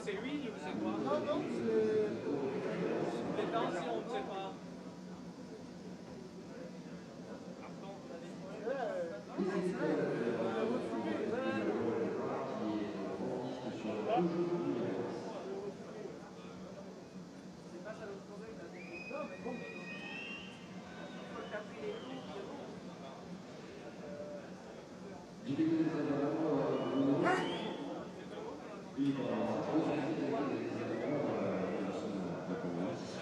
C'est lui ou c'est quoi? Non, non, c'est les tensions, on ne sait pas.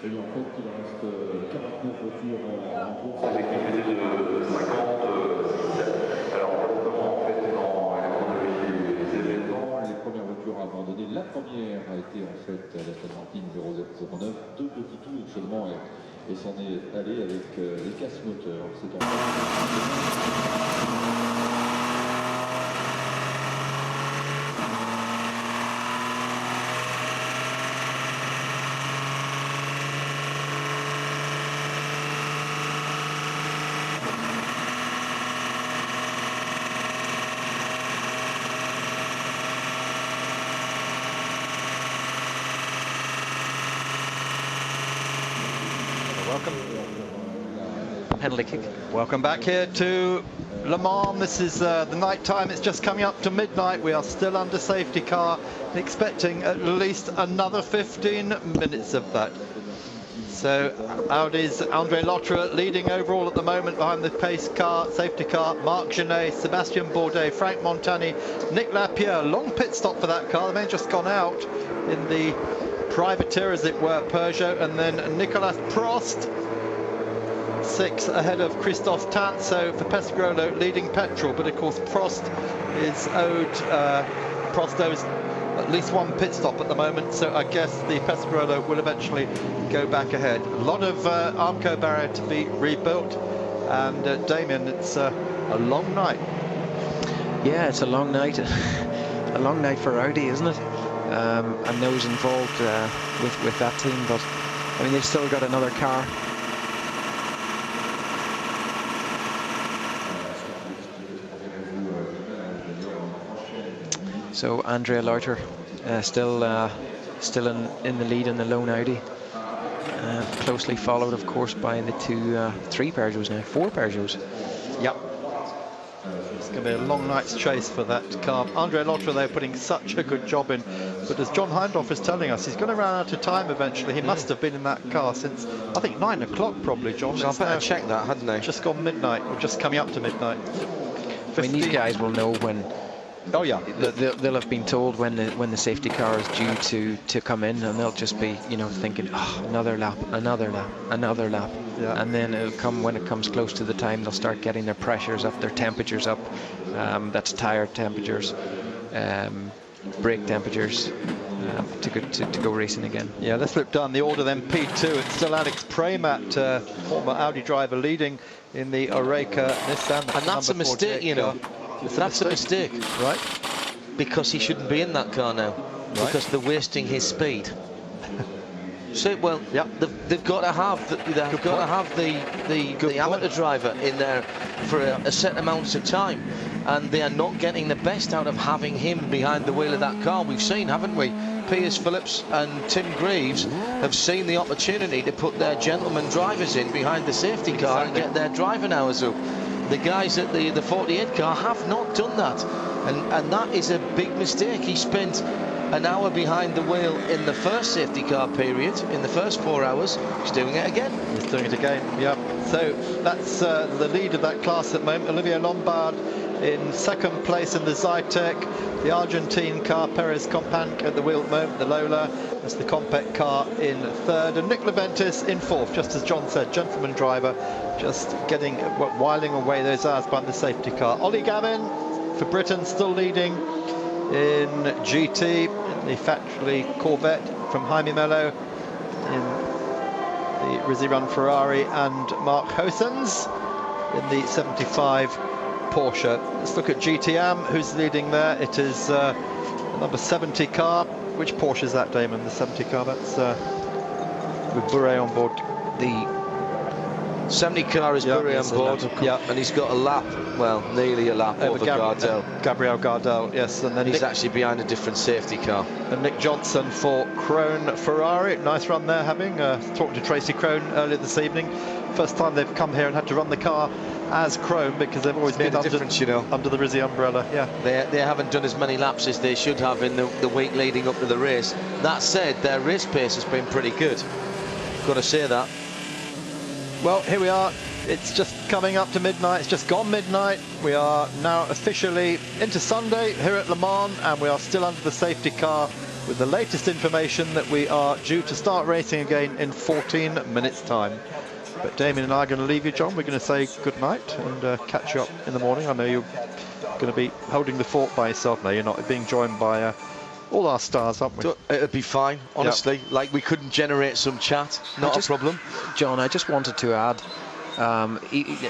Et en fait, il reste 49 voitures en course avec une unité de 57. Alors, en fait, dans la chronologie des événements, les premières voitures abandonnées, la première a été en fait l'Aston Martin 0009, 2 petits tours seulement, et s'en est allé avec les casse moteurs. C'est en fait... Penalty kick. Welcome back here to Le Mans. This is the night time. It's just coming up to midnight. We are still under safety car, expecting at least another 15 minutes of that. So Audi's Andre Lotterer leading overall at the moment behind the pace car, safety car. Marc Genet, Sebastian Bourdais, Frank Montani, Nick Lapierre. Long pit stop for that car. They may have just gone out in the privateer, as it were, Peugeot, and then Nicolas Prost. 6 ahead of Christophe Tanso for Pescarolo leading petrol, but of course Prost owes at least one pit stop at the moment, so I guess the Pescarolo will eventually go back ahead. A lot of Armco barrier to be rebuilt, and Damien, it's a long night. Yeah, it's a long night. A long night for Audi, isn't it? And those involved with that team, but I mean, they've still got another car. So Andrea Lotterer still in the lead in the lone Audi, closely followed, of course, by the three Peugeots now, 4 Peugeots. Yep. It's going to be a long night's chase for that car. Andre Lotterer, they're putting such a good job in, but as John Hindhaugh is telling us, he's going to run out of time eventually. He must have been in that car since, I think, 9 o'clock probably, John. So I better check that, hadn't they? Just gone midnight, or just coming up to midnight. I mean, these guys will know when. Oh yeah, they'll have been told when the safety car is due to come in, and they'll just be, you know, thinking, oh, another lap, another lap, another lap. Yeah. And then it'll come, when it comes close to the time, they'll start getting their pressures up, their temperatures up. That's tire temperatures, brake temperatures, to go racing again. Yeah, let's flip down the order then. P2, it's still Alex Premat, former Audi driver, leading in the Oreca Nissan. And that's a mistake, you know. That's a mistake, right? Because he shouldn't be in that car now, right? Because they're wasting his speed. So, well, yep. they've got to have the amateur driver in there for a set amounts of time, and they are not getting the best out of having him behind the wheel of that car. We've seen, haven't we? Piers Phillips and Tim Greaves have seen the opportunity to put their gentleman drivers in behind the safety car and get their driving hours up. The guys at the 48 car have not done that, and that is a big mistake. He spent an hour behind the wheel in the first safety car period, in the first 4 hours. He's doing it again. He's doing it again, yeah. So that's the lead of that class at the moment. Olivier Lombard in second place in the Zytek. The Argentine car, Perez Companc at the wheel at the moment, the Lola. That's the Compec car in third. And Nick Leventis in fourth, just as John said, gentleman driver, just whiling away those hours behind the safety car. Ollie Gavin for Britain still leading in GT, in the factory Corvette from Jaime Mello, in the Rizzi Run Ferrari, and Mark Hosens in the 75 Porsche. Let's look at GTM, who's leading there. It is the number 70 car. Which Porsche is that, Damon? The 70 car? That's with Bure on board. The 70 car is Bure on board, and he's got a lap, well, nearly a lap over Gardel. Gabriel Gardel, yes, and then he's actually behind a different safety car. And Nick Johnson for Krone Ferrari. Nice run there, having talked to Tracy Krone earlier this evening. First time they've come here and had to run the car as Krone, because they've always been under the Rizzi umbrella. Yeah, they haven't done as many laps as they should have in the week leading up to the race. That said, their race pace has been pretty good. Got to say that. Well, here we are. It's just coming up to midnight. It's just gone midnight. We are now officially into Sunday here at Le Mans, and we are still under the safety car with the latest information that we are due to start racing again in 14 minutes time. But Damien and I are going to leave you, John. We're going to say good night and catch you up in the morning. I know you're going to be holding the fort by yourself now. You're not being joined by all our stars, aren't we? It'll be fine, honestly. Yep. Like, we couldn't generate some chat, not a problem. John, I just wanted to add,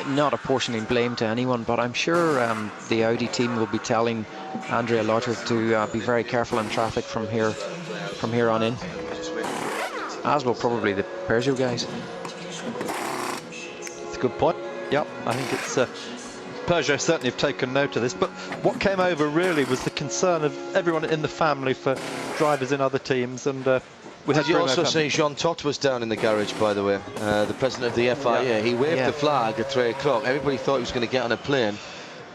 not apportioning blame to anyone, but I'm sure the Audi team will be telling Andrea Lotter to be very careful in traffic from here on in, as will probably the Peugeot guys. That's a good point. Yep, I think it's Peugeot certainly have taken note of this, but what came over really was the concern of everyone in the family for drivers in other teams. And did you also see Jean Todt was down in the garage, by the way, the president of the FIA? Yeah. He waved the flag at 3 o'clock. Everybody thought he was going to get on a plane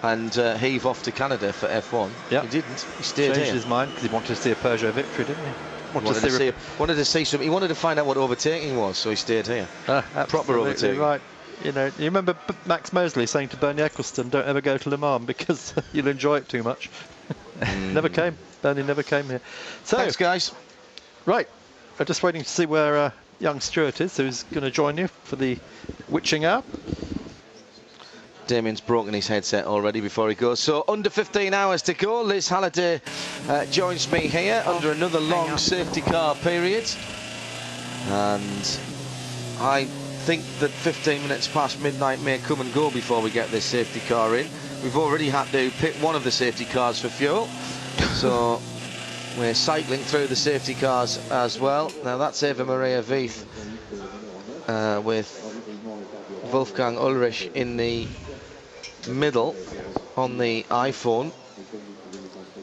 and heave off to Canada for F1. Yep. He didn't. He stayed Changed here. his mind because he wanted to see a Peugeot victory, didn't he? Wanted to see some. He wanted to find out what overtaking was, so he stayed here. Proper overtaking. Right. You know, you remember Max Mosley saying to Bernie Eccleston, "Don't ever go to Le Mans because you'll enjoy it too much." Never came. Bernie never came here. So, thanks, guys. Right, I'm just waiting to see where young Stuart is, who's going to join you for the witching hour. Damien's broken his headset already before he goes. So under 15 hours to go. Liz Halliday joins me here under another long safety car period, and I think that 15 minutes past midnight may come and go before we get this safety car in. We've already had to pit one of the safety cars for fuel, so we're cycling through the safety cars as well. Now that's Eva Maria Vieth with Wolfgang Ulrich in the middle on the iPhone.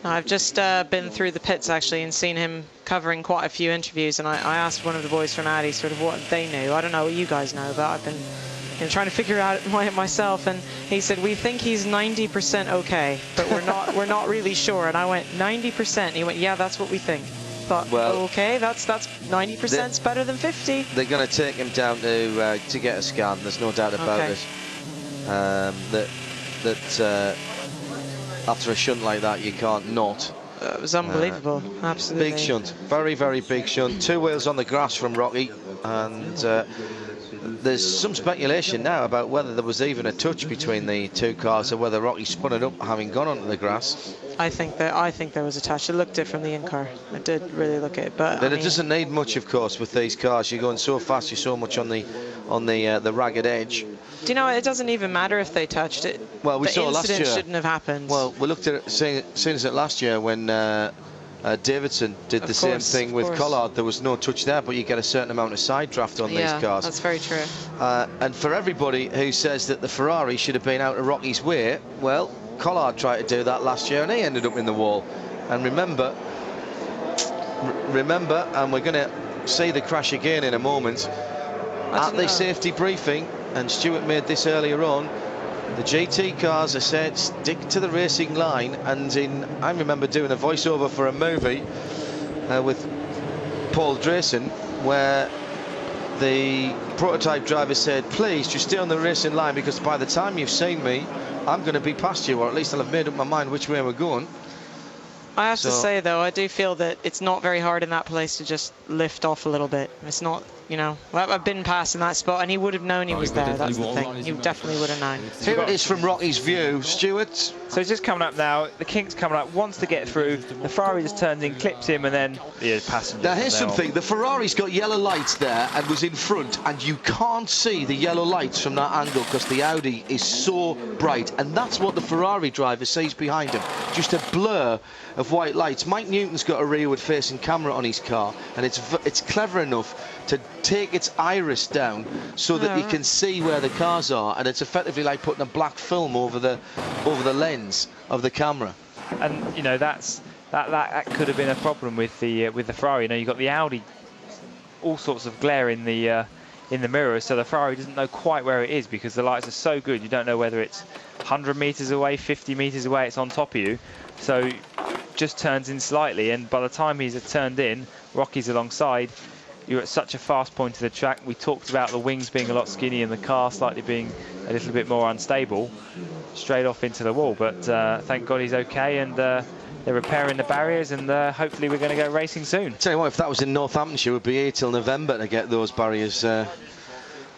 I've just been through the pits actually and seen him covering quite a few interviews, and I asked one of the boys from Audi sort of what they knew. I don't know what you guys know, but I've been trying to figure out myself, and he said we think he's 90% okay, but we're not really sure. And I went 90%. He went, yeah, that's what we think. Thought, well, okay, that's 90%'s better than 50. They're going to take him down to get a scan. There's no doubt about it. That after a shunt like that, you can't not. It was unbelievable, absolutely. Big shunt, very, very big shunt. 2 wheels on the grass from Rocky, and there's some speculation now about whether there was even a touch between the two cars, or whether Rocky spun it up having gone onto the grass. I think there was a touch. It looked it from the in-car. It did really look it, but it doesn't need much, of course, with these cars. You're going so fast, you're so much on the ragged edge. Do you know, it doesn't even matter if they touched it. Well, we saw last year. The incident shouldn't have happened. Well, we looked at it, seen as it last year when Davidson did the same thing with Collard. There was no touch there, but you get a certain amount of side draft on these cars. That's very true. And for everybody who says that the Ferrari should have been out of Rocky's way, well, Collard tried to do that last year and he ended up in the wall. And remember, and we're going to see the crash again in a moment. At the safety briefing, and Stuart made this earlier on, the GT cars are said stick to the racing line, and I remember doing a voiceover for a movie with Paul Drayson where the prototype driver said, please just stay on the racing line, because by the time you've seen me, I'm going to be past you, or at least I'll have made up my mind which way we're going. I have to say, though, I do feel that it's not very hard in that place to just lift off a little bit. It's not, you know, I've been past in that spot, and he would have known he was there. That's the thing. He definitely would have known. Here it is from Rocky's view. Stuart. So it's just coming up now. The King's coming up, wants to get through. The Ferrari just turns in, clips him, and then passenger. Now here's something. The Ferrari's got yellow lights there and was in front, and you can't see the yellow lights from that angle because the Audi is so bright, and that's what the Ferrari driver sees behind him. Just a blur of white lights. Mike Newton's got a rearward facing camera on his car, and it's clever enough to take its iris down so that you can see where the cars are, and it's effectively like putting a black film over the lens of the camera. And you know that could have been a problem with the Ferrari. You know, you've got the Audi, all sorts of glare in the mirror, so the Ferrari doesn't know quite where it is because the lights are so good. You don't know whether it's 100 meters away, 50 meters away. It's on top of you, so just turns in slightly, and by the time he's turned in, Rocky's alongside. You're at such a fast point of the track. We talked about the wings being a lot skinny and the car slightly being a little bit more unstable. Straight off into the wall, but thank God he's okay, and they're repairing the barriers, and hopefully we're going to go racing soon. Tell you what, if that was in Northamptonshire, we'd be here till November to get those barriers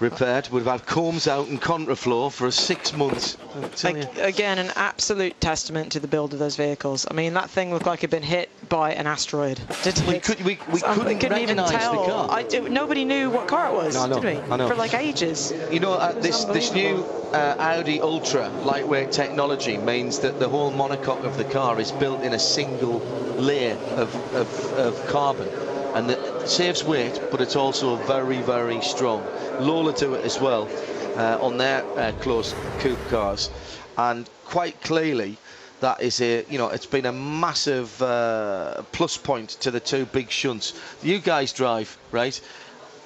repaired. We'd have had combs out and contraflow for 6 months. Again, an absolute testament to the build of those vehicles. I mean, that thing looked like it'd been hit by an asteroid. We couldn't recognise the car. Nobody knew what car it was, did we? I know. For like ages. You know, this new Audi Ultra lightweight technology means that the whole monocoque of the car is built in a single layer of carbon, and it saves weight, but it's also very, very strong. Lola do it as well on their closed coupe cars, and quite clearly that is it's been a massive plus point to the two big shunts. You guys drive, right?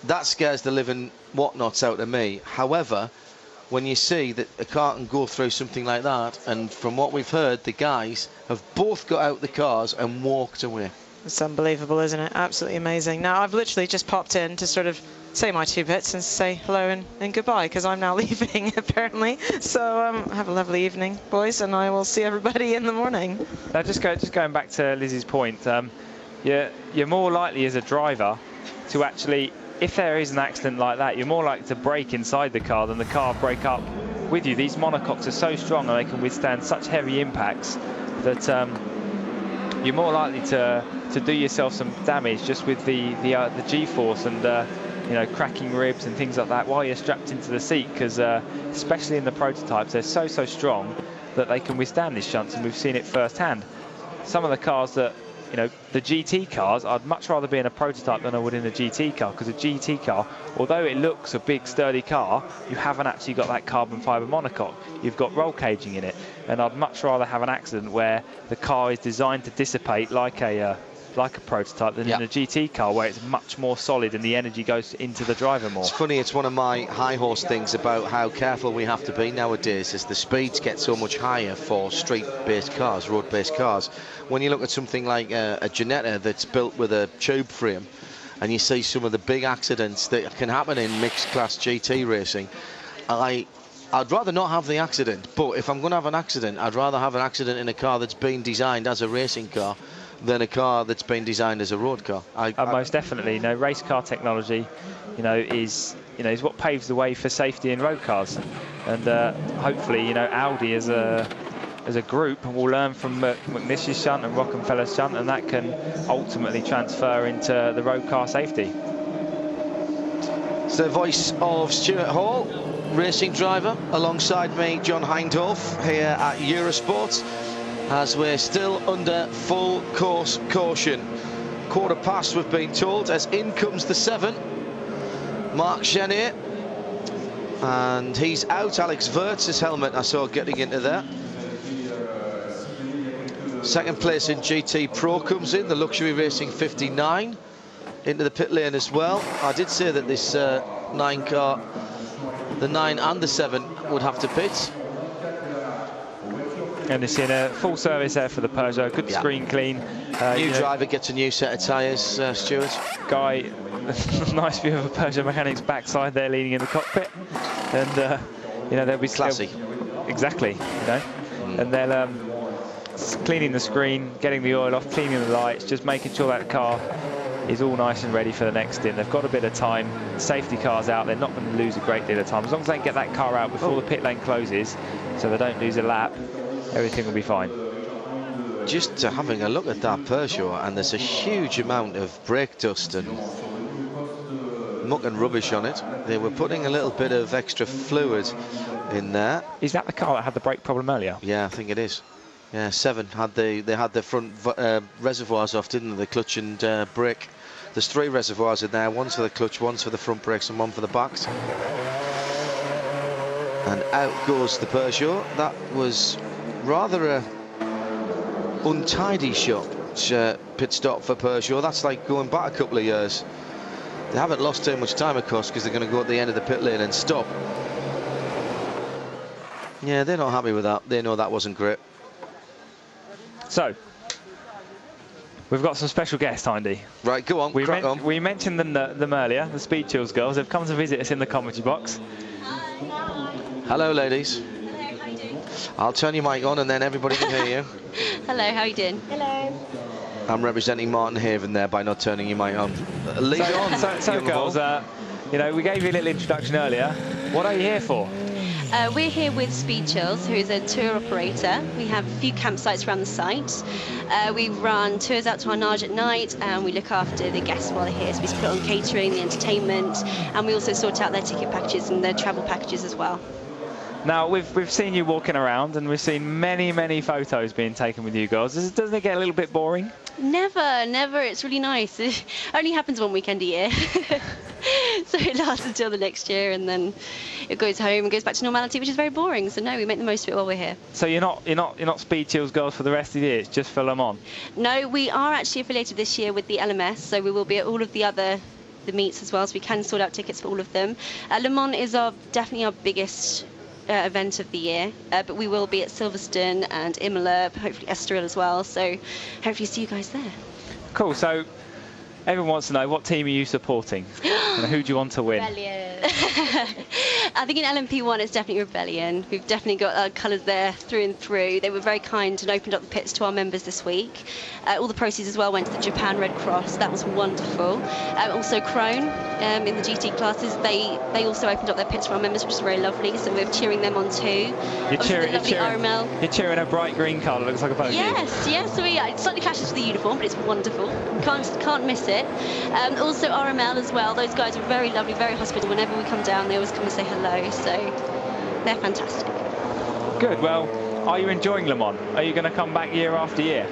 That scares the living whatnots out of me. However, when you see that a car can go through something like that, and from what we've heard, the guys have both got out the cars and walked away. It's unbelievable, isn't it? Absolutely amazing. Now, I've literally just popped in to sort of say my 2 bits and say hello and goodbye, because I'm now leaving, apparently. So have a lovely evening, boys, and I will see everybody in the morning. Now, just going back to Lizzie's point, you're more likely as a driver to actually, if there is an accident like that, you're more likely to brake inside the car than the car brake up with you. These monocoques are so strong and they can withstand such heavy impacts that you're more likely to do yourself some damage just with the G-force and cracking ribs and things like that while you're strapped into the seat, because especially in the prototypes, they're so strong that they can withstand these shunts, and we've seen it firsthand. Some of the cars that, the GT cars, I'd much rather be in a prototype than I would in a GT car, because a GT car, although it looks a big sturdy car, you haven't actually got that carbon fibre monocoque. You've got roll caging in it, and I'd much rather have an accident where the car is designed to dissipate like a prototype than in a GT car, where it's much more solid and the energy goes into the driver more. It's funny, it's one of my high horse things about how careful we have to be nowadays as the speeds get so much higher for street-based cars, road-based cars. When you look at something like a Ginetta that's built with a tube frame, and you see some of the big accidents that can happen in mixed class GT racing, I'd rather not have the accident, but if I'm going to have an accident, I'd rather have an accident in a car that's been designed as a racing car than a car that's been designed as a road car. Most definitely, race car technology, is what paves the way for safety in road cars, and hopefully, Audi as a group will learn from McNish's shunt and Rockenfeller's shunt, and that can ultimately transfer into the road car safety. It's the voice of Stuart Hall, racing driver, alongside me, John Hindhoff, here at Eurosport, as we're still under full course caution. Quarter past, we've been told, as in comes the 7, Marc Genier, and he's out. Alex Wurtz's helmet I saw getting into there. Second place in GT Pro comes in, the Luxury Racing 59 into the pit lane as well. I did say that this 9 car, the 9 and the 7, would have to pit. And it's in a full service there for the Peugeot. Good screen clean. New driver gets a new set of tyres, Stuart. Guy, nice view of a Peugeot mechanic's backside there leaning in the cockpit. And, they'll be... Classy. Exactly, And they'll... cleaning the screen, getting the oil off, cleaning the lights, just making sure that the car is all nice and ready for the next stint. They've got a bit of time. Safety cars out. They're not going to lose a great deal of time. As long as they can get that car out before the pit lane closes, so they don't lose a lap, everything will be fine. Just having a look at that Peugeot, and there's a huge amount of brake dust and muck and rubbish on it. They were putting a little bit of extra fluid in there. Is that the car that had the brake problem earlier? Yeah, I think it is. Yeah, 7 had they had the front reservoirs off, didn't they? The clutch and brake There's 3 reservoirs in there, one's for the clutch, one's for the front brakes and one for the backs. And out goes the Peugeot. That was rather a untidy shot, pit stop for Peugeot. That's like going back a couple of years. They haven't lost too much time, of course, because they're going to go at the end of the pit lane and stop. Yeah, they're not happy with that. They know that wasn't great. So, we've got some special guests, Andy. Right, go on, crack on. We mentioned them earlier, the Speed Chills girls. They've come to visit us in the commentary box. Hello, ladies. Hello, how are you doing? I'll turn your mic on and then everybody can hear you. Hello, how are you doing? Hello. I'm representing Martin Haven there by not turning your mic on. Lead on. So girls, you know, we gave you a little introduction earlier. What are you here for? We're here with Speed Chills, who is a tour operator. We have a few campsites around the site. We run tours out to our Narge at night, and we look after the guests while they're here. So we put on catering, the entertainment, and we also sort out their ticket packages and their travel packages as well. Now, we've seen you walking around, and we've seen many photos being taken with you girls. Doesn't it get a little bit boring? Never. It's really nice. It only happens one weekend a year. So it lasts until the next year, and then it goes home and goes back to normality, which is very boring. So no, we make the most of it while we're here. So you're not Speed Chills girls for the rest of the year. It's just for Le Mans. No, we are actually affiliated this year with the LMS, so we will be at all of the meets as well, so we can sort out tickets for all of them. Le Mans is definitely our biggest event of the year, but we will be at Silverstone and Imola, hopefully Estoril as well, so hopefully see you guys there. Cool. So everyone wants to know, what team are you supporting? And who do you want to win? Rebellion. I think in LMP1 it's definitely Rebellion. We've definitely got our colours there through and through. They were very kind and opened up the pits to our members this week. All the proceeds as well went to the Japan Red Cross. That was wonderful. Also Krone in the GT classes, they also opened up their pits for our members, which is very lovely. So we're cheering them on too. You're cheering a bright green car that looks like a Peugeot. Yes. So it slightly clashes with the uniform, but it's wonderful. Can't miss it. Also RML as well. Those guys are very lovely, very hospitable. Whenever we come down, they always come and say hello. So they're fantastic. Good. Well, are you enjoying Le Mans? Are you going to come back year after year?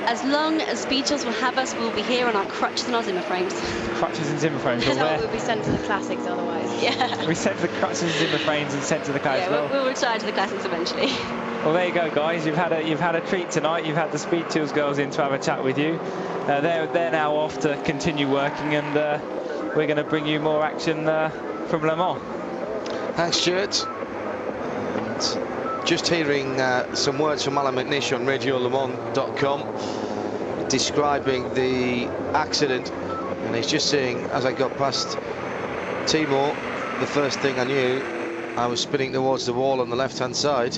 As long as Speed Chills will have us, we'll be here on our crutches and our Zimmer frames. Crutches and Zimmer frames. We'll be sent to the classics otherwise. Yeah. We sent to the crutches and Zimmer frames and sent to the classics. Yeah, we'll retire to the classics eventually. Well, there you go, guys. You've had a treat tonight. You've had the Speed Chills girls in to have a chat with you. They're now off to continue working, and we're going to bring you more action from Le Mans. Thanks, Stuart. And just hearing some words from Alan McNish on RadioLeMans.com describing the accident, and he's just saying, as I got past Timo, the first thing I knew, I was spinning towards the wall on the left-hand side,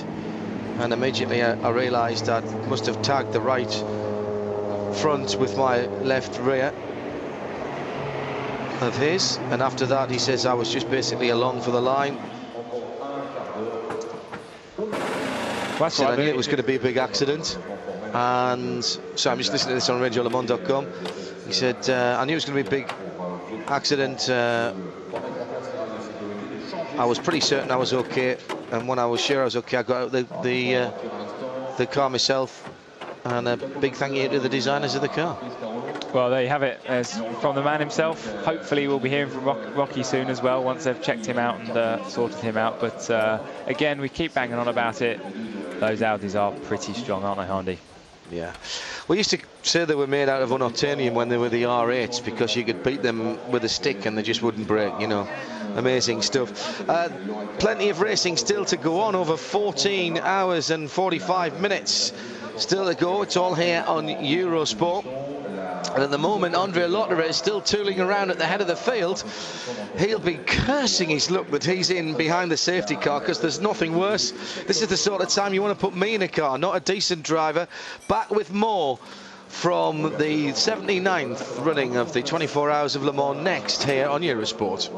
and immediately I realised I must have tagged the right front with my left rear of his, and after that he says I was just basically along for the line. That's so I knew it was going to be a big accident, and so I'm just listening to this on RadioLeMans.com. He said I knew it was going to be a big accident. I was pretty certain I was okay, and when I was sure I was okay, I got out the car myself, and a big thank you to the designers of the car. Well, there you have it. From the man himself. Hopefully we'll be hearing from Rocky soon as well, once they've checked him out and sorted him out. But again, we keep banging on about it. Those Audis are pretty strong, aren't they, Hardy? Yeah. We used to say they were made out of unobtainium when they were the R8s, because you could beat them with a stick and they just wouldn't break, you know. Amazing stuff. Plenty of racing still to go on, over 14 hours and 45 minutes still to go. It's all here on Eurosport. And at the moment, Andrea Lotterer is still tooling around at the head of the field. He'll be cursing his luck that he's in behind the safety car, because there's nothing worse. This is the sort of time you want to put me in a car, not a decent driver. Back with more from the 79th running of the 24 Hours of Le Mans next here on Eurosport.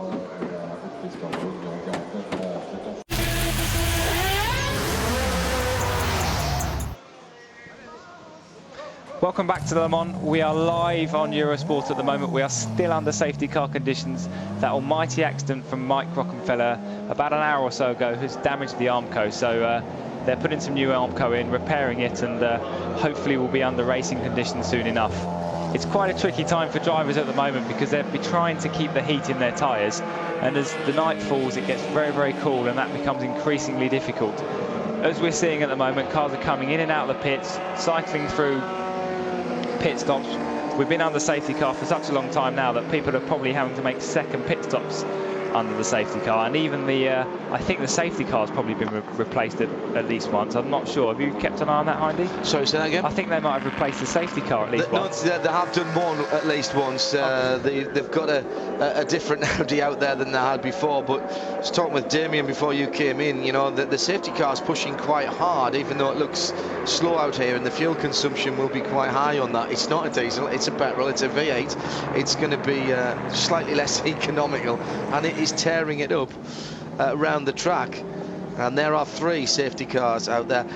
Welcome back to Le Mans. We are live on Eurosport at the moment. We are still under safety car conditions. That almighty accident from Mike Rockenfeller about an hour or so ago has damaged the Armco. So they're putting some new Armco in, repairing it, and hopefully we'll be under racing conditions soon enough. it's quite a tricky time for drivers at the moment because they'll be trying to keep the heat in their tyres, and as the night falls it gets very, very cool, and that becomes increasingly difficult. As we're seeing at the moment, cars are coming in and out of the pits, cycling through pit stops. We've been under safety car for such a long time now that people are probably having to make second pit stops under the safety car, and even the I think the safety car has probably been replaced at least once. I'm not sure. Have you kept an eye on that, Hindy? Sorry, say that again? I think they might have replaced the safety car at least once. No, they have done one at least once. They've got a different Audi out there than they had before, but I was talking with Damien before you came in, you know, the safety car is pushing quite hard, even though it looks slow out here, and the fuel consumption will be quite high on that. It's not a diesel, it's a petrol, it's a V8. It's going to be slightly less economical, and it is tearing it up around the track. And there are 3 safety cars out there.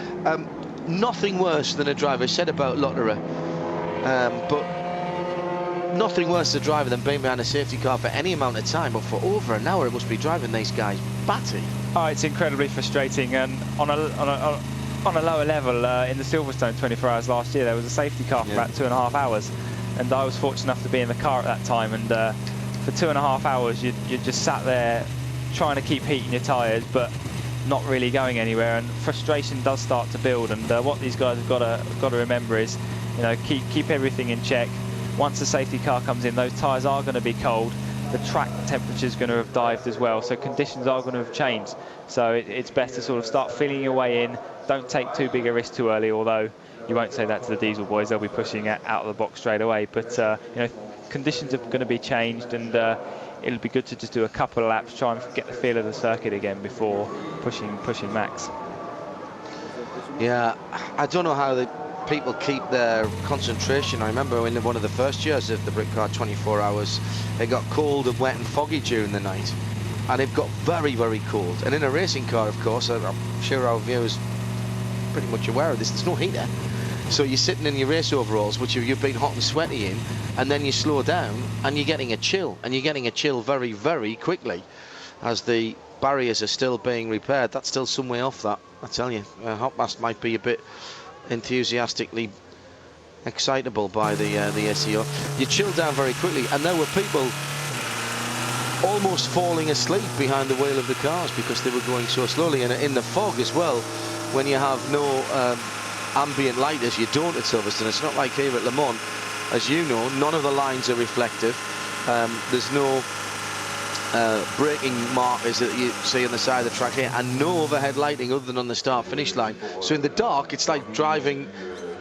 Nothing worse than a driver, said about Lotterer, but nothing worse as a driver than being behind a safety car for any amount of time, but for over an hour it must be driving these guys batty. Oh, it's incredibly frustrating, and on a lower level, in the Silverstone 24 hours last year, there was a safety car for about 2.5 hours, and I was fortunate enough to be in the car at that time, and for 2.5 hours you just sat there trying to keep heating your tyres, but not really going anywhere, and frustration does start to build. And what these guys have got to remember is, you know, keep everything in check. Once the safety car comes in, those tyres are going to be cold. The track temperature is going to have dived as well, so conditions are going to have changed. So it's best to sort of start feeling your way in. Don't take too big a risk too early, although you won't say that to the diesel boys. They'll be pushing out of the box straight away. But you know, conditions are going to be changed, and it'll be good to just do a couple of laps, try and get the feel of the circuit again before pushing max. Yeah, I don't know how the people keep their concentration. I remember in one of the first years of the Brit Car 24 hours, it got cold and wet and foggy during the night, and it got very, very cold. And in a racing car, of course, I'm sure our viewers are pretty much aware of this, there's no heater. So you're sitting in your race overalls, which you've been hot and sweaty in, and then you slow down and you're getting a chill, and you're getting a chill very, very quickly as the barriers are still being repaired. That's still some way off, that, I tell you. Hopmast might be a bit enthusiastically excitable by the SEO. You chill down very quickly, and there were people almost falling asleep behind the wheel of the cars because they were going so slowly, and in the fog as well, when you have no ambient light, as you don't at Silverstone. It's not like here at Le Mans, as you know, none of the lines are reflective. There's no braking markers that you see on the side of the track here, and no overhead lighting other than on the start-finish line. So in the dark, it's like driving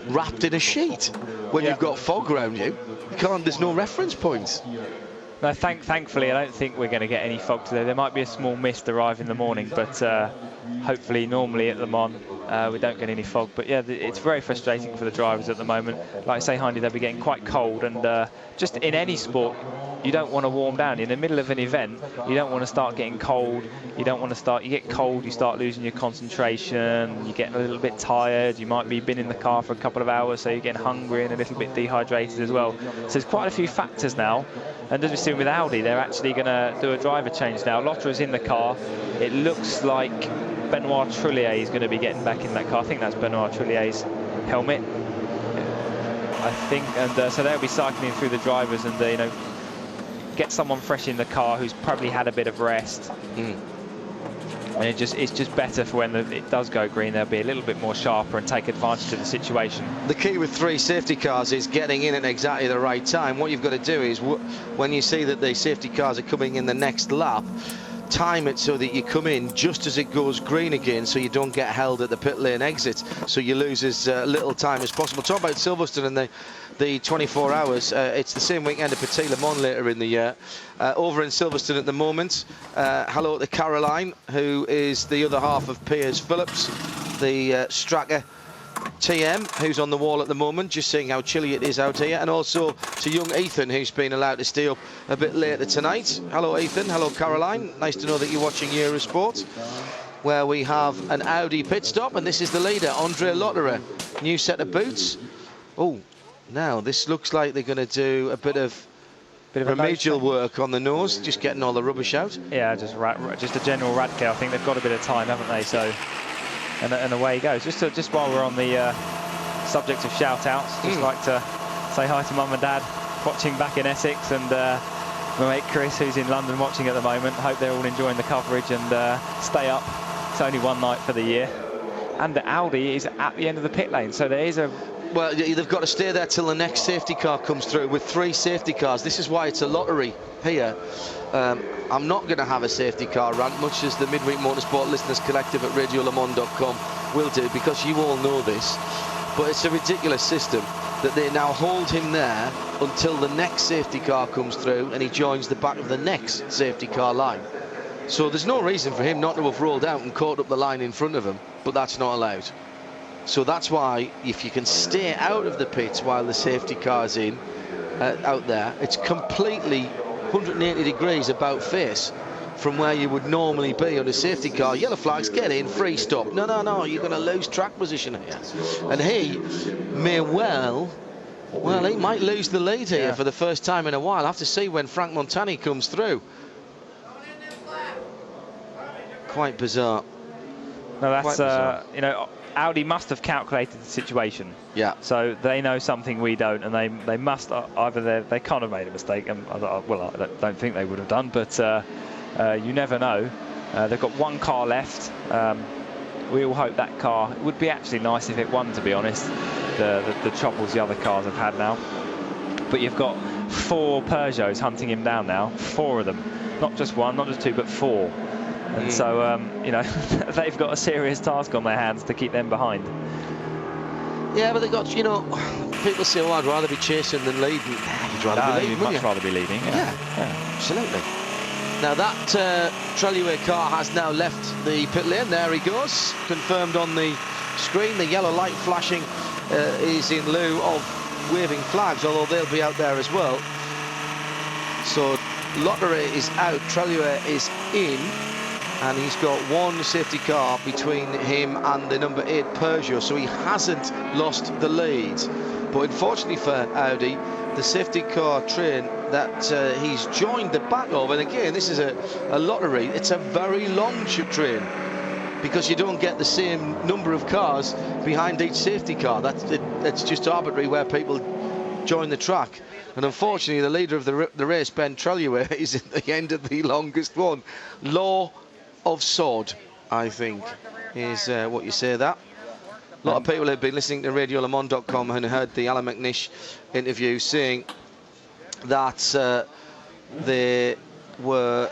wrapped in a sheet when you've got fog around you. There's no reference points. No, thankfully, I don't think we're going to get any fog today. There might be a small mist arrive in the morning, but hopefully, normally at Le Mans, we don't get any fog. But yeah, it's very frustrating for the drivers at the moment. Like I say, Hindy, they'll be getting quite cold, and just in any sport, you don't want to warm down. In the middle of an event, you don't want to start getting cold. You don't want to start, you get cold, you start losing your concentration, you get a little bit tired, you might be been in the car for a couple of hours, so you're getting hungry and a little bit dehydrated as well. So there's quite a few factors now, and as we've seen with Audi, they're actually going to do a driver change now. Lotterer's in the car. It looks like Benoit Trullier is going to be getting back in that car. I think that's Benoit Trullier's helmet, I think, and so they'll be cycling through the drivers, and you know, get someone fresh in the car who's probably had a bit of rest. And it's just better for when it does go green, they'll be a little bit more sharper and take advantage of the situation. The key with 3 safety cars is getting in at exactly the right time. What you've got to do is, when you see that the safety cars are coming in the next lap, time it so that you come in just as it goes green again, so you don't get held at the pit lane exit, so you lose as little time as possible. Talk about Silverstone and the 24 hours. It's the same weekend at Petit Le Mans later in the year. Over in Silverstone at the moment, hello to Caroline, who is the other half of Piers Phillips, the Stracker TM, who's on the wall at the moment, just seeing how chilly it is out here, and also to young Ethan, who's been allowed to stay up a bit later tonight. Hello Ethan, hello Caroline, nice to know that you're watching Eurosport, where we have an Audi pit stop, and this is the leader, Andre Lotterer. New set of boots. Oh, now this looks like they're going to do a bit of remedial work on the nose, just getting all the rubbish out. Yeah, just a general rad care. I think they've got a bit of time, haven't they? So, and away he goes. Just while we're on the subject of shout-outs, just like to say hi to Mum and Dad watching back in Essex, and my mate Chris, who's in London watching at the moment. Hope they're all enjoying the coverage, and stay up. It's only one night for the year. And the Audi is at the end of the pit lane, so there is a... Well, they've got to stay there till the next safety car comes through with 3 safety cars. This is why it's a lottery here. I'm not going to have a safety car rant, much as the Midweek Motorsport Listeners Collective at radiolemans.com will do, because you all know this. But it's a ridiculous system that they now hold him there until the next safety car comes through and he joins the back of the next safety car line. So there's no reason for him not to have rolled out and caught up the line in front of him, but that's not allowed. So that's why, if you can stay out of the pits while the safety car's in, out there, it's completely 180 degrees about face from where you would normally be on a safety car. Yellow flags, get in, free stop. No, you're going to lose track position here. And he may well, he might lose the lead here for the first time in a while. I'll have to see when Frank Montani comes through. Quite bizarre. No, that's, you know, Audi must have calculated the situation. Yeah. So they know something we don't, and they must, either they can't have made a mistake, and well, I don't think they would have done, but you never know. They've got one car left. We all hope that car, it would be actually nice if it won, to be honest, the troubles the other cars have had now. But you've got 4 Peugeots hunting him down now, 4 of them. Not just 1, not just 2, but 4. And so, you know, they've got a serious task on their hands to keep them behind. Yeah, but they got, you know, people say, oh, I'd rather be chasing than leading. You'd rather be leading, you'd much rather be leading. Yeah, absolutely. Now that Trellier car has now left the pit lane. There he goes, confirmed on the screen. The yellow light flashing is in lieu of waving flags, although they'll be out there as well. So Lottery is out, Trellier is in. And he's got 1 safety car between him and the number 8 Peugeot, so he hasn't lost the lead. But unfortunately for Audi, the safety car train that he's joined the back of, and again, this is a lottery, it's a very long train, because you don't get the same number of cars behind each safety car. That's just arbitrary where people join the track. And unfortunately, the leader of the race, Ben Trellier, is at the end of the longest one. Law of sod, I think, is what you say that. A lot of people have been listening to radiolemans.com and heard the Alan McNish interview saying that they were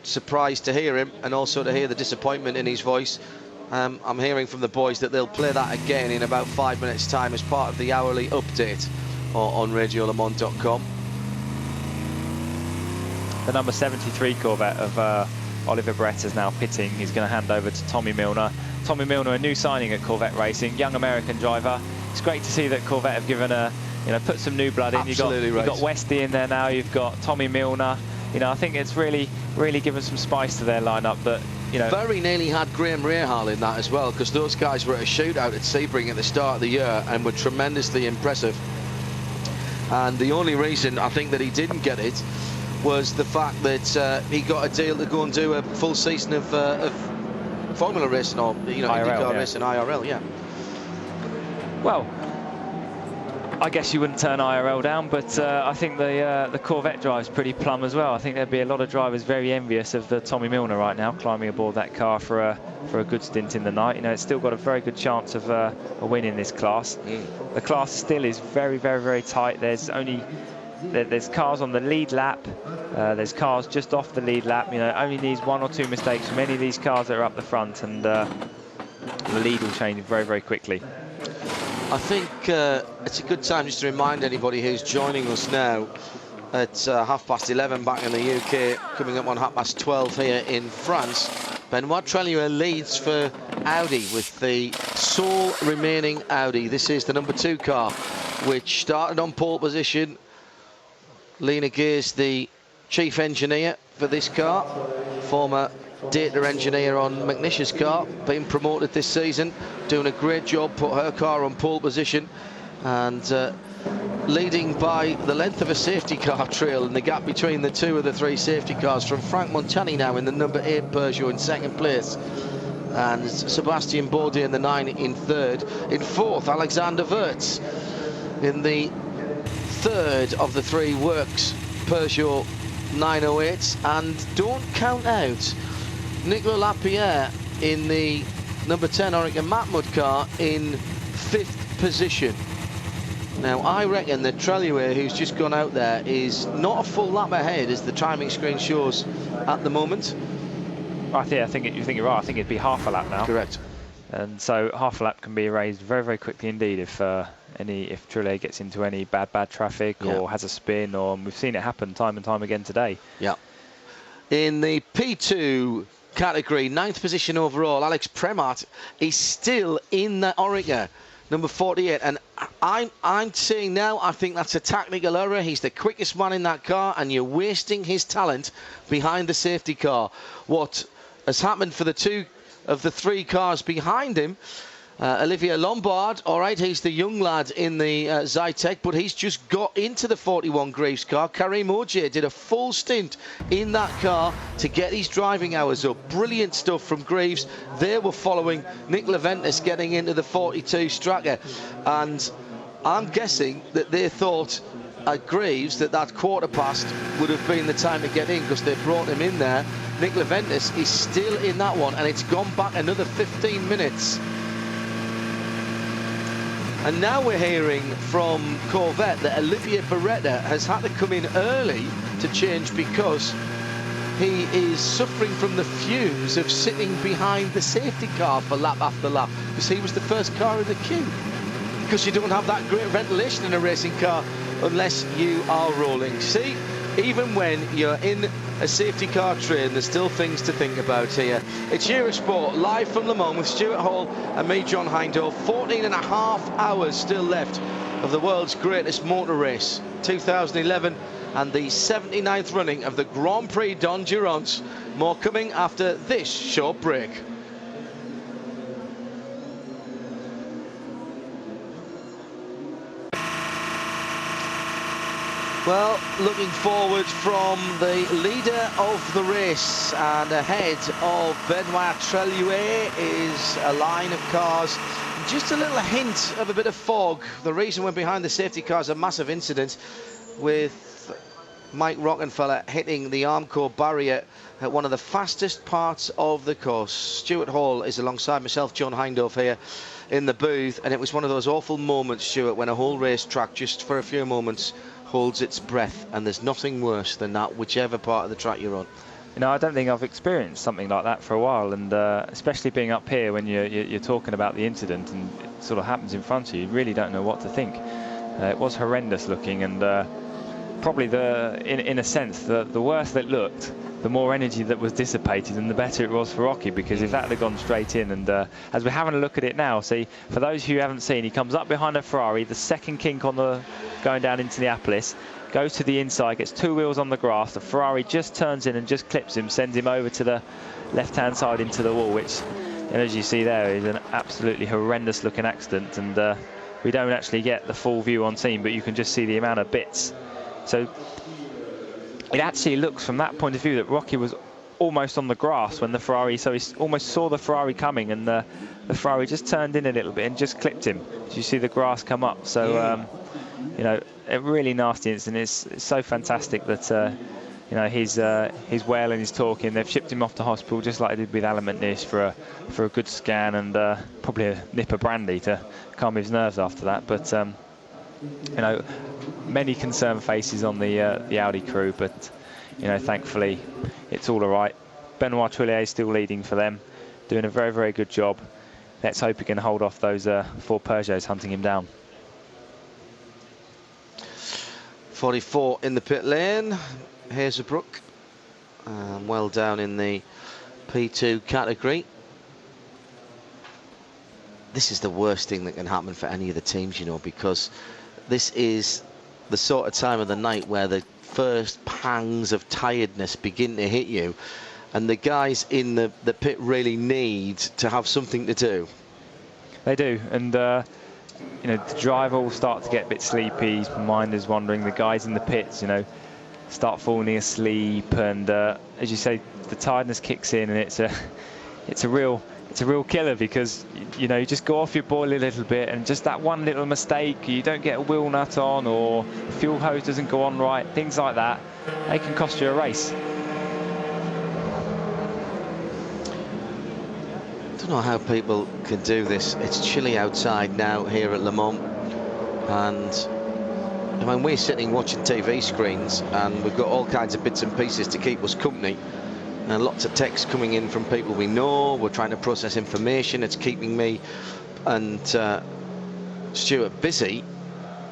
surprised to hear him and also to hear the disappointment in his voice. I'm hearing from the boys that they'll play that again in about 5 minutes' time as part of the hourly update on radiolemans.com. The number 73 Corvette of Oliver Brett is now pitting. He's going to hand over to Tommy Milner. Tommy Milner, a new signing at Corvette Racing, young American driver. It's great to see that Corvette have given put some new blood in. Absolutely you've got Westy in there now. You've got Tommy Milner. You know, I think it's really given some spice to their lineup. But you know, very nearly had Graham Rahal in that as well, because those guys were at a shootout at Sebring at the start of the year and were tremendously impressive. And the only reason I think that he didn't get it was the fact that he got a deal to go and do a full season of Formula racing, or IndyCar racing, IRL, yeah. Well, I guess you wouldn't turn IRL down, but I think the Corvette drive's pretty plumb as well. I think there'd be a lot of drivers very envious of the Tommy Milner right now, climbing aboard that car for a good stint in the night. You know, it's still got a very good chance of a win in this class. The class still is very, very, very tight. There's cars on the lead lap, there's cars just off the lead lap. You know, only needs 1 or 2 mistakes from any of these cars that are up the front, and the lead will change very, very quickly. I think it's a good time just to remind anybody who's joining us now at 11:30 back in the UK, coming up on 12:30 here in France. Benoit Trellier leads for Audi with the sole remaining Audi. This is the number 2 car, which started on pole position. Lena Gears, the chief engineer for this car, former data engineer on McNish's car, being promoted this season, doing a great job, put her car on pole position, and leading by the length of a safety car trail, and the gap between the 2 of the 3 safety cars from Frank Montani now in the number 8 Peugeot in 2nd place, and Sebastian Bourdais in the 9 in 3rd. In 4th, Alexander Wirtz in the third of the 3 Works Peugeot 908s, and don't count out Nicolas Lapierre in the number 10 Oregon Matmut car in 5th position. Now, I reckon that Trellier, who's just gone out there, is not a full lap ahead, as the timing screen shows at the moment. You think you're right. I think it'd be half a lap now. Correct. And so half a lap can be erased very, very quickly indeed if Trellier gets into any bad traffic or has a spin, or we've seen it happen time and time again today. Yeah. In the P2 category, 9th position overall, Alex Premart is still in the Oregon, number 48, and I'm saying now, I think that's a technical error. He's the quickest man in that car, and you're wasting his talent behind the safety car. What has happened for the 2 of the 3 cars behind him, Olivier Lombard, all right, he's the young lad in the Zytek, but he's just got into the 41 Greaves car. Karim Ogier did a full stint in that car to get his driving hours up. Brilliant stuff from Greaves. They were following Nick Leventis getting into the 42 Stracker, and I'm guessing that they thought at Greaves that quarter past would have been the time to get in, because they brought him in there. Nick Leventis is still in that one, and it's gone back another 15 minutes. And now we're hearing from Corvette that Olivier Beretta has had to come in early to change because he is suffering from the fumes of sitting behind the safety car for lap after lap, because he was the first car in the queue. Because you don't have that great ventilation in a racing car unless you are rolling. See, even when you're in a safety car train, there's still things to think about here. It's Eurosport, live from Le Mans with Stuart Hall and me, John Hindhaugh. 14.5 hours still left of the world's greatest motor race, 2011, and the 79th running of the Grand Prix d'Endurance. More coming after this short break. Well, looking forward from the leader of the race, and ahead of Benoit Trellier is a line of cars. Just a little hint of a bit of fog. The reason we're behind the safety car is a massive incident with Mike Rockenfeller hitting the Armco barrier at one of the fastest parts of the course. Stuart Hall is alongside myself, John Hindhaugh, here in the booth, and it was one of those awful moments, Stuart, when a whole racetrack just for a few moments holds its breath, and there's nothing worse than that, whichever part of the track you're on. You know, I don't think I've experienced something like that for a while, and especially being up here when you're talking about the incident and it sort of happens in front of you, you really don't know what to think. It was horrendous looking, and probably in a sense, the worse it looked, the more energy that was dissipated and the better it was for Rocky, because if that had gone straight in, and as we're having a look at it now, see, for those who haven't seen, he comes up behind a Ferrari, the second kink on the going down into Indianapolis, goes to the inside, gets 2 wheels on the grass, the Ferrari just turns in and just clips him, sends him over to the left-hand side into the wall, which, and as you see there, is an absolutely horrendous looking accident, and we don't actually get the full view on scene, but you can just see the amount of bits. So it actually looks from that point of view that Rocky was almost on the grass when the Ferrari, so he almost saw the Ferrari coming, and the Ferrari just turned in a little bit and just clipped him. So you see the grass come up. So you know, a really nasty incident. It's so fantastic that you know, he's well and he's talking. They've shipped him off to hospital just like they did with Alan McNish for a good scan, and probably a nip of brandy to calm his nerves after that. But you know, many concerned faces on the Audi crew, but you know, thankfully it's all right. Benoit Trellier is still leading for them, doing a very, very good job. Let's hope he can hold off those 4 Peugeots hunting him down. 44 in the pit lane, Hazebrook, well down in the P2 category. This is the worst thing that can happen for any of the teams, you know, because this is the sort of time of the night where the first pangs of tiredness begin to hit you, and the guys in the pit really need to have something to do. They do, and you know, the driver will start to get a bit sleepy, his mind is wandering, the guys in the pits, you know, start falling asleep, and as you say, the tiredness kicks in, and it's a real it's a real killer, because you know, you just go off your boil a little bit, and just that one little mistake, you don't get a wheel nut on, or fuel hose doesn't go on right, things like that, they can cost you a race. I don't know how people can do this. It's chilly outside now here at Le Mans, and I mean, we're sitting watching TV screens, and we've got all kinds of bits and pieces to keep us company, and lots of texts coming in from people we know. We're trying to process information. It's keeping me and Stuart busy,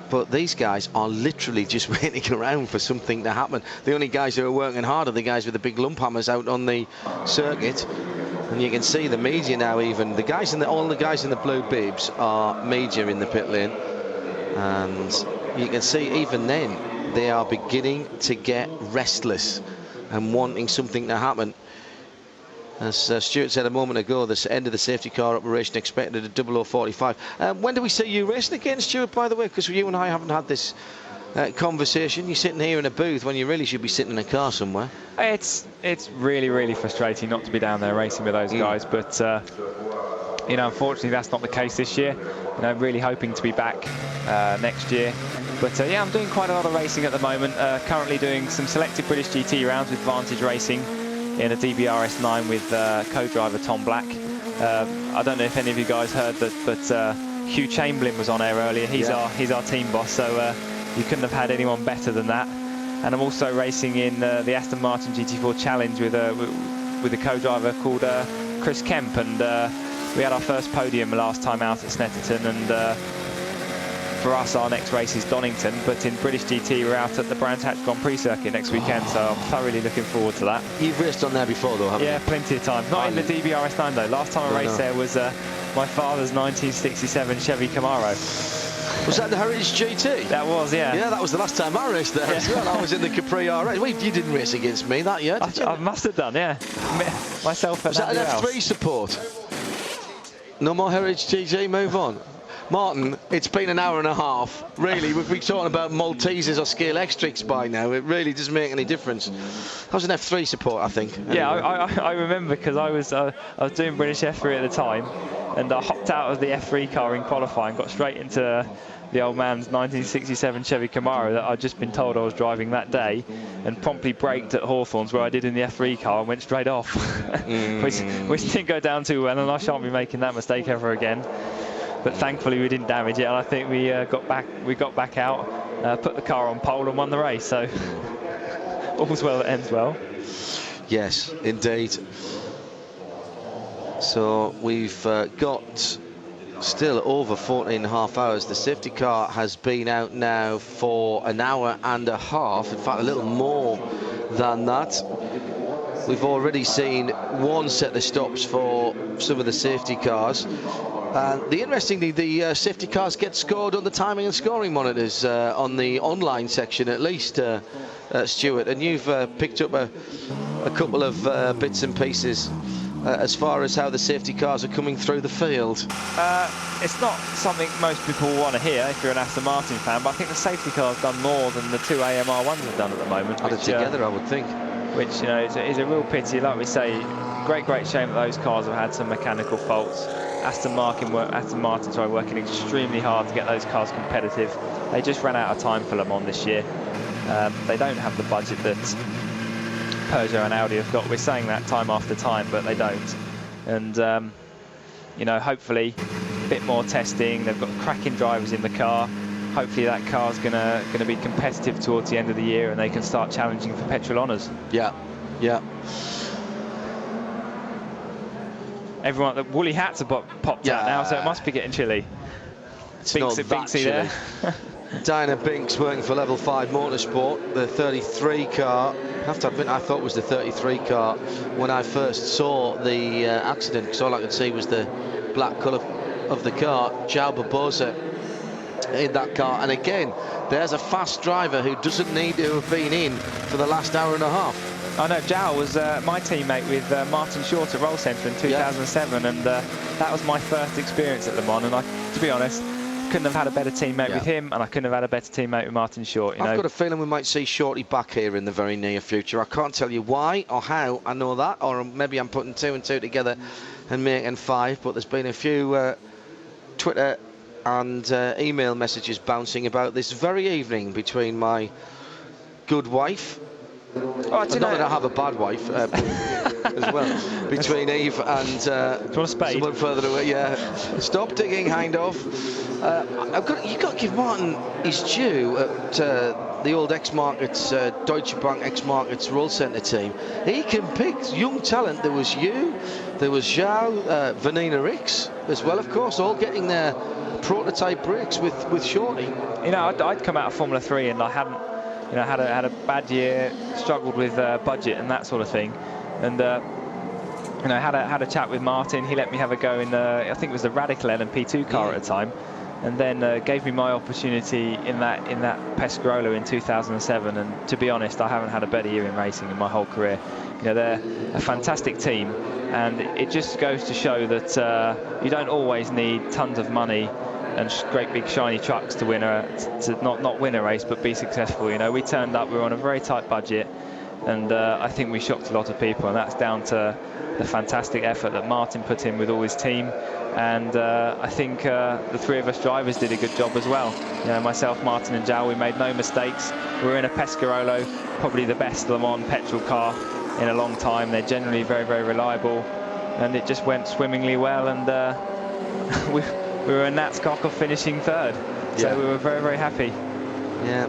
but these guys are literally just waiting around for something to happen. The only guys who are working hard are the guys with the big lump hammers out on the circuit. And you can see the media now, even the guys in the, all the guys in the blue bibs are media in the pit lane, and you can see even then they are beginning to get restless and wanting something to happen. As Stuart said a moment ago, the end of the safety car operation expected at 00:45. When do we see you racing again, Stuart, by the way? Because you and I haven't had this conversation. You're sitting here in a booth when you really should be sitting in a car somewhere. It's really, really frustrating not to be down there racing with those guys, but you know, unfortunately that's not the case this year. You know, really hoping to be back next year. But yeah, I'm doing quite a lot of racing at the moment. Currently doing some selected British GT rounds with Vantage Racing in a DBRS 9 with co-driver Tom Black. I don't know if any of you guys heard that, but Hugh Chamberlain was on air earlier. He's our team boss, so you couldn't have had anyone better than that. And I'm also racing in the Aston Martin GT4 Challenge with a co-driver called Chris Kemp, and we had our first podium last time out at Snetterton, and for us our next race is Donington, but in British GT we're out at the Brands Hatch Grand Prix circuit next weekend, so I'm thoroughly looking forward to that. You've raced on there before though, haven't you? Yeah, plenty of time. Not in the DBRS 9 though. Last time I raced there was my father's 1967 Chevy Camaro. Was that the Heritage GT? That was, yeah. Yeah, that was the last time I raced there as well. I was in the Capri RS. Well, you didn't race against me that year, did you? I must have done, yeah. Myself and was that an F3 support? No more Heritage GT, move on. Martin, it's been an hour and a half. Really, we've been talking about Maltesers or Scale Extrix by now. It really doesn't make any difference. That was an F3 support, I think. Anyway. Yeah, I remember, because I was doing British F3 at the time, and I hopped out of the F3 car in qualifying, got straight into the old man's 1967 Chevy Camaro that I'd just been told I was driving that day, and promptly braked at Hawthorns where I did in the F3 car and went straight off. which didn't go down too well, and I shan't be making that mistake ever again. But thankfully we didn't damage it, and I think we got back out, put the car on pole and won the race, so all's well that ends well. Yes, indeed. So we've got still over 14.5 hours. The safety car has been out now for an hour and a half, in fact a little more than that. We've already seen one set of stops for some of the safety cars. Interestingly, the safety cars get scored on the timing and scoring monitors on the online section, at least, Stuart. And you've picked up a couple of bits and pieces as far as how the safety cars are coming through the field. It's not something most people want to hear if you're an Aston Martin fan, but I think the safety car's done more than the two AMR ones have done at the moment. Added together, I would think. Which, you know, is a real pity. Like we say, great shame that those cars have had some mechanical faults. Aston Martin working extremely hard to get those cars competitive. They just ran out of time for Le Mans this year. They don't have the budget that Peugeot and Audi have got. We're saying that time after time, but they don't. And you know, hopefully a bit more testing. They've got cracking drivers in the car. Hopefully that car's gonna be competitive towards the end of the year, and they can start challenging for petrol honours. Yeah, yeah. Everyone, the woolly hats have popped out now, so it must be getting chilly. It's not that chilly. There. Diana Binks working for Level 5 Motorsport, the 33 car. I have to admit, I thought it was the 33 car when I first saw the accident, because all I could see was the black colour of the car. João Barbosa in that car, and again, there's a fast driver who doesn't need to have been in for the last hour and a half. I know, João was my teammate with Martin Short at Roll Centre in 2007, and that was my first experience at Le Mans, and to be honest, couldn't have had a better teammate with him, and I couldn't have had a better teammate with Martin Short. I've got a feeling we might see Shorty back here in the very near future. I can't tell you why or how I know that, or maybe I'm putting 2 and 2 together and making 5, but there's been a few Twitter and email messages bouncing about this very evening between my good wife, not that I have a bad wife, as well, between Eve and someone further away. Yeah, stop digging, Hindhoff. You've got to give Martin his due at the old X-Markets, Deutsche Bank X-Markets Roll Centre team. He can pick young talent. There was you, there was Zhao, Vanina Ricks as well, of course, all getting their prototype brakes with Shorty. You know, I'd come out of Formula 3 and I hadn't, you know, had a bad year, struggled with budget and that sort of thing, and you know, had a chat with Martin. He let me have a go in I think it was the Radical LMP2 car at the time, and then gave me my opportunity in that Pescarolo in 2007. And to be honest, I haven't had a better year in racing in my whole career. You know, they're a fantastic team, and it just goes to show that you don't always need tons of money and great big shiny trucks to win not win a race, but be successful. You know, we turned up, we were on a very tight budget, and I think we shocked a lot of people, and that's down to the fantastic effort that Martin put in with all his team, and I think the 3 of us drivers did a good job as well. You know, myself, Martin and Zhao, we made no mistakes. We were in a Pescarolo, probably the best Le Mans petrol car in a long time. They're generally very, very reliable, and it just went swimmingly well, and we were in Nats Cock of finishing 3rd, so we were very, very happy. Yeah,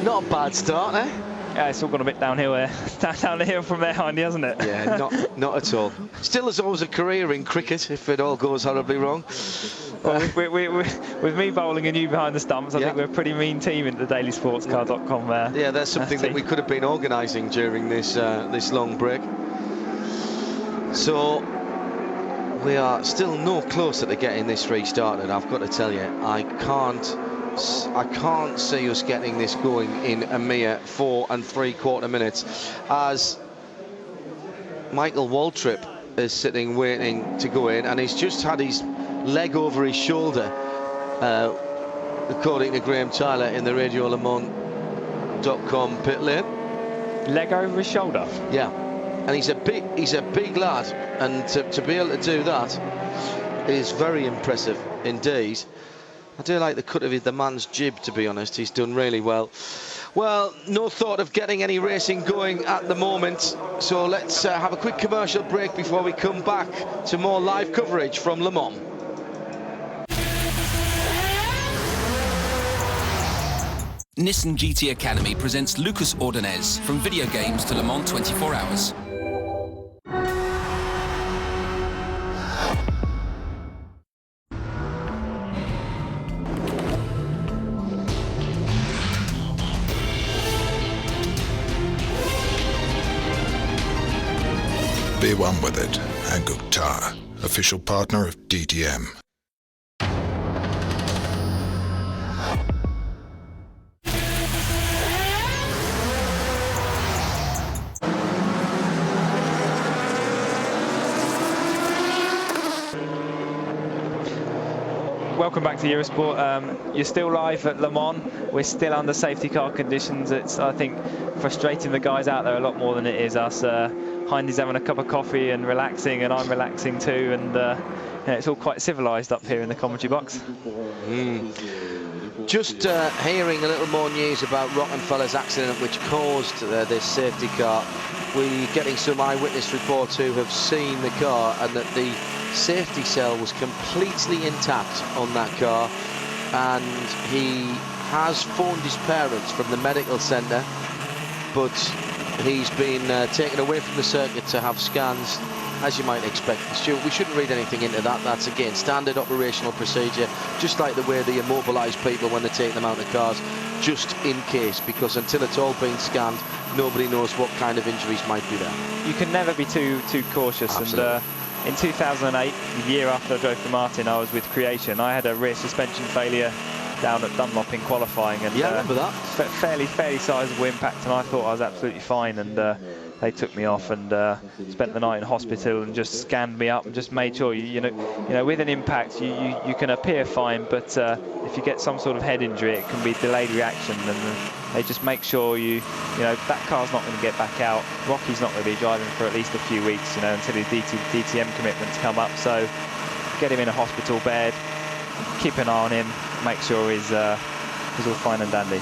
not a bad start, eh? Yeah, it's all gone a bit downhill there. Down the hill from there, Andy, hasn't it? Yeah, not at all. Still has always a career in cricket if it all goes horribly wrong. Well, with me bowling and you behind the stumps, I think we're a pretty mean team in the dailysportscar.com there. Yeah, that's something that we could have been organising during this this long break. So we are still no closer to getting this restarted. I've got to tell you, I can't see us getting this going in a mere 4 3/4 minutes, as Michael Waltrip is sitting waiting to go in, and he's just had his leg over his shoulder, according to Graham Tyler in the RadioLeMans.com pit lane. Leg over his shoulder? Yeah, and he's a big lad, and to be able to do that is very impressive indeed. I do like the cut of the man's jib, to be honest. He's done really well. Well, no thought of getting any racing going at the moment, so let's have a quick commercial break before we come back to more live coverage from Le Mans. Nissan GT Academy presents Lucas Ordonez, from video games to Le Mans 24 hours. Be one with it. Hankook Tire, official partner of DTM. Welcome back to Eurosport. You're still live at Le Mans. We're still under safety car conditions. It's, I think, frustrating the guys out there a lot more than it is us. Hindy's having a cup of coffee and relaxing, and I'm relaxing too, and it's all quite civilised up here in the commentary box. Just hearing a little more news about Rockenfeller's accident, which caused this safety car. We're getting some eyewitness reports who have seen the car, and that the safety cell was completely intact on that car, and he has phoned his parents from the medical centre, but he's been taken away from the circuit to have scans, as you might expect. Stuart, we shouldn't read anything into that. That's, again, standard operational procedure, just like the way they immobilise people when they take them out of cars, just in case, because until it's all been scanned, nobody knows what kind of injuries might be there. You can never be too cautious. Absolutely. And in 2008, the year after I drove for Martin, I was with Creation. I had a rear suspension failure down at Dunlop in qualifying, and I remember that. Fairly sizable impact, and I thought I was absolutely fine. And they took me off and spent the night in hospital and just scanned me up and just made sure you know with an impact you can appear fine, but if you get some sort of head injury, it can be delayed reaction, and they just make sure you know that car's not going to get back out. Rocky's not going to be driving for at least a few weeks, you know, until his DTM commitments come up. So get him in a hospital bed, keep an eye on him, make sure he's all fine and dandy.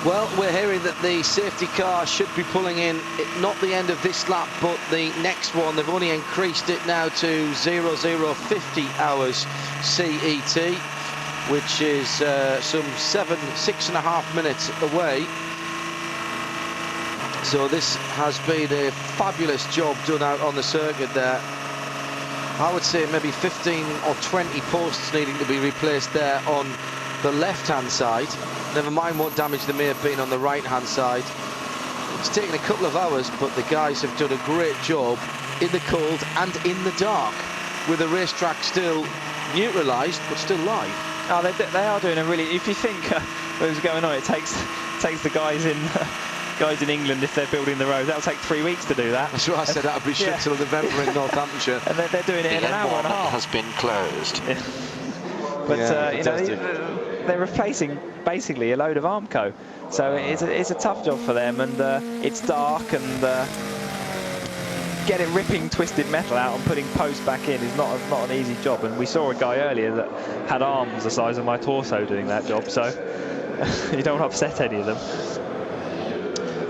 Well, we're hearing that the safety car should be pulling in, not the end of this lap, but the next one. They've only increased it now to 0050 hours CET, which is some 6.5 minutes away. So this has been a fabulous job done out on the circuit there. I would say maybe 15 or 20 posts needing to be replaced there on the left-hand side. Never mind what damage there may have been on the right-hand side. It's taken a couple of hours, but the guys have done a great job in the cold and in the dark, with the racetrack still neutralised, but still live. Oh, they are doing a really... If you think what was going on, it takes the guys in England, if they're building the road, that'll take 3 weeks to do that. That's what I said, that'll be shut till November in Northamptonshire. And they're doing it in an hour and a half. has been closed. Yeah. But you know, they're replacing basically a load of Armco, so it's a tough job for them, and it's dark, and ripping twisted metal out and putting posts back in is not an easy job. And we saw a guy earlier that had arms the size of my torso doing that job, so you don't upset any of them.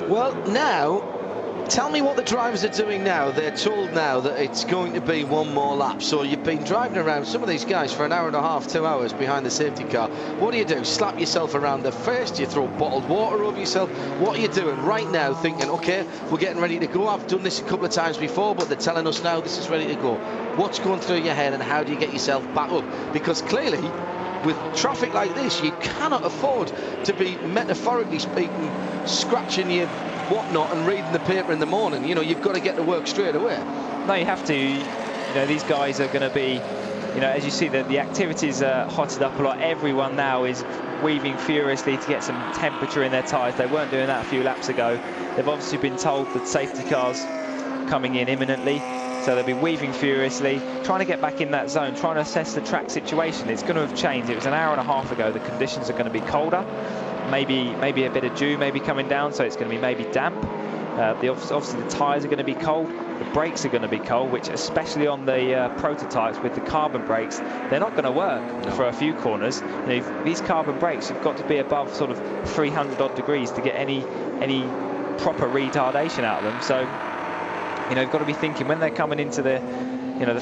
Well, now, tell me what the drivers are doing now. They're told now that it's going to be one more lap. So you've been driving around, some of these guys, for an hour and a half, 2 hours behind the safety car. What do? Slap yourself around the face? Do you throw bottled water over yourself? What are you doing right now thinking, OK, we're getting ready to go? I've done this a couple of times before, but they're telling us now this is ready to go. What's going through your head, and how do you get yourself back up? Because clearly, with traffic like this, you cannot afford to be, metaphorically speaking, scratching your whatnot and reading the paper in the morning. You know, you've got to get to work straight away. No, you have to. You know, these guys are going to be, you know, as you see, that the activities are hotted up a lot. Everyone now is weaving furiously to get some temperature in their tyres. They weren't doing that a few laps ago. They've obviously been told that safety cars coming in imminently, so they'll be weaving furiously, trying to get back in that zone, trying to assess the track situation. It's going to have changed. It was an hour and a half ago. The conditions are going to be colder. Maybe a bit of dew maybe coming down, so it's going to be maybe damp. Obviously the tyres are going to be cold, the brakes are going to be cold, which especially on the prototypes with the carbon brakes, they're not going to work for a few corners. You know, these carbon brakes have got to be above sort of 300 odd degrees to get any proper retardation out of them. So, you know, you've got to be thinking when they're coming into the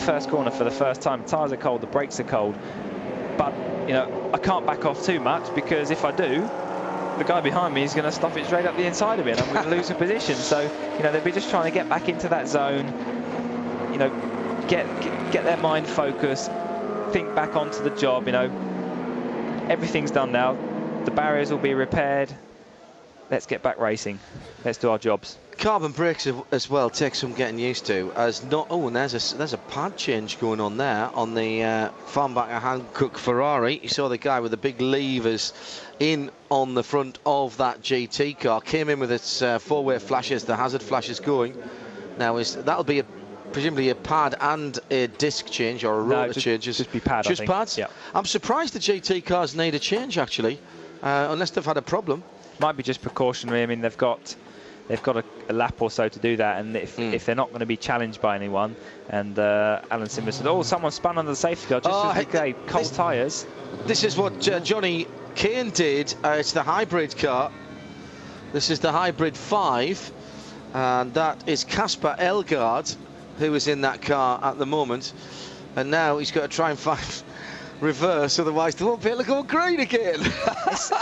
first corner for the first time. The tyres are cold, the brakes are cold, but you know, I can't back off too much, because if I do, the guy behind me is going to stuff it straight up the inside of me, and I'm going to lose a position. So, you know, they'll be just trying to get back into that zone, you know, get their mind focused, think back onto the job. You know, everything's done now. The barriers will be repaired. Let's get back racing. Let's do our jobs. Carbon brakes as well take some getting used to. As not, oh, and there's a pad change going on there on the farm back of Hankook Ferrari. You saw the guy with the big levers in on the front of that GT car. Came in with its four-way flashes, the hazard flashes going. Now that'll be presumably a pad and a disc change, or a rotor change. Just be pad. Just I think. pads. Yeah. I'm surprised the GT cars need a change actually, unless they've had a problem. Might be just precautionary. I mean, they've got a lap or so to do that, and if they're not going to be challenged by anyone, and Alan Simmer said, oh, someone spun under the safety car just as they cold tyres. This is what Johnny Kane did. It's the hybrid car. This is the hybrid 5, and that is Kasper Elgaard, who is in that car at the moment, and now he's got to try and find reverse, otherwise they won't be able to go green again.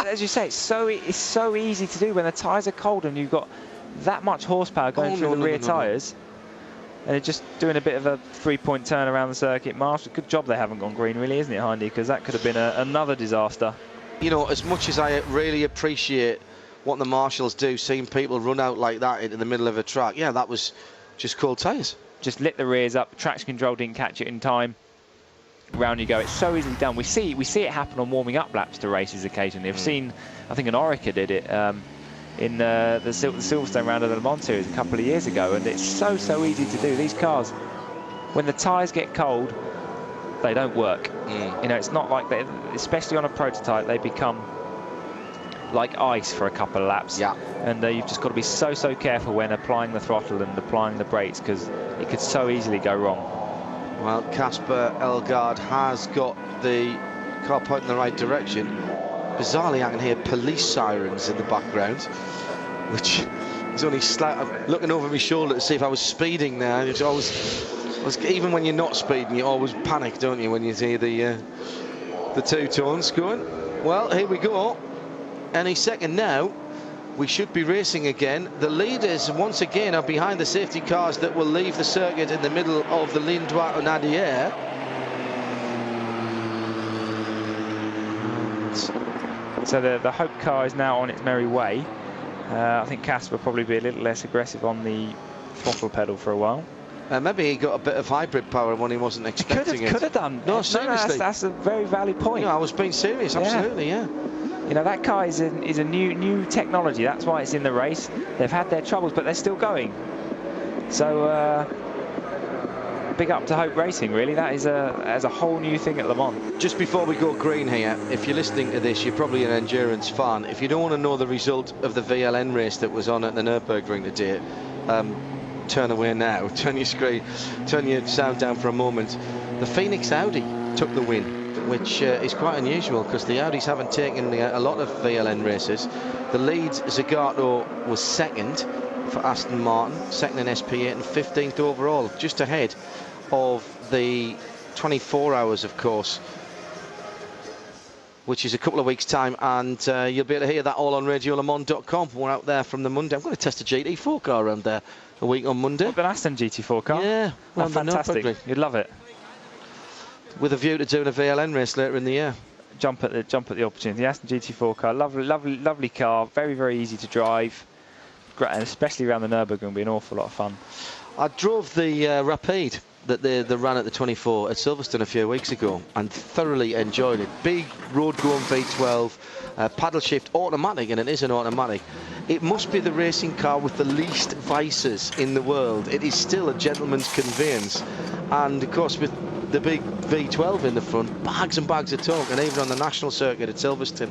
As you say, it's so easy to do when the tyres are cold and you've got that much horsepower going through the rear tyres, and they're just doing a bit of a 3-point turn around the circuit. Marshall, good job they haven't gone green, really, isn't it, Hindy? Because that could have been another disaster. You know, as much as I really appreciate what the marshals do, seeing people run out like that into the middle of a track, yeah, that was just cold tyres. Just lit the rears up, traction control didn't catch it in time. Round you go. It's so easily done. We see it happen on warming up laps to races occasionally. I've seen, I think an Orica did it. in the Silverstone round of the Le Mans Series a couple of years ago, and it's so easy to do. These cars, when the tyres get cold, they don't work. You know, it's not like they, especially on a prototype, they become like ice for a couple of laps. Yeah. And you've just got to be so careful when applying the throttle and applying the brakes, because it could so easily go wrong. Well, Casper Elgaard has got the car pointing in the right direction. Bizarrely, I can hear police sirens in the background, which is only slightly. I'm looking over my shoulder to see if I was speeding there. It's always, even when you're not speeding, you always panic, don't you, when you hear the two tones going. Well, here we go. Any second now, we should be racing again. The leaders, once again, are behind the safety cars that will leave the circuit in the middle of the Ligne Droite en Arrière. So the Hope car is now on its merry way. I think Casper will probably be a little less aggressive on the throttle pedal for a while. Maybe he got a bit of hybrid power when he wasn't expecting it. Could have done. No, seriously. That's a very valid point. No, I was being serious, absolutely, yeah. You know, that car is a new technology. That's why it's in the race. They've had their troubles, but they're still going. So big up to Hope Racing, really. That is a whole new thing at Le Mans. Just before we go green here, if you're listening to this, you're probably an endurance fan. If you don't want to know the result of the VLN race that was on at the Nürburgring today, turn away now. Turn your sound down for a moment. The Phoenix Audi took the win, which is quite unusual because the Audis haven't taken a lot of VLN races. The lead Zagato was second for Aston Martin, second in SP8 and 15th overall, just ahead of the 24 hours, of course, which is a couple of weeks' time, and you'll be able to hear that all on radiolemans.com. We're out there from the Monday. I'm going to test a GT4 car around there a week on Monday. What, an Aston GT4 car? Yeah, well, fantastic. You'd love it. With a view to doing a VLN race later in the year. Jump at the opportunity. The Aston GT4 car, lovely car, very easy to drive, and especially around the Nürburgring, will be an awful lot of fun. I drove the Rapide that they ran at the 24 at Silverstone a few weeks ago and thoroughly enjoyed it. Big road-going V12, paddle shift automatic, and it is an automatic. It must be the racing car with the least vices in the world. It is still a gentleman's conveyance, and of course with the big V12 in the front, bags and bags of torque, and even on the national circuit at Silverstone,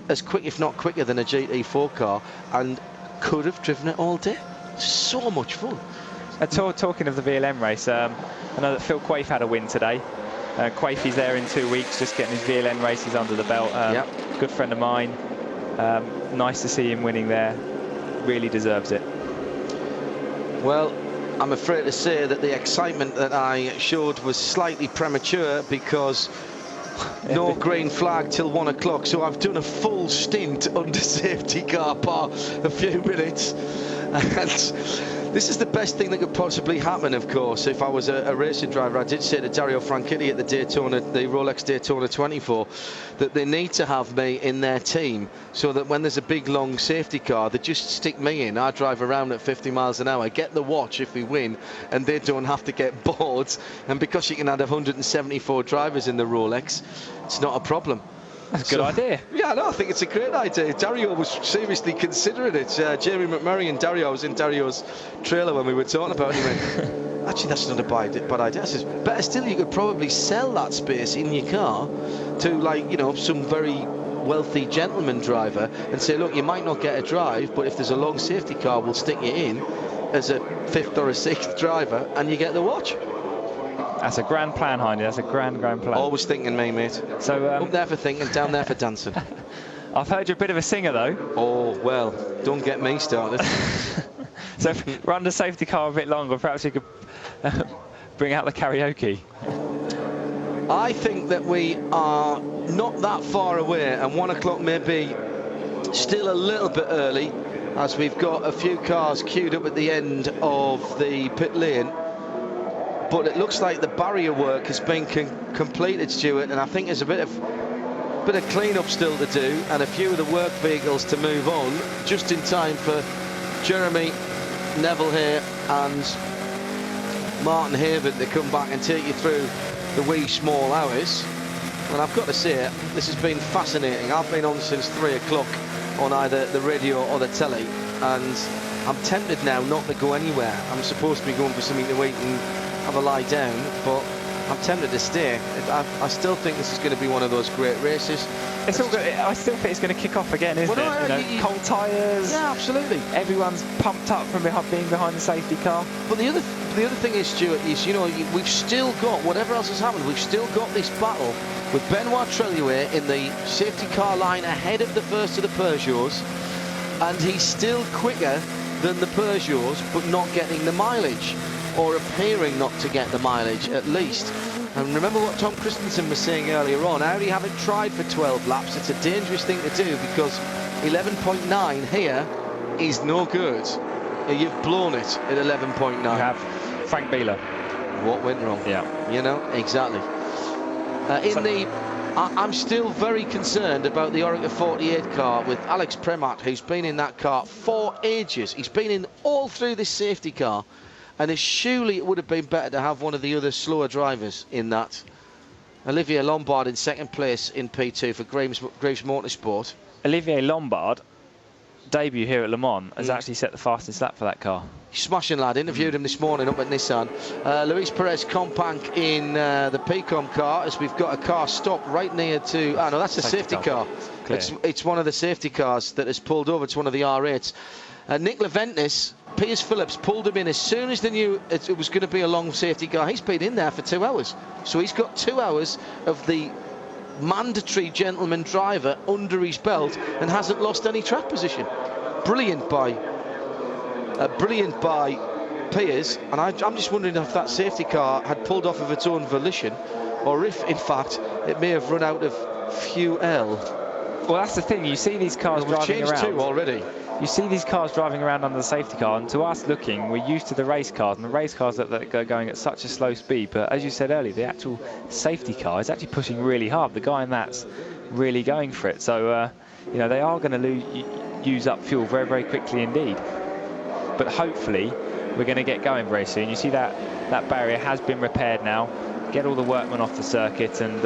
as quick, if not quicker, than a GT4 car, and could have driven it all day. So much fun. Talking of the VLM race, I know that Phil Quaife had a win today. Quaife's there in 2 weeks, just getting his VLN races under the belt. Good friend of mine. Nice to see him winning there. Really deserves it. Well, I'm afraid to say that the excitement that I showed was slightly premature, because no green flag till 1 o'clock, so I've done a full stint under safety car par a few minutes, and this is the best thing that could possibly happen, of course. If I was a racing driver, I did say to Dario Franchitti at the Rolex Daytona 24, that they need to have me in their team, so that when there's a big long safety car, they just stick me in. I drive around at 50 miles an hour, get the watch if we win, and they don't have to get bored. And because you can add 174 drivers in the Rolex, it's not a problem. That's a good idea. Yeah, no, I think it's a great idea. Dario was seriously considering it. Jamie McMurray and Dario, I was in Dario's trailer when we were talking about it. He went, actually, that's not a bad idea. I says, better still, you could probably sell that space in your car to, like, you know, some very wealthy gentleman driver and say, look, you might not get a drive, but if there's a long safety car, we'll stick you in as a 5th or a 6th driver, and you get the watch. That's a grand plan, Heine. That's a grand plan. Always thinking, me, mate. So up there for thinking, down there for dancing. I've heard you're a bit of a singer, though. Oh, well, don't get me started. So if we're under safety car a bit longer, perhaps you could bring out the karaoke. I think that we are not that far away, and 1 o'clock may be still a little bit early, as we've got a few cars queued up at the end of the pit lane. But it looks like the barrier work has been completed, Stuart, and I think there's a bit of clean-up still to do, and a few of the work vehicles to move on, just in time for Jeremy, Neville here, and Martin Haven to come back and take you through the wee small hours. And I've got to say, this has been fascinating. I've been on since 3 o'clock on either the radio or the telly, and I'm tempted now not to go anywhere. I'm supposed to be going for something to eat and have a lie down, but I'm tempted to stay. I still think this is going to be one of those great races. It's all good. I still think it's going to kick off again, isn't it? Cold tyres. Yeah, absolutely. Everyone's pumped up from being behind the safety car. But the other thing is, Stuart, is we've still got, whatever else has happened, we've still got this battle with Benoit Treluyer in the safety car line ahead of the first of the Peugeots, and he's still quicker than the Peugeots, but not getting the mileage, or appearing not to get the mileage at least. And remember what Tom Christensen was saying earlier on, Audi haven't tried for 12 laps. It's a dangerous thing to do, because 11.9 here is no good. You've blown it at 11.9. You have. Frank Bieler. What went wrong? Yeah. Exactly. I'm still very concerned about the Oreca 48 car with Alex Premat, who's been in that car for ages. He's been in all through this safety car, and surely it would have been better to have one of the other slower drivers in that. Olivier Lombard in second place in P2 for Graves Motorsport. Olivier Lombard, debut here at Le Mans, has actually set the fastest lap for that car. Smashing lad, interviewed him this morning up at Nissan. Luis Perez Companc in the PCOM car, as we've got a car stopped right near to... no, that's a safety car. It's one of the safety cars that has pulled over. It's one of the R8s. Nick Leventis, Piers Phillips pulled him in as soon as they knew it was going to be a long safety car. He's been in there for 2 hours. So he's got 2 hours of the mandatory gentleman driver under his belt and hasn't lost any track position. Brilliant by Piers, and I'm just wondering if that safety car had pulled off of its own volition, or if in fact it may have run out of fuel. Well, that's the thing, you see these cars driving around. Two already. You see these cars driving around under the safety car, and to us looking, we're used to the race cars, and the race cars that are going at such a slow speed, but as you said earlier, the actual safety car is actually pushing really hard. The guy in that's really going for it, so they are going to use up fuel very, very quickly indeed. But hopefully we're going to get going very soon. You see that barrier has been repaired now. Get all the workmen off the circuit, and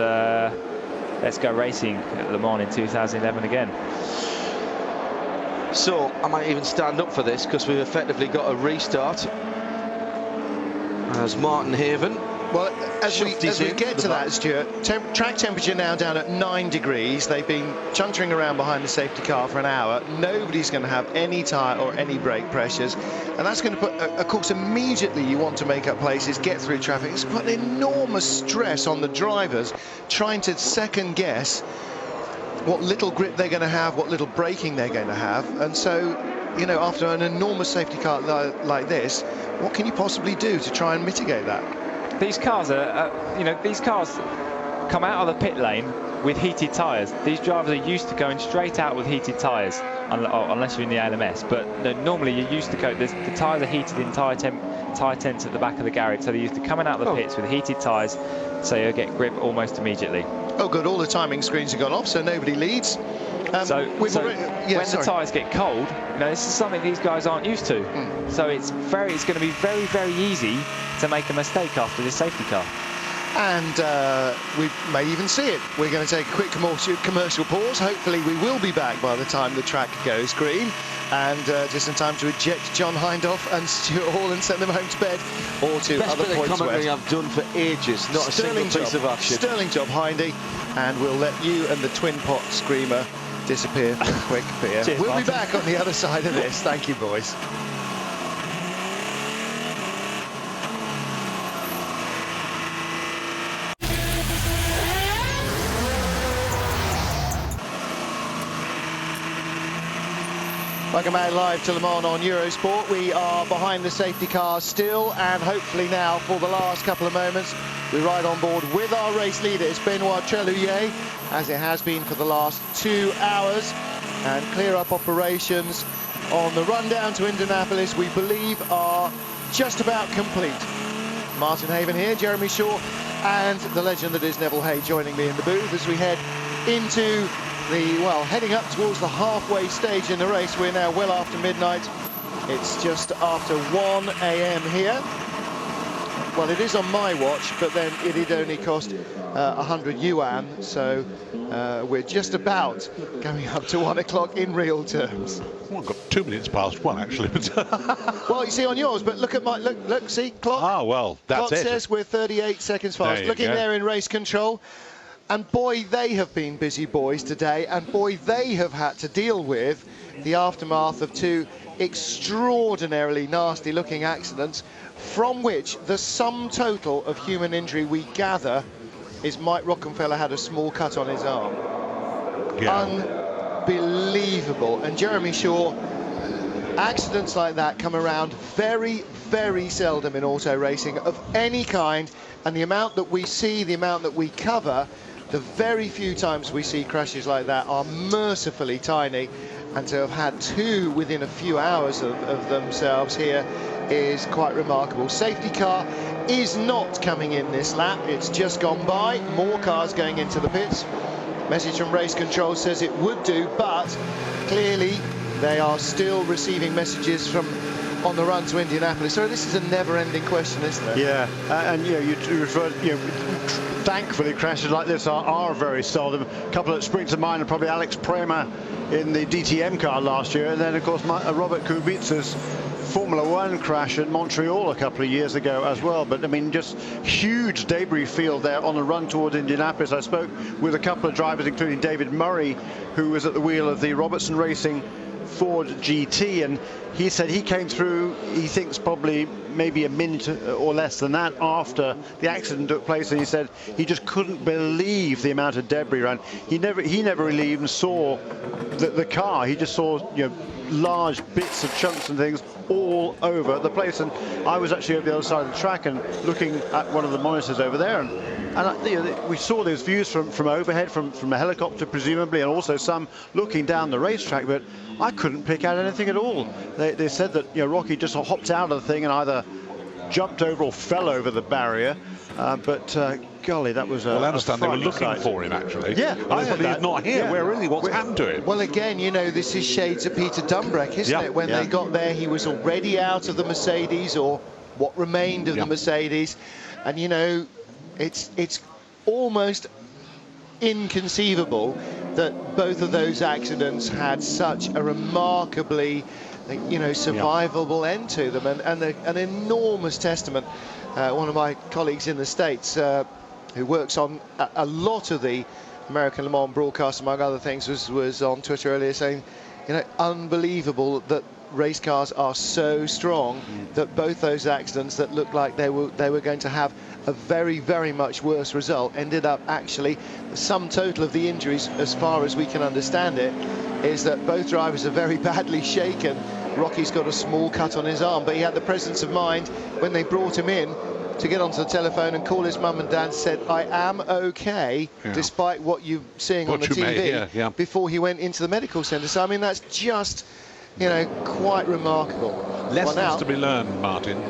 let's go racing at Le Mans in 2011 again. So I might even stand up for this, because we've effectively got a restart as Martin Haven. Well, as we get to that, Stuart, track temperature now down at 9 degrees. They've been chuntering around behind the safety car for an hour. Nobody's going to have any tyre or any brake pressures. And that's going to put, of course, immediately you want to make up places, get through traffic. It's put an enormous stress on the drivers trying to second guess what little grip they're going to have, what little braking they're going to have. And so, after an enormous safety car like this, what can you possibly do to try and mitigate that? These cars these cars come out of the pit lane with heated tyres. These drivers are used to going straight out with heated tyres, unless you're in the ALMS. But normally you're used to go. The tyres are heated in tyre tents at the back of the garage, so they're used to coming out of the pits with heated tyres, so you'll get grip almost immediately. Oh, good. All the timing screens have gone off, so nobody leads. When the tyres get cold, this is something these guys aren't used to. So it's going to be very, very easy to make a mistake after this safety car. And we may even see it. We're going to take a quick commercial pause. Hopefully we will be back by the time the track goes green, and just in time to eject John Hindhaugh and Stuart Hall and send them home to bed, or to other points. Best bit of commentary I've done for ages. Not a single piece of action. Sterling job, Hindy, and we'll let you and the twin pot screamer disappear for a quick beer. Cheers, we'll be back on the other side of this. Thank you, boys. Welcome back live to Le Mans on Eurosport. We are behind the safety car still, and hopefully now, for the last couple of moments, we ride on board with our race leader. It's Benoit Treluyer, as it has been for the last 2 hours, and clear up operations on the run down to Indianapolis, we believe, are just about complete. Martin Haven here, Jeremy Shaw, and the legend that is Neville Hay joining me in the booth as we head into heading up towards the halfway stage in the race. We're now well after midnight. It's just after 1 AM here. well, it is on my watch, but then it only cost 100 yuan, so we're just about going up to 1 o'clock in real terms. Well, I've got 2 minutes past 1 actually. Well, you see on yours, but look at my look, see, clock. Ah, well, that's clock it. says we're 38 seconds fast. Looking there in race control. And boy, they have been busy boys today, and boy, they have had to deal with the aftermath of 2 extraordinarily nasty looking accidents, from which the sum total of human injury we gather is Mike Rockenfeller had a small cut on his arm. Yeah. Unbelievable. And Jeremy Shaw, accidents like that come around very, very seldom in auto racing of any kind, and the amount that we see, the amount that we cover, the very few times we see crashes like that are mercifully tiny, and to have had 2 within a few hours of themselves here is quite remarkable. Safety car is not coming in this lap, it's just gone by. More cars going into the pits. Message from race control says it would do, but clearly they are still receiving messages from on the run to Indianapolis. So this is a never-ending question, isn't it? Yeah, and you know, you referred, you know, thankfully crashes like this are very seldom. A couple that spring to mind are probably Alex Premer in the DTM car last year, and then of course Robert Kubica's Formula 1 crash at Montreal a couple of years ago as well. But I mean, just huge debris field there on the run towards Indianapolis. I spoke with a couple of drivers, including David Murray, who was at the wheel of the Robertson Racing Ford GT, and he said he came through, he thinks probably maybe a minute or less than that after the accident took place, and he said he just couldn't believe the amount of debris around. He never really even saw the car. He just saw, you know, large bits of chunks and things all over the place. And I was actually at the other side of the track and looking at one of the monitors over there, and you know, we saw those views from overhead, from a helicopter presumably, and also some looking down the racetrack, but I couldn't pick out anything at all. They said that, you know, Rocky just hopped out of the thing and either jumped over or fell over the barrier, but golly, that was well, I understand they were looking for him actually. Yeah, I heard that. He's not here. Yeah. Where really? What's happened to him? Well, again, you know, this is shades of Peter Dumbreck, isn't it? When they got there, he was already out of the Mercedes, or what remained of the Mercedes, and you know, it's almost inconceivable that both of those accidents had such a remarkably, you know, survivable end to them, and an enormous testament. One of my colleagues in the States who works on a lot of the American Le Mans broadcast, among other things, was on Twitter earlier saying, you know, unbelievable that race cars are so strong that both those accidents that looked like they were going to have a very, very much worse result ended up actually, the sum total of the injuries, as far as we can understand it, is that both drivers are very badly shaken. Rocky's got a small cut on his arm, but he had the presence of mind when they brought him in to get onto the telephone and call his mum and dad, said, I am okay, despite what you're seeing on the TV, before he went into the medical centre. So, I mean, that's just, you know, quite remarkable. Lessons to be learned, Martin.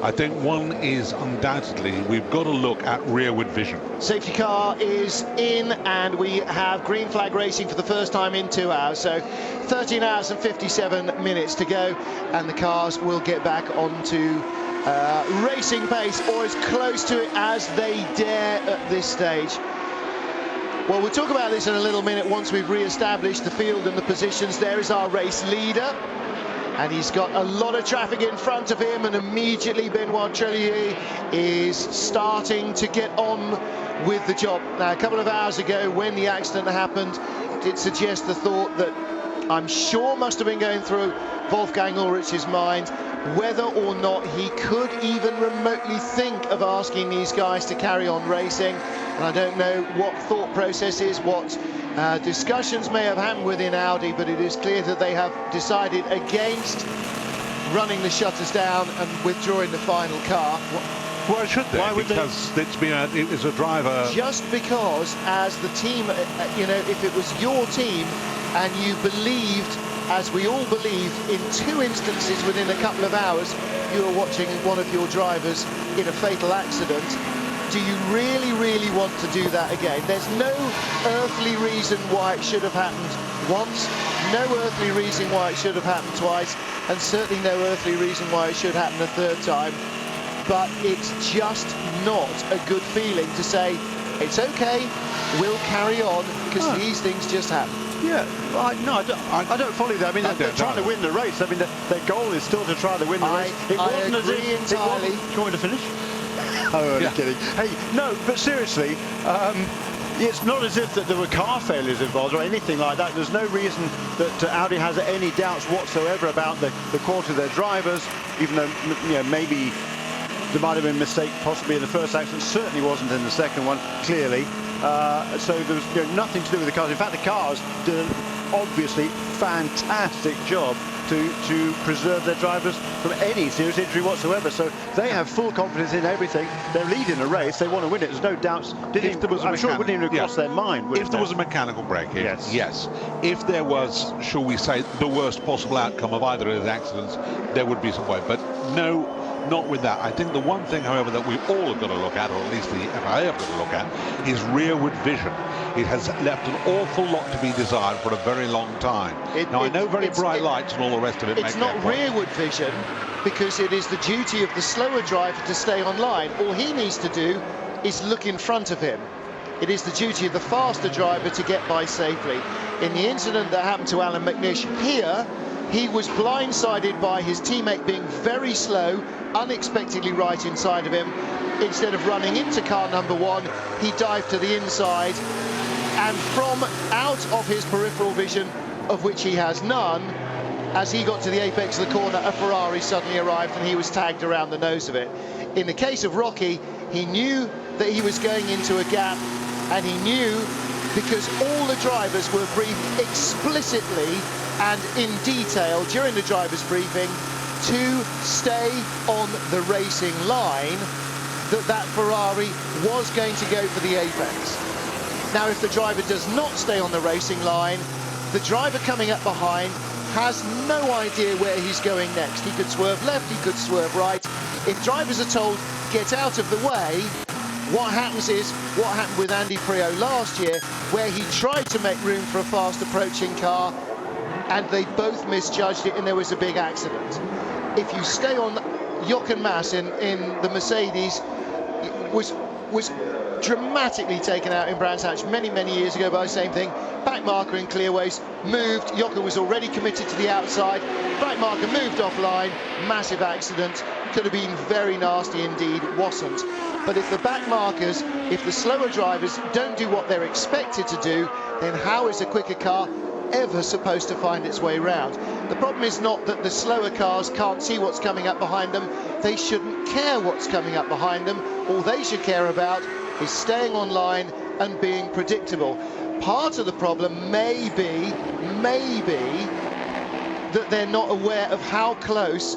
I think one is undoubtedly we've got to look at rearward vision. Safety car is in, and we have green flag racing for the first time in 2 hours. So 13 hours and 57 minutes to go, and the cars will get back onto racing pace, or as close to it as they dare at this stage. Well, we'll talk about this in a little minute once we've re-established the field and the positions. There is our race leader, and he's got a lot of traffic in front of him, and immediately Benoit Trellier is starting to get on with the job. Now, a couple of hours ago when the accident happened, did suggest the thought that I'm sure must have been going through Wolfgang Ulrich's mind whether or not he could even remotely think of asking these guys to carry on racing. And I don't know what thought processes, what discussions may have happened within Audi, but it is clear that they have decided against running the shutters down and withdrawing the final car. Why should they? Why would because it's been it was a driver. Just because, as the team, you know, if it was your team and you believed, as we all believed, in 2 instances within a couple of hours, you were watching one of your drivers in a fatal accident, do you really, really want to do that again? There's no earthly reason why it should have happened once, no earthly reason why it should have happened twice, and certainly no earthly reason why it should happen a third time. but it's just not a good feeling to say, it's okay, we'll carry on, because these things just happen. Yeah, I don't follow that. I mean, they're trying to win the race. I mean, their goal is still to try to win the race. I agree entirely. Do you want me to finish? Oh, I'm kidding. Hey, no, but seriously, it's not as if that there were car failures involved or anything like that. There's no reason that Audi has any doubts whatsoever about the quality of their drivers, even though, you know, maybe there might have been a mistake possibly in the first accident. Certainly wasn't in the second one, clearly. So there was nothing to do with the cars. In fact, the cars did an obviously fantastic job to preserve their drivers from any serious injury whatsoever. So they have full confidence in everything. They're leading the race. They want to win it. There's no doubts. I'm sure it wouldn't even cross their mind. If there was a mechanical break in, yes. If there was, shall we say, the worst possible outcome of either of the accidents, there would be some way. But no, not with that. I think the one thing, however, that we all have got to look at, or at least the FIA have got to look at, is rearward vision. It has left an awful lot to be desired for a very long time. Now, I know very bright lights and all the rest of it. It's not rearward vision, because it is the duty of the slower driver to stay on line. All he needs to do is look in front of him. It is the duty of the faster driver to get by safely. In the incident that happened to Alan McNish here, he was blindsided by his teammate being very slow, unexpectedly right inside of him. Instead of running into car number one, he dived to the inside, and from out of his peripheral vision, of which he has none, as he got to the apex of the corner, a Ferrari suddenly arrived and he was tagged around the nose of it. In the case of Rocky, he knew that he was going into a gap, and he knew, because all the drivers were briefed explicitly and in detail during the driver's briefing to stay on the racing line, that Ferrari was going to go for the apex. Now, if the driver does not stay on the racing line, the driver coming up behind has no idea where he's going next. He could swerve left, he could swerve right. If drivers are told, get out of the way, what happens is what happened with Andy Priaulx last year, where he tried to make room for a fast approaching car, and they both misjudged it, and there was a big accident. If you stay on, Jochen Mass in the Mercedes was dramatically taken out in Brands Hatch many years ago by the same thing. Back marker in clearways, moved. Jochen was already committed to the outside. Back marker moved offline. Massive accident. Could have been very nasty indeed. Wasn't. But if the back markers, if the slower drivers don't do what they're expected to do, then how is a quicker car ever supposed to find its way round? The problem is not that the slower cars can't see what's coming up behind them. They shouldn't care what's coming up behind them. All they should care about is staying on line and being predictable. Part of the problem may be that they're not aware of how close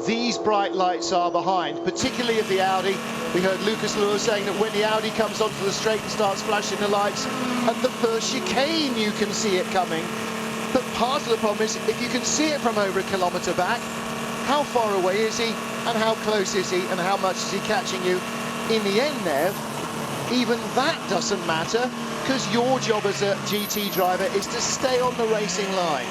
these bright lights are behind, particularly of the Audi. We heard Lucas Lewis saying that when the Audi comes onto the straight and starts flashing the lights, at the first chicane you can see it coming. But part of the problem is, if you can see it from over a kilometre back, how far away is he, and how close is he, and how much is he catching you? In the end, Nev, even that doesn't matter, because your job as a GT driver is to stay on the racing line.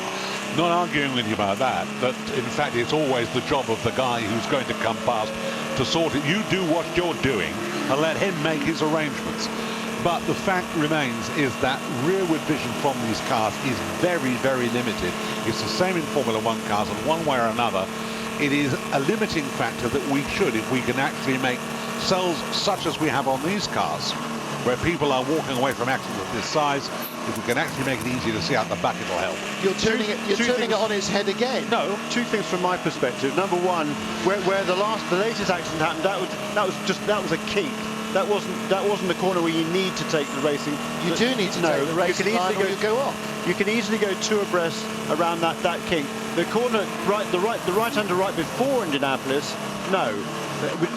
Not arguing with you about that, but in fact it's always the job of the guy who's going to come past to sort it. You do what you're doing and let him make his arrangements. But the fact remains is that rearward vision from these cars is very limited. It's the same in Formula One cars, and one way or another it is a limiting factor that we should, if we can actually make cells such as we have on these cars, where people are walking away from accidents of this size, if we can actually make it easier to see out the back, it'll help. You're turning it on its head again. No, two things from my perspective. Number one, where the latest accident happened, that was a kink. That wasn't the corner where you need to take the racing. You do need to take the racing line, or you go off. You can easily go two abreast around that kink. The corner, the right-hander right before Indianapolis, no,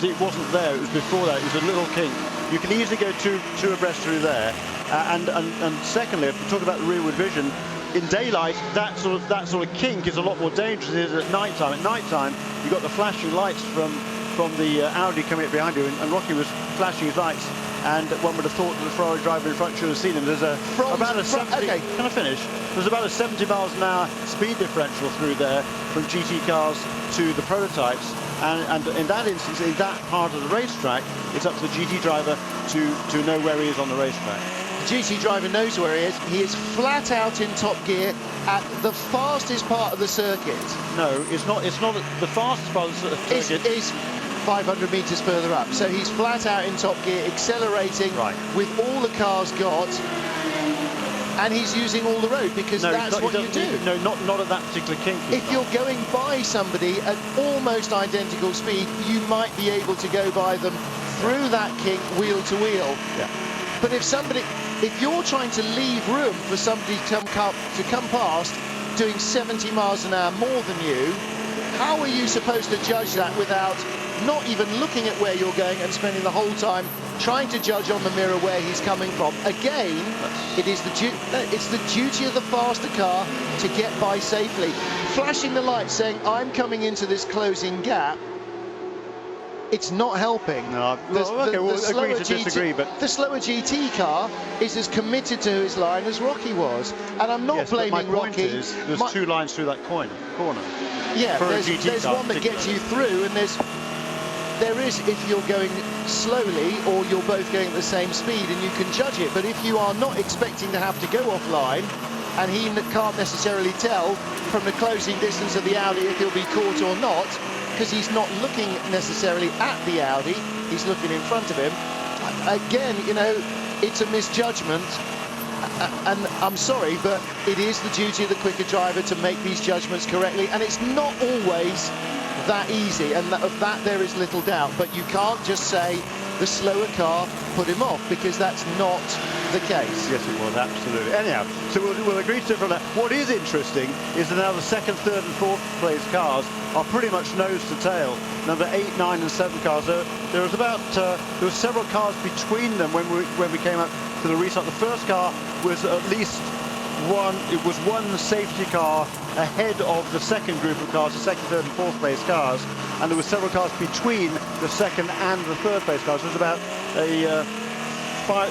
it wasn't there. It was before that. It was a little kink. You can easily go two abreast through there. And secondly, if we talk about the rearward vision, in daylight, that sort of kink is a lot more dangerous than it is at night time. At night time, you've got the flashing lights from the Audi coming up behind you, and Rocky was flashing his lights and one would have thought that the Ferrari driver in front should have seen him. There's about a 70. Okay. Can I finish? There's about a 70 miles an hour speed differential through there from GT cars to the prototypes, and in that instance, in that part of the racetrack, it's up to the GT driver to know where he is on the racetrack. The GT driver knows where he is. He is flat out in top gear at the fastest part of the circuit. No, it's not. It's not the fastest part of the circuit. Is 500 metres further up. So he's flat out in top gear, accelerating with all the cars got, and he's using all the road because that's what you do. No, not at that particular kink. If you're going by somebody at almost identical speed, you might be able to go by them through that kink wheel to wheel. Yeah. But if you're trying to leave room for somebody to come past doing 70 miles an hour more than you, how are you supposed to judge that without not even looking at where you're going and spending the whole time trying to judge on the mirror where he's coming from? Again, it's the duty of the faster car to get by safely. Flashing the light saying, I'm coming into this closing gap, it's not helping. No, we'll agree to disagree, but the slower GT car is as committed to his line as Rocky was, and I'm not blaming Rocky. There's two lines through that corner. Yeah, there's one that gets you through, and there is if you're going slowly or you're both going at the same speed, and you can judge it. But if you are not expecting to have to go offline, and he can't necessarily tell from the closing distance of the Audi if he'll be caught or not, because he's not looking necessarily at the Audi, he's looking in front of him. Again, you know, it's a misjudgment, and I'm sorry, but it is the duty of the quicker driver to make these judgments correctly, and it's not always that easy, and of that there is little doubt. But you can't just say the slower car put him off, because that's not the case. Yes, it was, absolutely. Anyhow, so we'll agree to differ on that. What is interesting is that now the second, third and fourth place cars are pretty much nose to tail. Number 8, 9 and 7 cars, there were several cars between them when we came up to the restart. The first car was at least one safety car ahead of the second group of cars, the second, third and fourth place cars, and there were several cars between the second and the third place cars. There was about a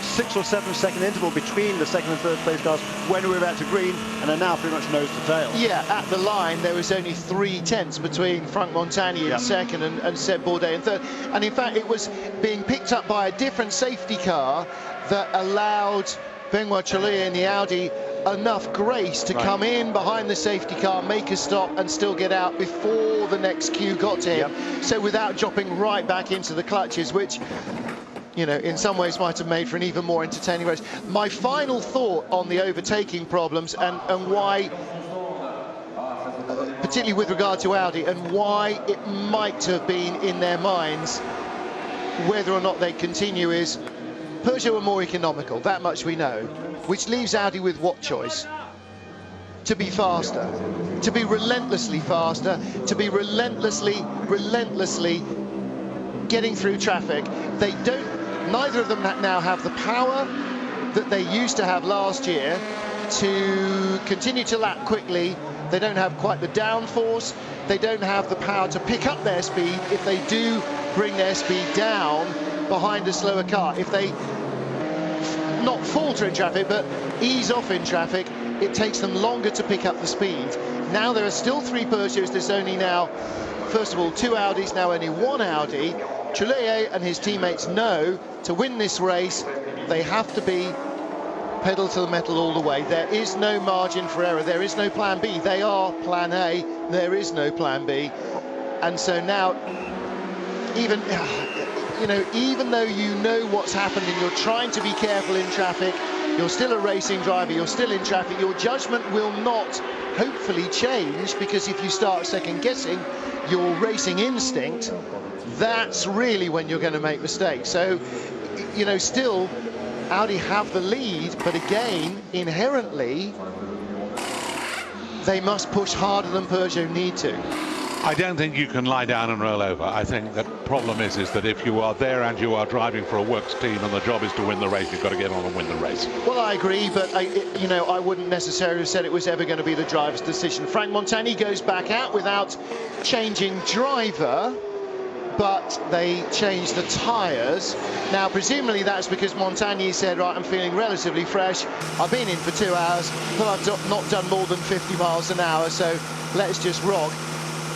6 or 7 second interval between the second and third place cars when we were about to green, and are now pretty much nose to tail. Yeah, at the line there was only 3 tenths between Franck Montagny in second and Seb Bourdais in third, and in fact it was being picked up by a different safety car that allowed Benoit Chalier in the Audi enough grace to come in behind the safety car, make a stop and still get out before the next queue got to him. So without dropping right back into the clutches, which, you know, in some ways might have made for an even more entertaining race. My final thought on the overtaking problems and why, particularly with regard to Audi, and why it might have been in their minds whether or not they continue, is Peugeot are more economical, that much we know, which leaves Audi with what choice? To be faster, to be relentlessly faster, to be relentlessly getting through traffic. Neither of them now have the power that they used to have last year to continue to lap quickly. They don't have quite the downforce. They don't have the power to pick up their speed if they do bring their speed down behind a slower car. If they not falter in traffic, but ease off in traffic, it takes them longer to pick up the speed. Now there are still 3 Peugeots. There's only now, first of all, 2 Audis, now only 1 Audi. Chalier and his teammates know to win this race, they have to be pedal to the metal all the way. There is no margin for error. There is no plan B. They are plan A. There is no plan B. And so now, even though you know what's happened and you're trying to be careful in traffic, you're still a racing driver, you're still in traffic, your judgment will not hopefully change, because if you start second guessing your racing instinct, that's really when you're going to make mistakes. So, you know, still Audi have the lead, but again, inherently, they must push harder than Peugeot need to. I don't think you can lie down and roll over. I think the problem is that if you are there and you are driving for a works team and the job is to win the race, you've got to get on and win the race. Well, I agree, but I wouldn't necessarily have said it was ever going to be the driver's decision. Franck Montagny goes back out without changing driver, but they changed the tyres. Now, presumably that's because Montagny said, right, I'm feeling relatively fresh. I've been in for 2 hours, but I've not done more than 50 miles an hour, so let's just rock.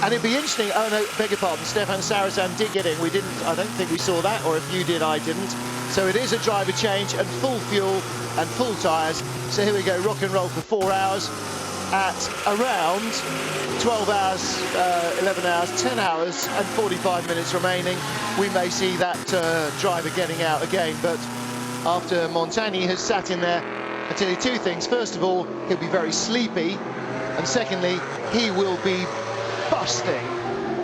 And it'd be interesting, oh no, beg your pardon, Stefan Sarazan did get in. I don't think we saw that, or if you did, I didn't. So it is a driver change and full fuel and full tyres. So here we go, rock and roll for 4 hours at around 12 hours, 11 hours, 10 hours and 45 minutes remaining. We may see that driver getting out again, but after Montagny has sat in there, I tell you two things. First of all, he'll be very sleepy, and secondly, he will be busting,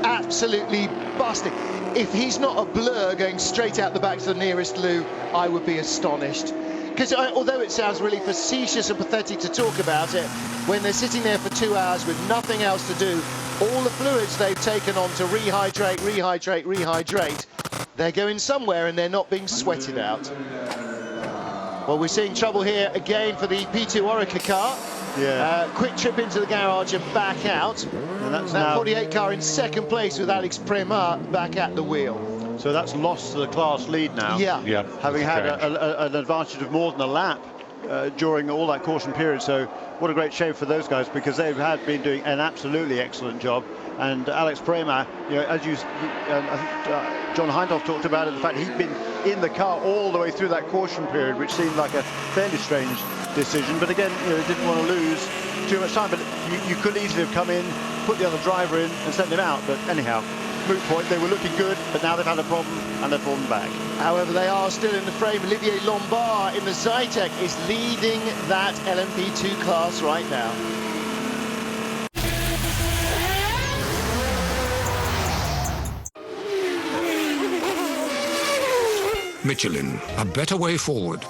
absolutely busting. If he's not a blur going straight out the back to the nearest loo, I would be astonished. Because although it sounds really facetious and pathetic to talk about it, when they're sitting there for 2 hours with nothing else to do, all the fluids they've taken on to rehydrate, rehydrate, rehydrate, they're going somewhere and they're not being sweated out. Well, we're seeing trouble here again for the P2 Orica car. Yeah. Quick trip into the garage and back out. And that's that now 48 car in second place with Alex Prema back at the wheel. So that's lost the class lead now. Yeah. Having had an advantage of more than a lap during all that caution period. So what a great shame for those guys, because they had been doing an absolutely excellent job. And Alex Prema, you know, as I think John Hindhoff talked about it, the fact he'd been in the car all the way through that caution period, which seemed like a fairly strange decision. But again, you know, they didn't want to lose too much time. But you could easily have come in, put the other driver in and sent him out. But anyhow, moot point, they were looking good, but now they've had a problem and they've fallen back. However, they are still in the frame. Olivier Lombard in the Zytek is leading that LMP2 class right now. Michelin, a better way forward.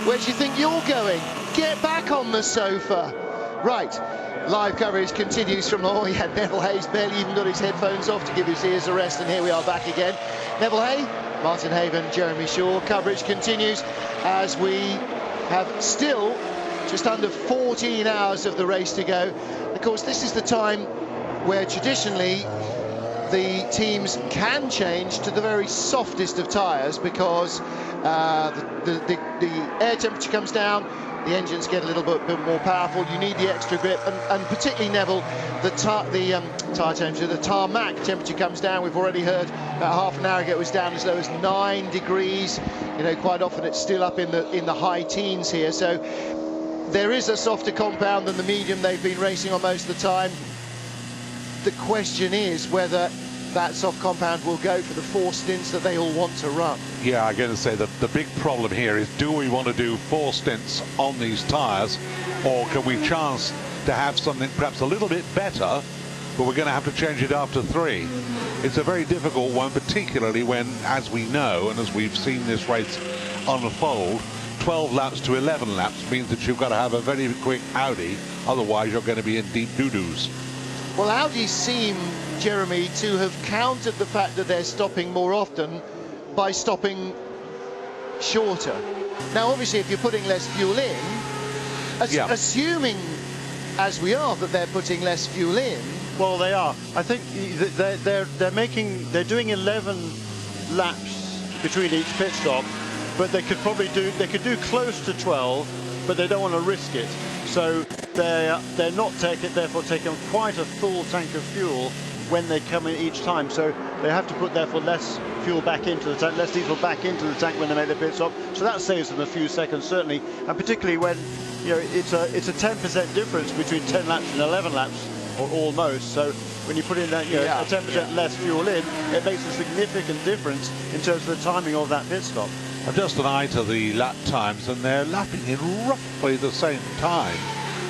Where do you think you're going? Get back on the sofa. Right, live coverage continues from, oh yeah, Neville Hayes barely even got his headphones off to give his ears a rest, and here we are back again. Neville Hay, Martin Haven, Jeremy Shaw. Coverage continues as we have still just under 14 hours of the race to go. Of course, this is the time where traditionally the teams can change to the very softest of tyres, because the air temperature comes down, the engines get a little bit more powerful, you need the extra grip, and particularly, Neville, the tyre temperature, the tarmac temperature comes down. We've already heard about half an hour ago it was down as low as 9 degrees. You know, quite often it's still up in the high teens here, so there is a softer compound than the medium they've been racing on most of the time. The question is whether that soft compound will go for the 4 stints that they all want to run. Yeah, I'm going to say that the big problem here is, do we want to do 4 stints on these tyres, or can we chance to have something perhaps a little bit better, but we're going to have to change it after 3? It's a very difficult one, particularly when, as we know, and as we've seen this race unfold, 12 laps to 11 laps means that you've got to have a very quick Audi, otherwise you're going to be in deep doo-doos. Well, Audi seem, Jeremy, to have countered the fact that they're stopping more often by stopping shorter. Now, obviously, if you're putting less fuel in, assuming, as we are, that they're putting less fuel in. Well, they are. I think they're doing 11 laps between each pit stop, but they could do close to 12, but they don't want to risk it. So they're not therefore taking quite a full tank of fuel when they come in each time. So they have to put therefore less fuel back into the tank, less diesel back into the tank when they make the pit stop. So that saves them a few seconds certainly, and particularly when, you know, it's a 10% difference between 10 laps and 11 laps, or almost. So when you put in that, you know, a 10% less fuel in, it makes a significant difference in terms of the timing of that pit stop. I've just an eye to the lap times, and they're lapping in roughly the same time.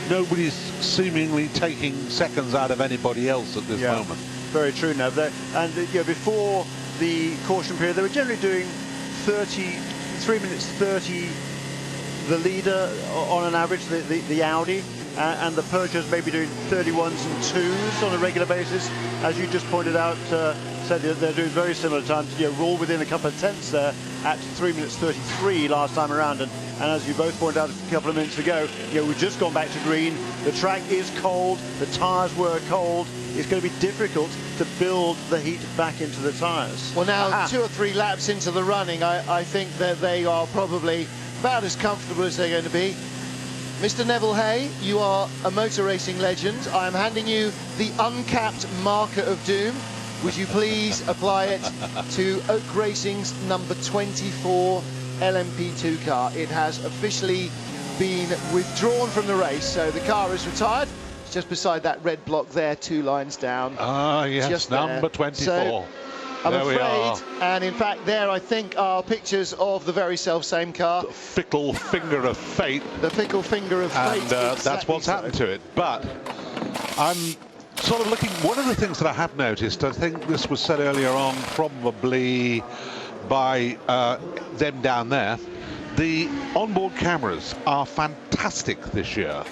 Nobody's seemingly taking seconds out of anybody else at this moment. Very true, Nev. And you know, before the caution period, they were generally doing 3 minutes 30 the leader on an average, the Audi, and the Peugeots maybe doing 31s and 2s on a regular basis. As you just pointed out, said they're doing very similar times. You know, we're all within a couple of tenths there at 3 minutes 33 last time around. And as you both pointed out a couple of minutes ago, you know, we've just gone back to green. The track is cold. The tyres were cold. It's going to be difficult to build the heat back into the tyres. Well, now 2 or 3 laps into the running, I think that they are probably about as comfortable as they're going to be. Mr. Neville Hay, you are a motor racing legend. I am handing you the uncapped marker of doom. Would you please apply it to Oak Racing's number 24 LMP2 car? It has officially been withdrawn from the race, so the car is retired. It's just beside that red block there, 2 lines down. Ah, yes, just number 24. So, I'm there afraid, and in fact there I think are pictures of the very self-same car. The fickle finger of fate. The fickle finger of fate. And that's what's happened to it. But I'm sort of looking, one of the things that I have noticed, I think this was said earlier on probably by them down there, the onboard cameras are fantastic this year.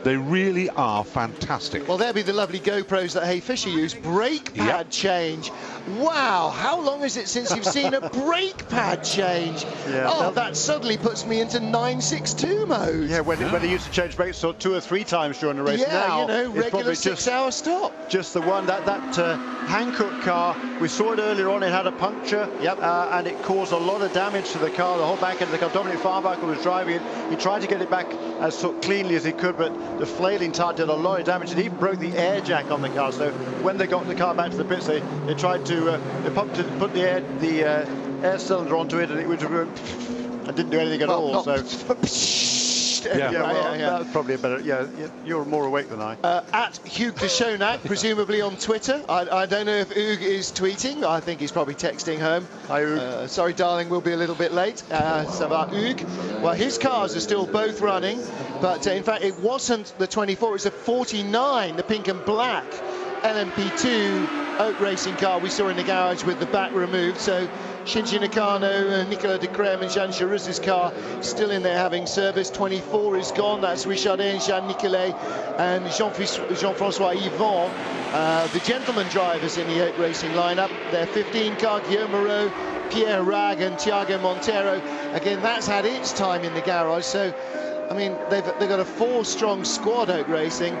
They really are fantastic. Well, there'll be the lovely GoPros that Hay Fisher used. Brake pad change. Wow, how long is it since you've seen a brake pad change? Yeah. Oh, that suddenly puts me into 962 mode. Yeah, when they used to change brakes 2 or 3 times during the race. Yeah, now, you know, regular 6-hour stop. Just the one, that Hankook car, we saw it earlier on, it had a puncture. Yep. And it caused a lot of damage to the car, the whole back end of the car. Dominic Farbacher was driving it. He tried to get it back as cleanly as he could, but the flailing tire did a lot of damage. It even broke the air jack on the car. So when they got the car back to the pits, they tried to put the air cylinder onto it, and it would and didn't do anything at all. So that's probably a better. Yeah, you're more awake than I. At Hugh de Schonack, presumably on Twitter. I don't know if Hugues is tweeting. I think he's probably texting home. Hi, Hugues. Sorry, darling, we'll be a little bit late. Ça va, Hugues? Well, his cars are still both running, but in fact, it wasn't the 24. It was the 49, the pink and black LMP2 Oak Racing car we saw in the garage with the back removed. So Shinji Nakano, Nicolas de Crème and Jean Charuz's car still in there having service. 24 is gone. That's Richardin, Jean Nicolet and Jean-François Yvon, the gentleman drivers in the Oak Racing lineup. Their 15 car, Guillaume Moreau, Pierre Rag and Thiago Montero. Again, that's had its time in the garage. So, I mean, they've got a 4-strong squad, Oak Racing.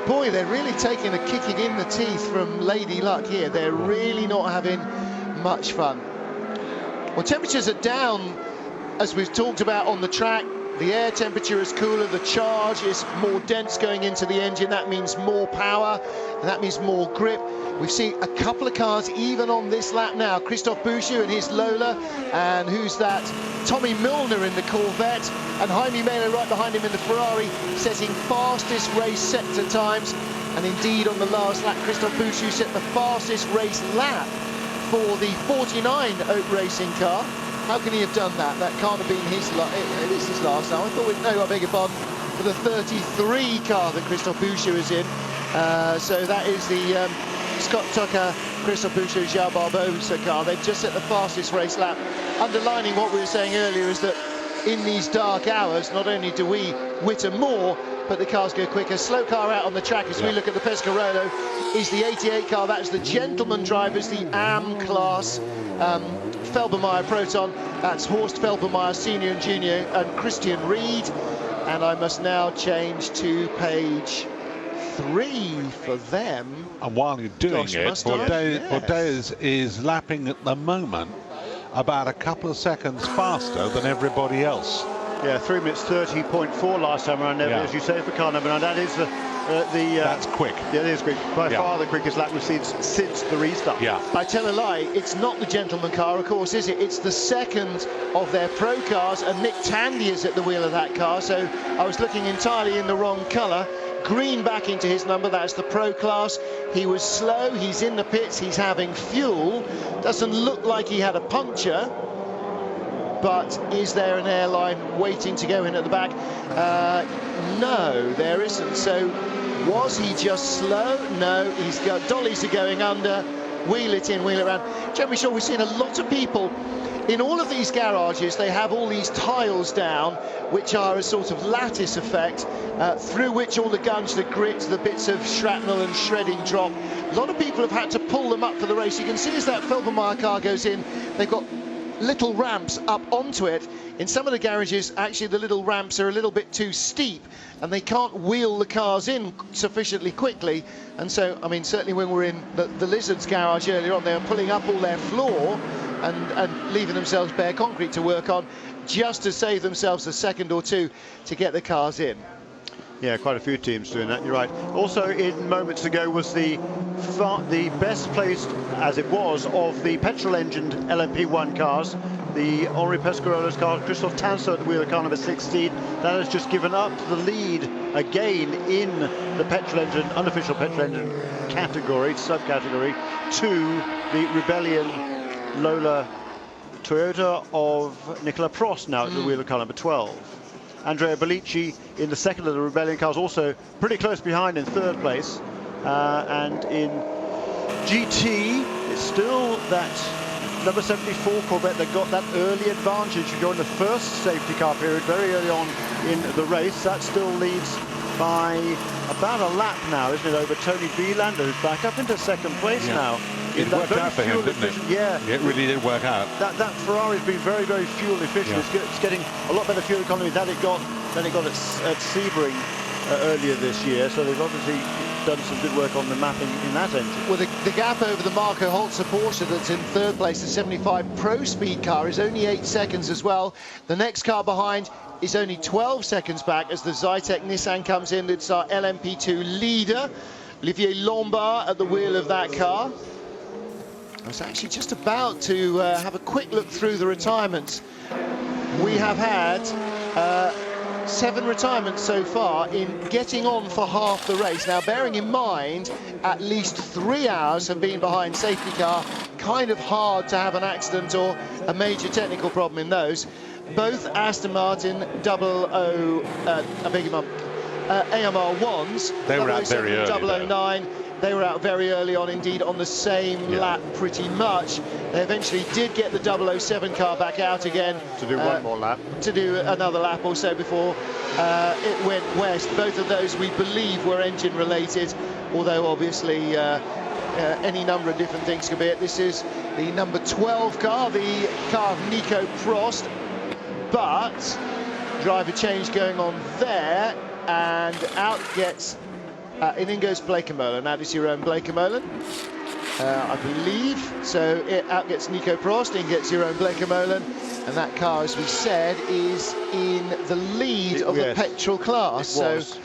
Boy, they're really taking a kicking in the teeth from Lady Luck here. They're really not having much fun. Well, temperatures are down, as we've talked about on the track. The air temperature is cooler, the charge is more dense going into the engine. That means more power, and that means more grip. We've seen a couple of cars even on this lap now. Christophe Bouchou and his Lola, and who's that? Tommy Milner in the Corvette, and Jaime Melo right behind him in the Ferrari, setting fastest race sector times. And indeed, on the last lap, Christophe Bouchou set the fastest race lap for the 49 Oak Racing car. How can he have done that? That can't have been his it is his last now. I thought, no, I beg your pardon, for the 33 car that Christophe Bouchou is in. So that is the Scott Tucker, Christophe Bouchou, João Barbosa car. They've just set the fastest race lap. Underlining what we were saying earlier is that in these dark hours, not only do we whitter more, but the cars go quicker. Slow car out on the track as we look at the Pescarolo is the 88 car. That's the gentleman drivers, the AM class. Felbermeyer Proton, that's Horst Felbermeyer Senior and Junior, and Christian Reed. And I must now change to page 3 for them. And while you're doing Bourdais is lapping at the moment about a couple of seconds faster than everybody else. Yeah, 3 minutes 30.4 last time around, as you say, for car number 9. That is that's quick. Yeah, it is quick. By far the quickest lap we've seen since the restart. Yeah. I tell a lie, it's not the gentleman car, of course, is it? It's the second of their pro cars, and Nick Tandy is at the wheel of that car, so I was looking entirely in the wrong colour. Green back into his number, that's the pro class. He was slow, he's in the pits, he's having fuel. Doesn't look like he had a puncture. But is there an airline waiting to go in at the back? No, there isn't. So was he just slow? No, dollies are going under. wheel it in, wheel it around. Jeremy Shaw, we've seen a lot of people in all of these garages. They have all these tiles down, which are a sort of lattice effect through which all the guns, the grits, the bits of shrapnel and shredding drop. A lot of people have had to pull them up for the race. You can see as that Felbermeyer car goes in, they've got little ramps up onto it. In some of the garages, actually the little ramps are a little bit too steep and they can't wheel the cars in sufficiently quickly. And so, I mean, certainly when we're in the Lizards garage earlier on, they were pulling up all their floor and leaving themselves bare concrete to work on, just to save themselves a second or two to get the cars in. Yeah, quite a few teams doing that, you're right. Also, in moments ago was the best placed, as it was, of the petrol-engined LMP1 cars. The Henri Pescarolo's car, Christophe Tanser at the wheel of car number 16, that has just given up the lead again in the petrol-engine, unofficial petrol-engine category, subcategory, to the Rebellion Lola Toyota of Nicola Prost now at the wheel of car number 12. Andrea Bellicci in the second of the Rebellion cars, also pretty close behind in third place. And in GT, it's still that number 74 Corvette that got that early advantage during the first safety car period, very early on in the race. That still leads by about a lap now, isn't it, over Tony Vielander, who's back up into second place now. It worked out for him, didn't it? Yeah. It really did work out. That Ferrari's been very, very fuel efficient. Yeah. It's getting a lot better fuel economy than it got at Sebring earlier this year. So they've obviously done some good work on the mapping in that engine. Well, the gap over the Marco Holzer Porsche that's in third place, the 75 Pro Speed car, is only 8 seconds as well. The next car behind is only 12 seconds back as the Zytek Nissan comes in. It's our LMP2 leader, Olivier Lombard, at the wheel of that car. I was actually just about to have a quick look through the retirements. We have had 7 retirements so far in getting on for half the race. Now, bearing in mind, at least 3 hours have been behind safety car. Kind of hard to have an accident or a major technical problem in those. Both Aston Martin AMR 1s, they were out very early. 009. They were out very early on indeed, on the same lap pretty much. They eventually did get the 007 car back out again. To do one more lap. To do another lap or so before it went west. Both of those we believe were engine related, although obviously any number of different things could be it. This is the number 12 car, the car of Nico Prost, but driver change going on there, and out gets in goes Bleekemolen. Now this is your own Bleekemolen, I believe. So out gets Nico Prost, in gets your own Bleekemolen, and that car, as we said, is in the lead of the petrol class. It was,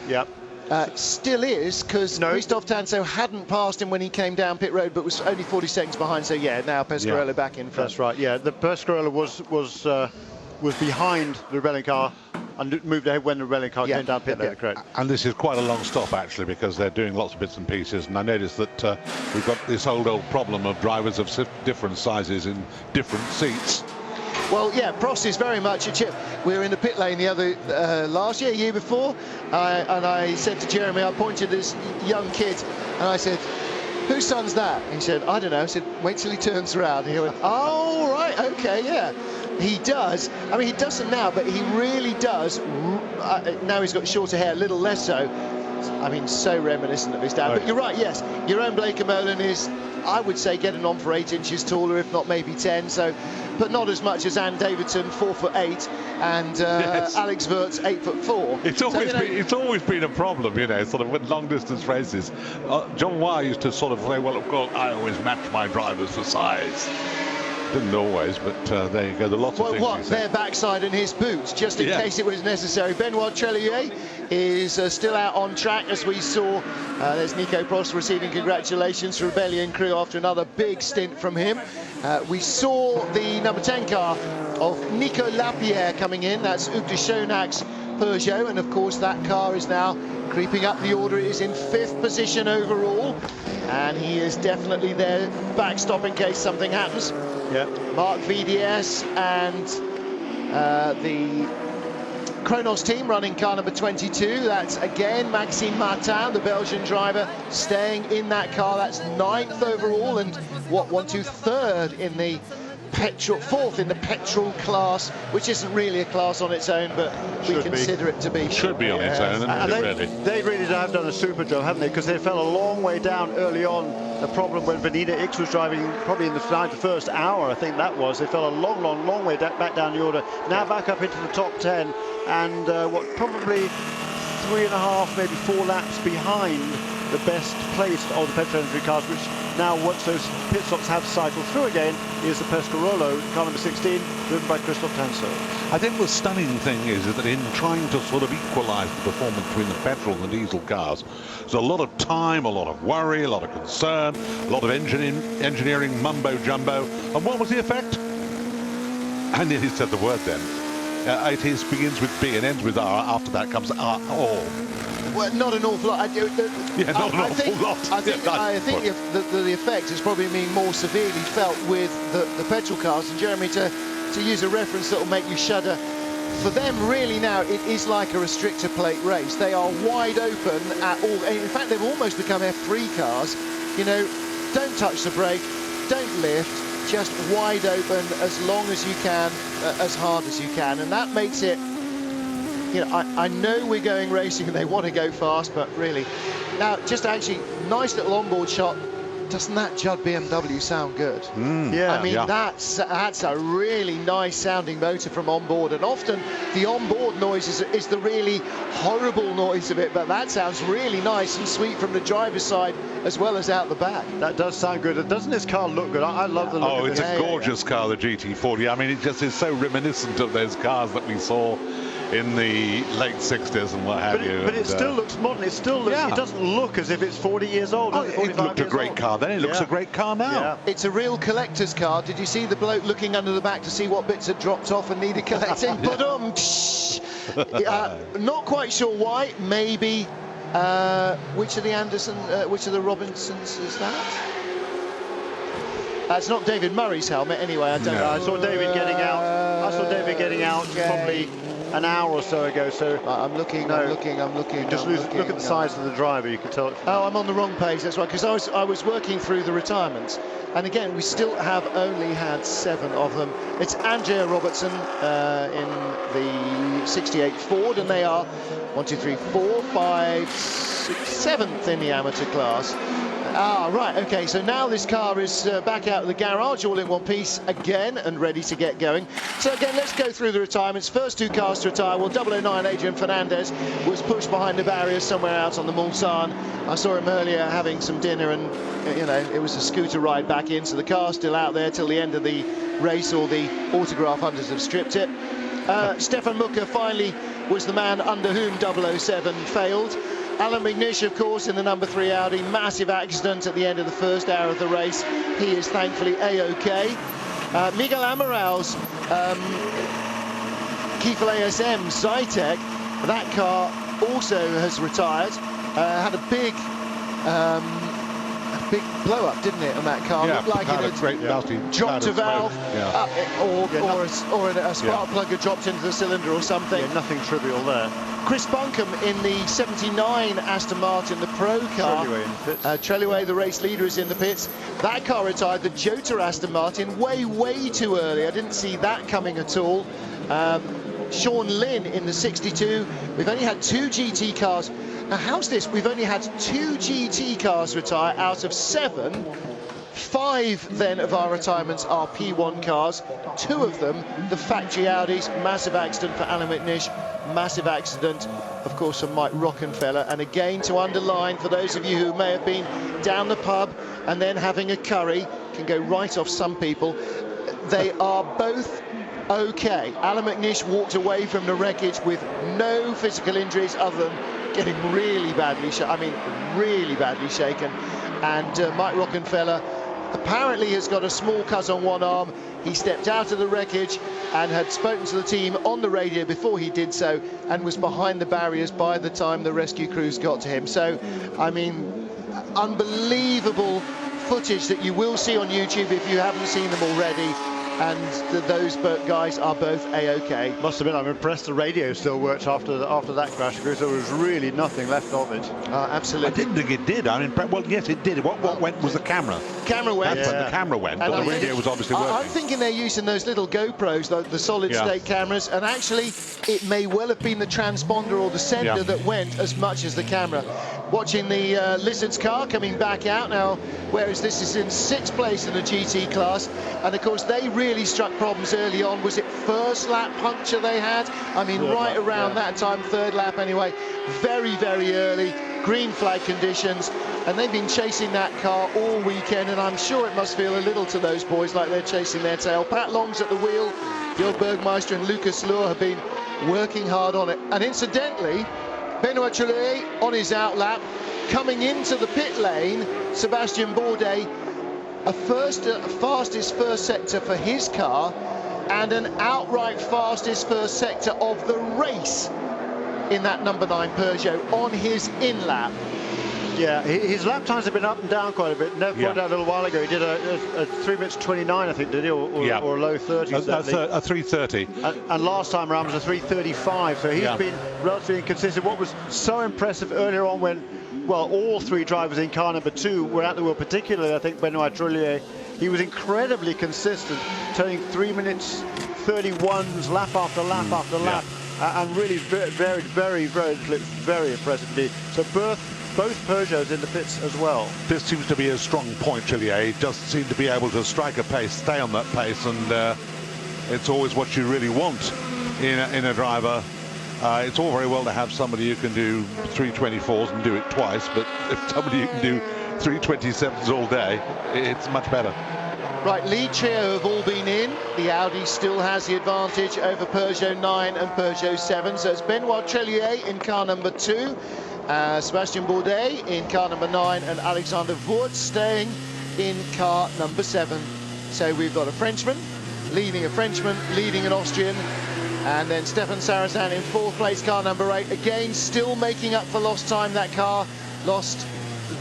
still is, because Christophe Tanser hadn't passed him when he came down pit road, but was only 40 seconds behind. So yeah, now Pescarolo back in front. That's right. Yeah, the Pescarolo was behind the Rebellion car and moved ahead when the Rebellion car came down pit lane. Correct. And this is quite a long stop actually, because they're doing lots of bits and pieces. And I noticed that we've got this old problem of drivers of different sizes in different seats. Well, yeah, Prost is very much a chip. We were in the pit lane the other last year before, and I said to Jeremy, I pointed this young kid, and I said, "Whose son's that?" And he said, "I don't know." I said, "Wait till he turns around." And he went, "Oh, right, okay, yeah." He does. I mean, he doesn't now, but he really does. Now he's got shorter hair, a little less so. I mean, so reminiscent of his dad. But you're right, yes. Your own Bleekemolen is, I would say, getting on for 8 inches taller, if not maybe 10. So, but not as much as Anne Davidson, 4'8", and Alex Wurz, 8'4". It's always been a problem, you know, sort of with long distance races. John Wyer used to sort of say, well, of course, I always match my drivers for size. Didn't always, but there you go. There are lots of things. Their backside and his boots, just in case it was necessary. Benoit Trellier is still out on track, as we saw. There's Nico Prost receiving congratulations, Rebellion crew, after another big stint from him. We saw the number 10 car of Nico Lapierre coming in. That's Hugues de Schonach's Peugeot, and of course that car is now creeping up the order. It is in 5th position overall, and he is definitely there, backstop in case something happens. Yeah. Mark VDS and the Kronos team running car number 22. That's again Maxime Martin, the Belgian driver, staying in that car. That's 9th overall, and third in the petrol, fourth in the petrol class, which isn't really a class on its own, but we consider it to be. Should be on its own, and really. They really have done a super job, haven't they? Because they fell a long way down early on. The problem when Vanina X was driving, probably in the first hour, I think that was, they fell a long way back down the order. Now back up into the top 10, and probably 3.5, maybe 4 laps behind the best placed of the petrol entry cars, which now, once those pit stops have cycled through again, is the Pescarolo, car number 16, driven by Christoph Tanso. I think the stunning thing is that in trying to sort of equalise the performance between the petrol and the diesel cars, there's a lot of time, a lot of worry, a lot of concern, a lot of engineering mumbo-jumbo. And what was the effect? I nearly said the word then. It begins with B and ends with R. After that comes R. Well, not an awful lot. Not an awful lot. I think the effect has probably been more severely felt with the petrol cars. And Jeremy, to use a reference that will make you shudder, for them really now it is like a restrictor plate race. They are wide open at all. In fact, they've almost become F3 cars. You know, don't touch the brake, don't lift, just wide open as long as you can, as hard as you can, and that makes it. You know, I know we're going racing and they want to go fast, but really, now just actually nice little onboard shot. Doesn't that Judd BMW sound good? Yeah, I mean, that's a really nice sounding motor from onboard, and often the onboard noise is the really horrible noise of it, but that sounds really nice and sweet from the driver's side as well as out the back. That does sound good. Doesn't this car look good? I love the look of it's this. a gorgeous car, the GT40. I mean, it just is so reminiscent of those cars that we saw in the late 60s and what have you. But it still looks modern. It still looks, it doesn't look as if it's 40 years old. It looked a great car then. It looks a great car now. Yeah. It's a real collector's car. Did you see the bloke looking under the back to see what bits had dropped off and needed collecting? But not quite sure why. Maybe which of the Robinsons is that? It's not David Murray's helmet anyway. I don't know. I saw David getting out. Probably an hour or so ago. So I'm looking. Just look at the size of the driver. You can tell. Oh, I'm on the wrong page. That's right. Because I was working through the retirements, and again we still have only had 7 of them. It's Andrea Robertson in the 68 Ford, and they are 1, 2, 3, 4, 5, 6, 7th in the amateur class. Right, okay, so now this car is back out of the garage all in one piece again and ready to get going. So again, let's go through the retirements. First 2 cars to retire. Well, 009 Adrian Fernandez was pushed behind the barrier somewhere out on the Mulsanne. I saw him earlier having some dinner, and you know, it was a scooter ride back in, so the car's still out there till the end of the race, or the autograph hunters have stripped it. Stefan Mucker finally was the man under whom 007 failed. Alan McNish, of course, in the number 3 Audi, massive accident at the end of the first hour of the race. He is thankfully A-OK. Miguel Amaral's Kiefel ASM Zytek, that car also has retired. Had a big blow up, didn't it, on that car? Yeah, looked like it had dropped a valve, or a spark plug had dropped into the cylinder or something. Yeah, nothing trivial there. Chris Buncombe in the 79 Aston Martin, the pro car. Trelliway in the pits. Trelliway, the race leader, is in the pits. That car retired. The Jota Aston Martin, way too early. I didn't see that coming at all. Sean Lynn in the 62. We've only had 2 GT cars. Now, how's this? We've only had 2 GT cars retire out of 7. 5 then of our retirements are P1 cars. 2 of them, the factory Audis. Massive accident for Alan McNish. Massive accident, of course, for Mike Rockenfeller. And again, to underline, for those of you who may have been down the pub and then having a curry, can go right off some people, they are both okay. Alan McNish walked away from the wreckage with no physical injuries other than getting really badly shaken. And Mike Rockenfeller apparently has got a small cut on one arm. He stepped out of the wreckage and had spoken to the team on the radio before he did so, and was behind the barriers by the time the rescue crews got to him. So, I mean, unbelievable footage that you will see on YouTube if you haven't seen them already. and those guys are both A-OK. Must admit, I'm impressed the radio still worked after that crash, because there was really nothing left of it. Absolutely. I didn't think it did. I mean, well, yes, it did. What went was the camera. Camera went. That's when the camera went, but the radio was obviously working. I'm thinking they're using those little GoPros, the solid-state cameras, and actually it may well have been the transponder or the sender that went as much as the camera. Watching the Lizards car coming back out now, whereas this is in 6th place in the GT class, and of course they really struck problems early on. Was it first lap puncture they had? I mean, right around that time, 3rd lap anyway, very, very early, green flag conditions, and they've been chasing that car all weekend, and I'm sure it must feel a little to those boys like they're chasing their tail. Pat Long's at the wheel, Gil Bergmeister and Lucas Luhr have been working hard on it, and incidentally, Benoit Trullier on his outlap, coming into the pit lane, Sebastian Bourdais, fastest first sector for his car, and an outright fastest first sector of the race in that number 9 Peugeot on his in-lap. Yeah, his lap times have been up and down quite a bit. Nev pointed out a little while ago, he did a 3 minutes 29, I think, did he? Or a low 30s. That's a 3:30. And last time around was a 3:35, so he's been relatively inconsistent. What was so impressive earlier on when, well, all 3 drivers in car number 2 were at the wheel, particularly, I think, Benoit Trullier, he was incredibly consistent, turning 3 minutes 31s lap after lap after lap, and really very, very, very impressive indeed. So both Peugeots in the pits as well. This seems to be a strong point, Trullier. He does seem to be able to strike a pace, stay on that pace, and it's always what you really want in a driver. It's all very well to have somebody who can do 324s and do it twice, but if somebody who can do 327s all day, it's much better. Right, lead trio have all been in. The Audi still has the advantage over Peugeot 9 and Peugeot 7. So it's Benoit Trullier in car number 2, Sebastian Bourdais in car number 9, and Alexander Wurz staying in car number 7. So we've got a Frenchman leading an Austrian, and then Stefan Sarrazin in 4th place, car number 8. Again, still making up for lost time. That car lost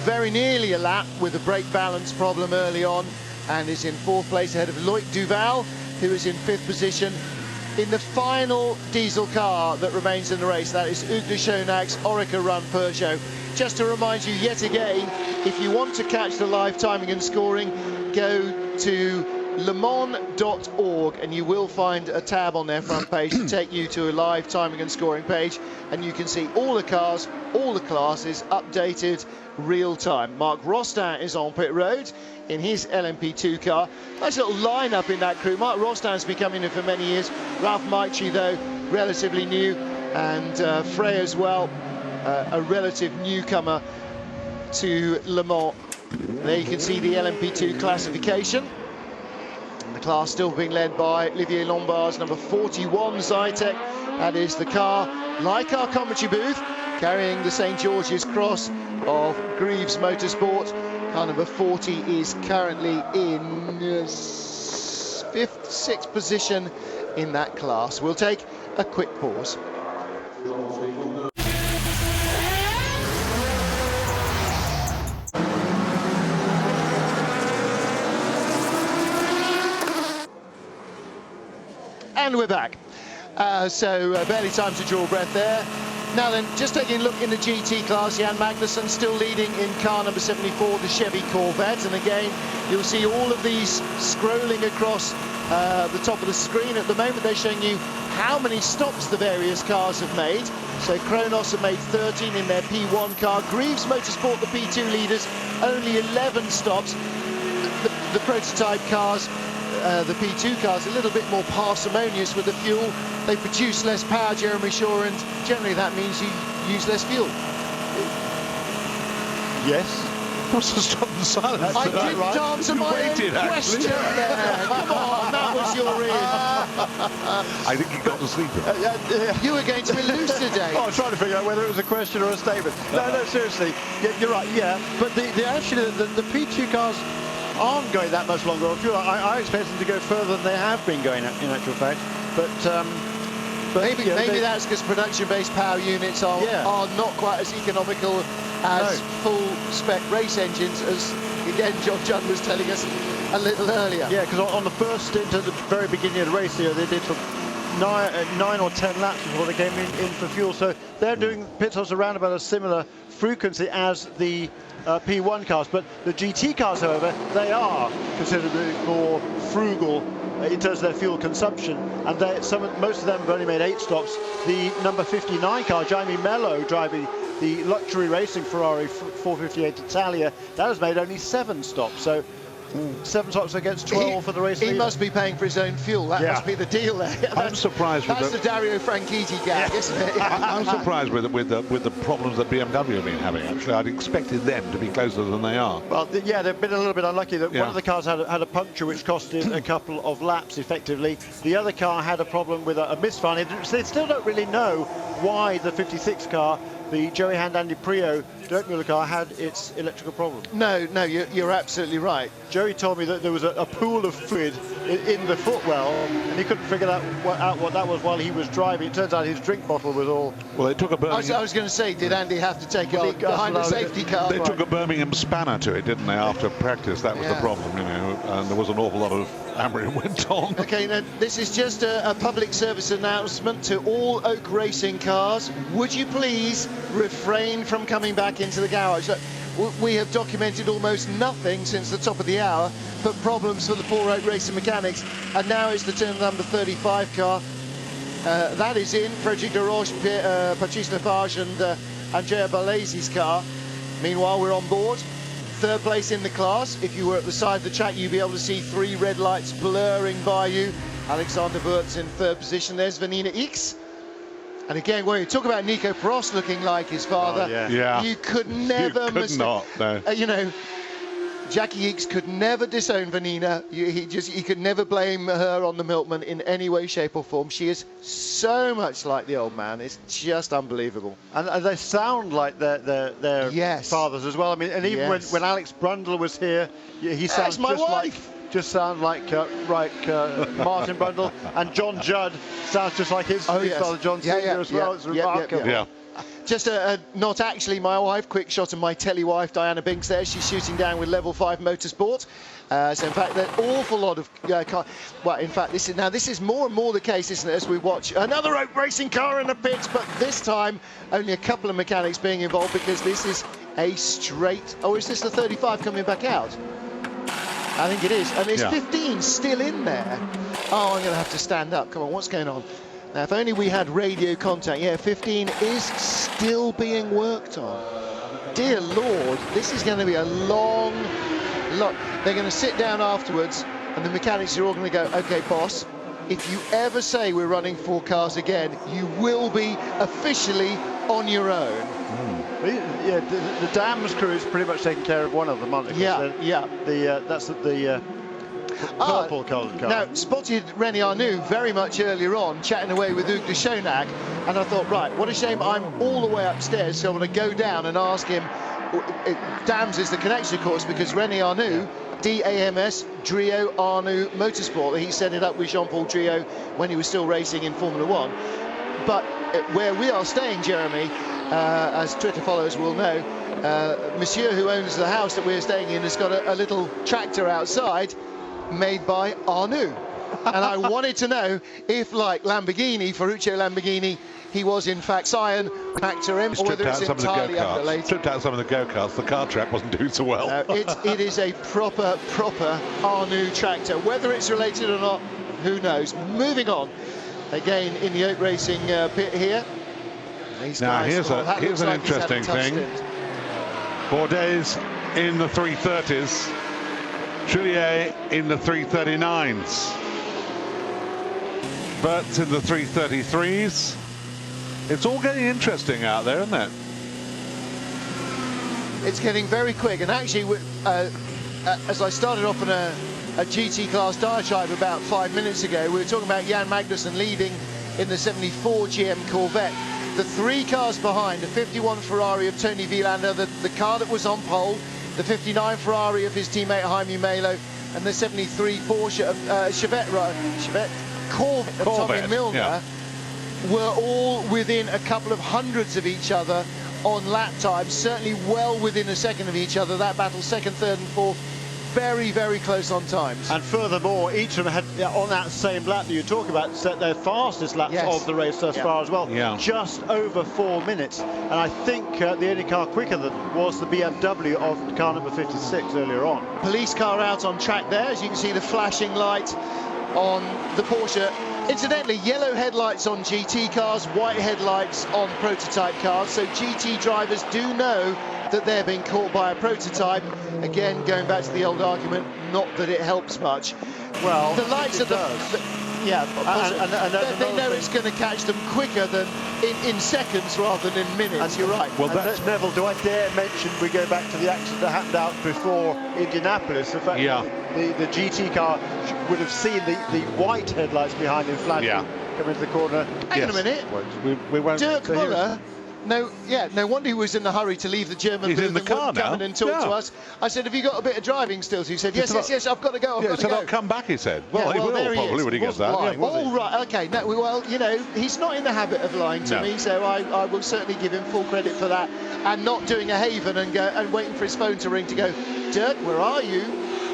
very nearly a lap with a brake balance problem early on, and is in 4th place ahead of Loic Duval, who is in 5th position in the final diesel car that remains in the race. That is Hugues de Schonag's Orica Run Peugeot. Just to remind you yet again, if you want to catch the live timing and scoring, go to lemans.org and you will find a tab on their front page to take you to a live timing and scoring page, and you can see all the cars, all the classes updated real time. Mark Rostin is on pit road in his LMP2 car. Nice little lineup in that crew. Mark Rostin's been coming in for many years. Ralph Maichi, though, relatively new, and Frey as well, a relative newcomer to Le Mans. There you can see the LMP2 classification. The class still being led by Olivier Lombard's number 41 Zytek. That is the car, like our commentary booth, carrying the St. George's Cross of Greaves Motorsport. Car number 40 is currently in 5th, 6th position in that class. We'll take a quick pause. And we're back. Barely time to draw breath there. Now then, just taking a look in the GT class, Jan Magnussen still leading in car number 74, the Chevy Corvette. And again, you'll see all of these scrolling across the top of the screen. At the moment, they're showing you how many stops the various cars have made. So Kronos have made 13 in their P1 car. Greaves Motorsport, the P2 leaders, only 11 stops. The prototype cars, the P2 cars, a little bit more parsimonious with the fuel. They produce less power, Jeremy Shaw, and generally that means you use less fuel. Yes. What's the stop and silence? I didn't answer my own question there. Come on, that was your ear. I think you got to sleep. You were going to elucidate. I was trying to figure out whether it was a question or a statement. No, seriously. You're right, yeah. But the P2 cars aren't going that much longer on fuel. I expect them to go further than they have been going in actual fact. But But maybe yeah, maybe that's because production-based power units are not quite as economical as full-spec race engines, as again John Judd was telling us a little earlier. Yeah, because on the first stint at the very beginning of the race here, they did sort of 9 or 10 laps before they came in for fuel. So they're doing pit stops around about a similar frequency as the P1 cars. But the GT cars, however, they are considerably more frugal in terms of their fuel consumption, and most of them have only made 8 stops. The number 59 car, Jaime Mello, driving the luxury racing Ferrari 458 Italia, that has made only 7 stops. So 7 stops against 12 for the race leader. He must be paying for his own fuel. That must be the deal there. I'm surprised with that's the Dario Franchitti gag, isn't it? I'm surprised with the problems that BMW have been having. Actually, I'd expected them to be closer than they are. Well, they've been a little bit unlucky. That one of the cars had a puncture which costed a couple of laps, effectively. The other car had a problem with a misfire. They still don't really know why the 56 car, the Joey Hand Andy Prio Dirk Muller car, had its electrical problem. No, you're absolutely right. Joey told me that there was a pool of fluid in the footwell, and he couldn't figure out what that was while he was driving. It turns out his drink bottle was all... Well, they took a Birmingham... I was going to say, did Andy have to take a leak behind the safety car? They took a Birmingham spanner to it, didn't they, after practice? That was the problem, you know, and there was an awful lot of hammering went on. Okay, now this is just a public service announcement to all Oak Racing cars. Would you please refrain from coming back into the garage? We have documented almost nothing since the top of the hour but problems for the poor Oak Racing mechanics, and now it's the turn of number 35 car. That is in Frédéric Deroche, Patrice Lafarge and Andrea Balesi's car. Meanwhile, we're on board. 3rd place in the class. If you were at the side of the track, you'd be able to see 3 red lights blurring by you. Alexander Wurtz in 3rd position. There's Vanina X. And again, when you talk about Nico Prost looking like his father, you could never you know, Jackie Eakes could never disown Vanina. He could never blame her on the milkman in any way, shape or form. She is so much like the old man. It's just unbelievable. And they sound like their fathers as well. I mean, and even when Alex Brundle was here, he sounds just like Martin Brundle, and John Judd sounds just like his father John Senior as well. It's remarkable. Just not actually my wife. Quick shot of my telly wife, Diana Binks there. She's shooting down with Level 5 Motorsport. So in fact, there's an awful lot of car. Well, in fact, this is more and more the case, isn't it, as we watch another Oak Racing car in the pits, but this time only a couple of mechanics being involved, because this is a straight... Oh, is this the 35 coming back out? I think it is. And there's 15 still in there. Oh, I'm going to have to stand up. Come on, what's going on? Now, if only we had radio contact. Yeah, 15 is still being worked on. Dear Lord, this is going to be a long lot. They're going to sit down afterwards, and the mechanics are all going to go, OK, boss, if you ever say we're running 4 cars again, you will be officially on your own. Yeah, the Dams crew is pretty much taking care of one of them, aren't they? That's the purple-coloured car. Now, spotted René Arnoux very much earlier on, chatting away with Hugues de Schonack, and I thought, right, what a shame I'm all the way upstairs, so I'm going to go down and ask him. Dams is the connection, of course, because René Arnoux, DAMS, Drio Arnoux Motorsport, he set it up with Jean-Paul Drio when he was still racing in Formula 1. But where we are staying, Jeremy, as Twitter followers will know, Monsieur who owns the house that we're staying in has got a little tractor outside made by Arnoux. And I wanted to know if, like Lamborghini, Ferruccio Lamborghini, he was in fact Scion, Factor M, or whether it's entirely unrelated. Stripped out some of the go-karts. The car track wasn't doing so well. It is a proper Arnoux tractor. Whether it's related or not, who knows. Moving on. Again, in the Oak Racing pit here. Now, here's an interesting thing. Bourdais in the 330s. Trillier in the 339s. Wurtz in the 333s. It's all getting interesting out there, isn't it? It's getting very quick, and actually, as I started off in a GT class diatribe about 5 minutes ago, we were talking about Jan Magnussen leading in the 74 GM Corvette. The 3 cars behind, the 51 Ferrari of Tony Vilander, the car that was on pole, the 59 Ferrari of his teammate Jaime Melo, and the 73 Porsche of Chevette Corvette of Tommy Milner. were all within a couple of hundreds of each other on lap times, certainly well within a second of each other. That battle, second, third and fourth, very, very close on times. And furthermore, each of them had, on that same lap that you talk about, set their fastest laps of the race thus far as well. Just over 4 minutes. And I think the only car quicker than was the BMW of car number 56 earlier on. Police car out on track there, as you can see the flashing light on the Porsche. Incidentally, yellow headlights on GT cars, white headlights on prototype cars, so GT drivers do know that they're being caught by a prototype. Again, going back to the old argument, not that it helps much. Well, the lights it does. And they know it's going to catch them quicker than in seconds rather than in minutes. And you're right. Well, that's Neville. Do I dare mention, we go back to the accident that happened out before Indianapolis, the fact that the GT car would have seen the white headlights behind him flashing come into the corner. Hang on a minute. We won't. Dirk Muller. No wonder he was in a hurry to leave the German booth and come in and talk to us. I said, have you got a bit of driving still? He said, yes, I've got to go. I've got to come back, he said. Well, he will probably when he gets that. All right, okay. No, well, you know, he's not in the habit of lying to me, so I will certainly give him full credit for that. And not doing a haven and waiting for his phone to ring to go, Dirk, where are you?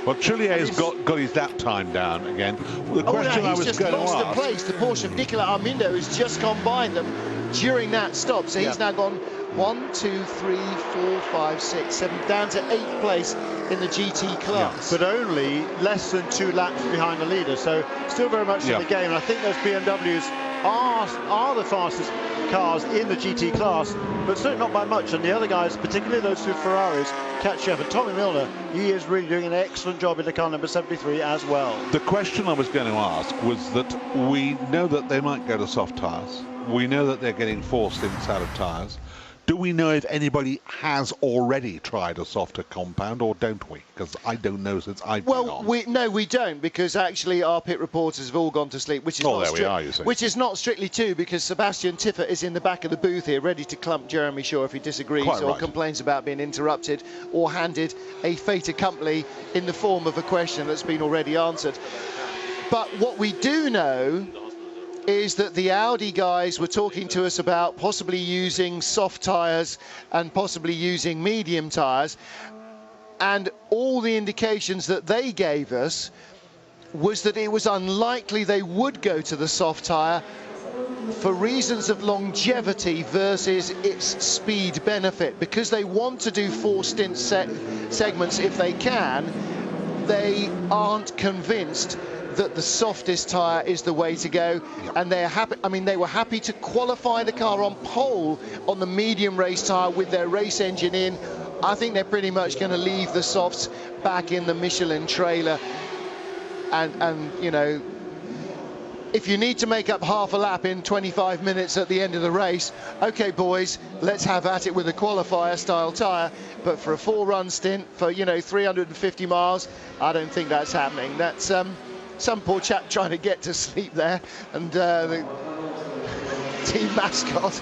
Well, Chilier's got his lap time down again. The question I was going to ask... He's just lost the place. The Porsche of Nicola Armindo has just gone by them during that stop. So he's now gone 1, 2, 3, 4, 5, 6, 7, down to 8th place in the GT class. But only less than 2 laps behind the leader, so still very much in the game. And I think those BMWs are the fastest cars in the GT class, but certainly not by much. And the other guys, particularly those 2 Ferraris, catch up. And Tommy Milner, he is really doing an excellent job in the car number 73 as well. The question I was going to ask was that we know that they might go to soft tyres. We know that they're getting forced inside of tyres. Do we know if anybody has already tried a softer compound, or don't we? Because I don't know since I've been on. No, we don't, because actually our pit reporters have all gone to sleep, which is not strictly true, because Sebastian Tiffert is in the back of the booth here, ready to clump Jeremy Shaw if he disagrees or complains about being interrupted or handed a fait accompli in the form of a question that's been already answered. But what we do know is that the Audi guys were talking to us about possibly using soft tyres and possibly using medium tyres, and all the indications that they gave us was that it was unlikely they would go to the soft tyre for reasons of longevity versus its speed benefit. Because they want to do 4 stint segments if they can, they aren't convinced that the softest tyre is the way to go, and they're happy. I mean, they were happy to qualify the car on pole on the medium race tyre with their race engine in. I think they're pretty much going to leave the softs back in the Michelin trailer, and you know, if you need to make up half a lap in 25 minutes at the end of the race, okay boys, let's have at it with a qualifier style tyre. But for a 4-run stint for 350 miles, I don't think that's happening. That's some poor chap trying to get to sleep there, and the team mascot.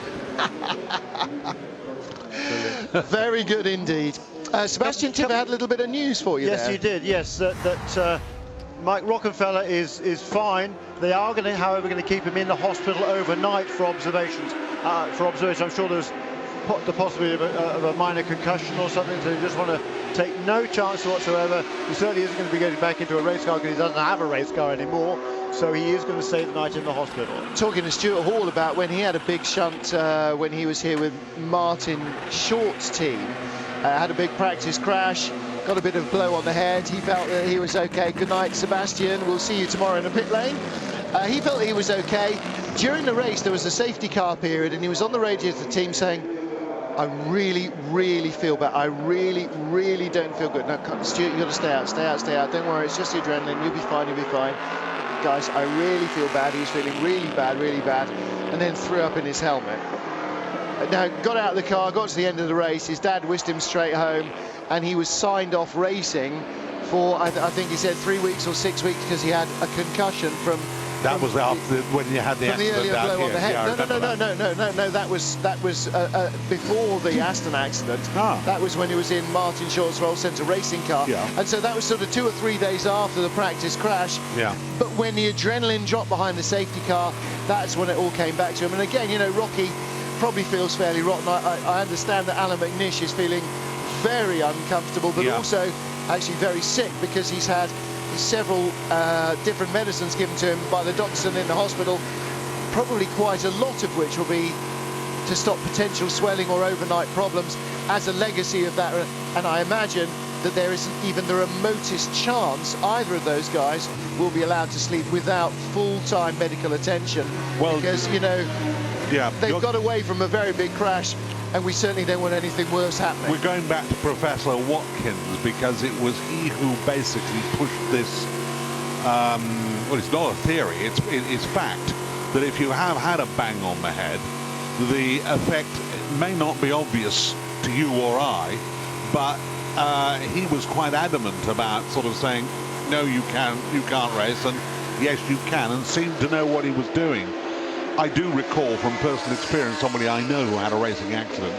Very good indeed. Sebastian Tiffert had a little bit of news for you. Yes, there. you did. Yes, that Mike Rockenfeller is fine. They are going to, however, keep him in the hospital overnight for observations. I'm sure there's the possibility of a minor concussion or something, so you just want to take no chance whatsoever. He certainly isn't going to be getting back into a race car because he doesn't have a race car anymore, so he is going to stay the night in the hospital. Talking to Stuart Hall about when he had a big shunt when he was here with Martin Short's team, had a big practice crash, got a bit of blow on the head. He felt that he was okay. Good night, Sebastian. We'll see you tomorrow in the pit lane. He felt he was okay. During the race, there was a safety car period, and he was on the radio to the team saying, I really, really feel bad. I really, really don't feel good. No, Stuart, you've got to stay out, stay out, stay out. Don't worry, it's just the adrenaline. You'll be fine, you'll be fine. Guys, I really feel bad. He was feeling really bad, and then threw up in his helmet. Now, got out of the car, got to the end of the race. His dad whisked him straight home, and he was signed off racing for, I think he said 3 weeks or 6 weeks, because he had a concussion from... That was after when you had the accident earlier down blow here. on the head. No, that was before the Aston accident. That was when he was in Martin Short's Roll Centre racing car. And so that was sort of 2 or 3 days after the practice crash. But when the adrenaline dropped behind the safety car, that's when it all came back to him. And again, you know, Rocky probably feels fairly rotten. I understand that Alan McNish is feeling very uncomfortable, but also actually very sick, because he's had several different medicines given to him by the doctors and in the hospital, probably quite a lot of which will be to stop potential swelling or overnight problems as a legacy of that. And I imagine that there isn't even the remotest chance either of those guys will be allowed to sleep without full-time medical attention. Well, because, you know, they've got away from a very big crash, and we certainly don't want anything worse happening. We're going back to Professor Watkins, because it was he who basically pushed this, well, it's not a theory, it's fact, that if you have had a bang on the head, the effect may not be obvious to you or I, but he was quite adamant about sort of saying, no, you can't race, and yes, you can, and seemed to know what he was doing. I do recall from personal experience somebody I know who had a racing accident,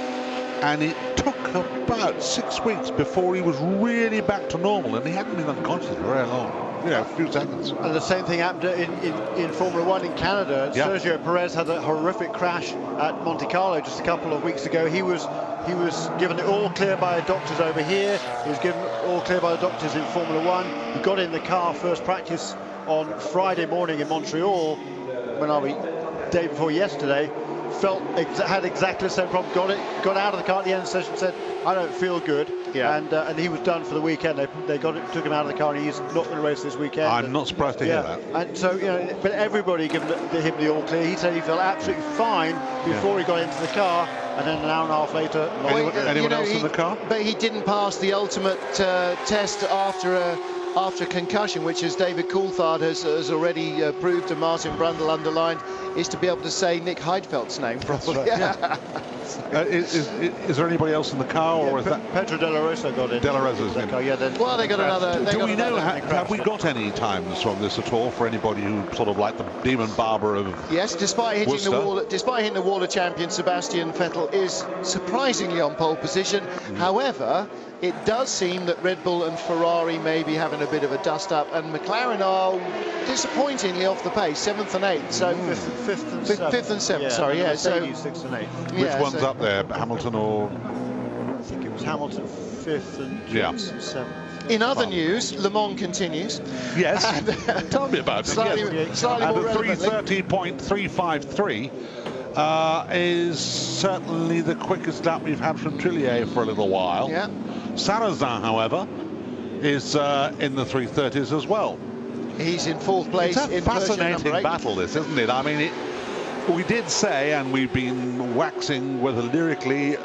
and it took about 6 weeks before he was really back to normal, and he hadn't been unconscious for very long, you know, a few seconds. And the same thing happened in Formula One in Canada. Sergio Perez had a horrific crash at Monte Carlo just a couple of weeks ago. He was given it all clear by the doctors over here. He was given all clear by the doctors in Formula One. He got in the car first practice on Friday morning in Montreal, day before yesterday, had exactly the same problem, got out of the car at the end of the session, said, I don't feel good, and he was done for the weekend. They took him out of the car, and he's not going to race this weekend. I'm not surprised to hear that. And so, you know, but everybody given him the all clear. He said he felt absolutely fine before he got into the car, and then an hour and a half later, anyone else in the car? But he didn't pass the ultimate test after concussion, which, as David Coulthard has already proved and Martin Brundle underlined, is to be able to say Nick Heidfeldt's name properly. Right. Is there anybody else in the car, or is that Pedro De La Rosa got in? De La Rosa's in. Well, they got another. Do we know? Have we got any times from this at all for anybody who sort of like the demon barber of? Yes, despite hitting the wall of champion, Sebastian Vettel is surprisingly on pole position. However, it does seem that Red Bull and Ferrari may be having a bit of a dust-up, and McLaren are disappointingly off the pace, 7th and 8th. So fifth and 7th. Sorry, yeah. So 6th and 8th. Which one's up there, Hamilton or? I think it was Hamilton 5th and Jones 7th. In other news, Le Mans continues. Yes, tell me about it. Slightly more the 3:30.353 is certainly the quickest lap we've had from Trillier for a little while. Yeah. Sarrazin, however, is in the 3:30s as well. He's in 4th place. It's a fascinating battle, this, isn't it? I mean, we did say, and we've been waxing, whether lyrically,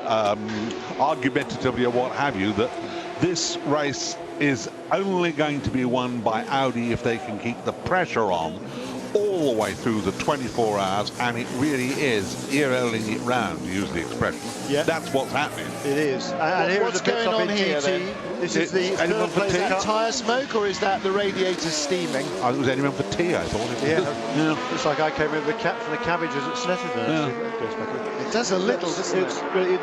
argumentatively, or what have you, that this race is only going to be won by Audi if they can keep the pressure on all the way through the 24 hours, and it really is ear-rolling it round, to use the expression. Yeah. That's what's happening. It is. And what's going on here, then? This is the third place. Is that tyre smoke, or is that the radiator steaming? It was anyone for tea, I thought. Yeah. It's like I came in from the cabbages at Snetterton. It does a little, doesn't it?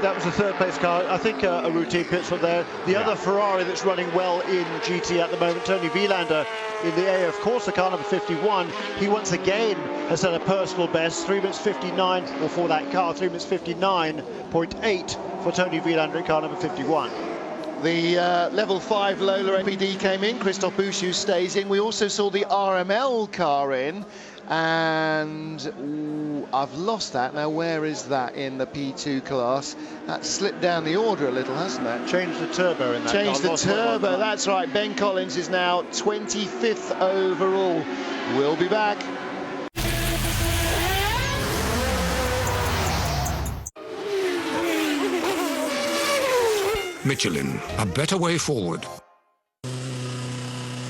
That was the third place car. I think a routine pit stop there. The other Ferrari that's running well in GT at the moment, Tony Vilander in the AF Corsa car number 51. He once again has set a personal best, 3 minutes 59, or for that car, 3 minutes 59.8 for Tony Vilander in car number 51. The level 5 Lola MPD came in. Christophe Bouchou stays in. We also saw the RML car in, and I've lost that. Now, where is that in the P2 class? That slipped down the order a little, hasn't it? Changed the turbo in that car. Changed the turbo, that's right. Ben Collins is now 25th overall. We'll be back. Michelin, a better way forward.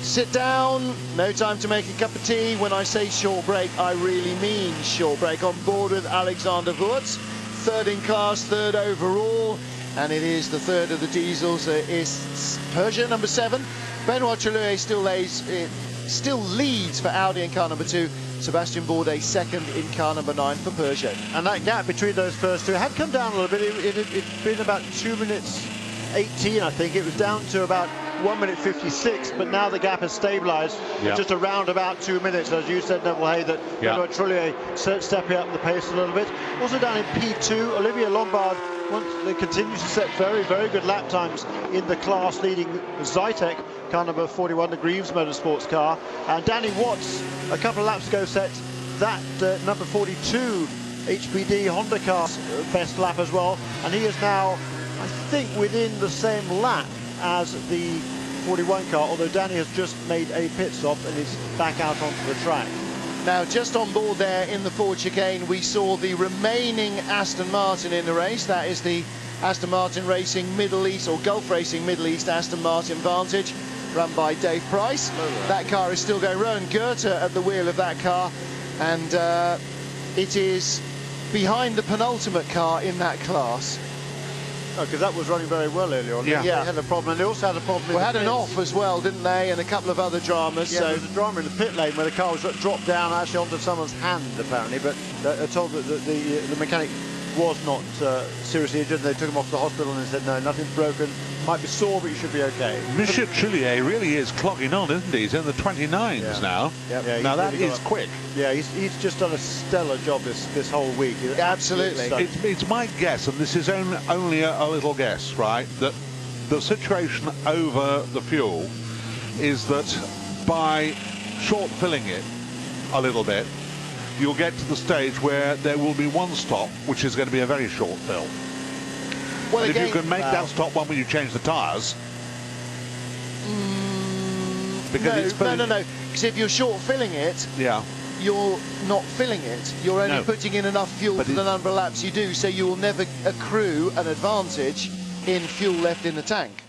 Sit down, no time to make a cup of tea. When I say short break, I really mean short break. On board with Alexander Wurz, 3rd in class, 3rd overall, and it is the 3rd of the diesels. It's Peugeot number 7. Benoit Trellier still leads for Audi in car number 2. Sebastian Bourdais 2nd in car number 9 for Peugeot. And that gap between those first two had come down a little bit. It'd been about 2 minutes 18, I think. It was down to about 1 minute 56, but now the gap has stabilised just around about 2 minutes, as you said, Neville Hay, that Benoit Trullier stepping up the pace a little bit. Also down in P2, Olivier Lombard continues to set very, very good lap times in the class-leading Zytek car number 41, the Greaves Motorsports car. And Danny Watts, a couple of laps ago, set that number 42 HPD Honda car's best lap as well, and he is now, I think, within the same lap as the 41 car, although Danny has just made a pit stop and is back out onto the track. Now, just on board there in the Ford chicane, we saw the remaining Aston Martin in the race. That is the Aston Martin Racing Middle East, or Gulf Racing Middle East Aston Martin Vantage, run by Dave Price. That car is still going. Rowan Goethe at the wheel of that car, and it is behind the penultimate car in that class. Oh, because that was running very well earlier on. Yeah. They had a problem, and they also had a problem. Well, had an off as well, didn't they? And a couple of other dramas. Yeah, so there was a drama in the pit lane where the car was dropped down actually onto someone's hand, apparently. But they're told that the mechanic was not seriously injured. They took him off to the hospital and they said, no, nothing's broken. Might be sore, but you should be okay. Monsieur Trullier really is clogging on, isn't he? He's in the 29s now. Yep. Yeah, now that is quick. Yeah, he's just done a stellar job this whole week. Absolutely. It's my guess, and this is only a little guess, right, that the situation over the fuel is that by short filling it a little bit, you'll get to the stage where there will be one stop, which is going to be a very short fill. Well, and again, if you can make that stop one when you change the tyres. Because no. Because if you're short filling it, you're not filling it. You're only putting in enough fuel for the number of laps you do, so you will never accrue an advantage in fuel left in the tank.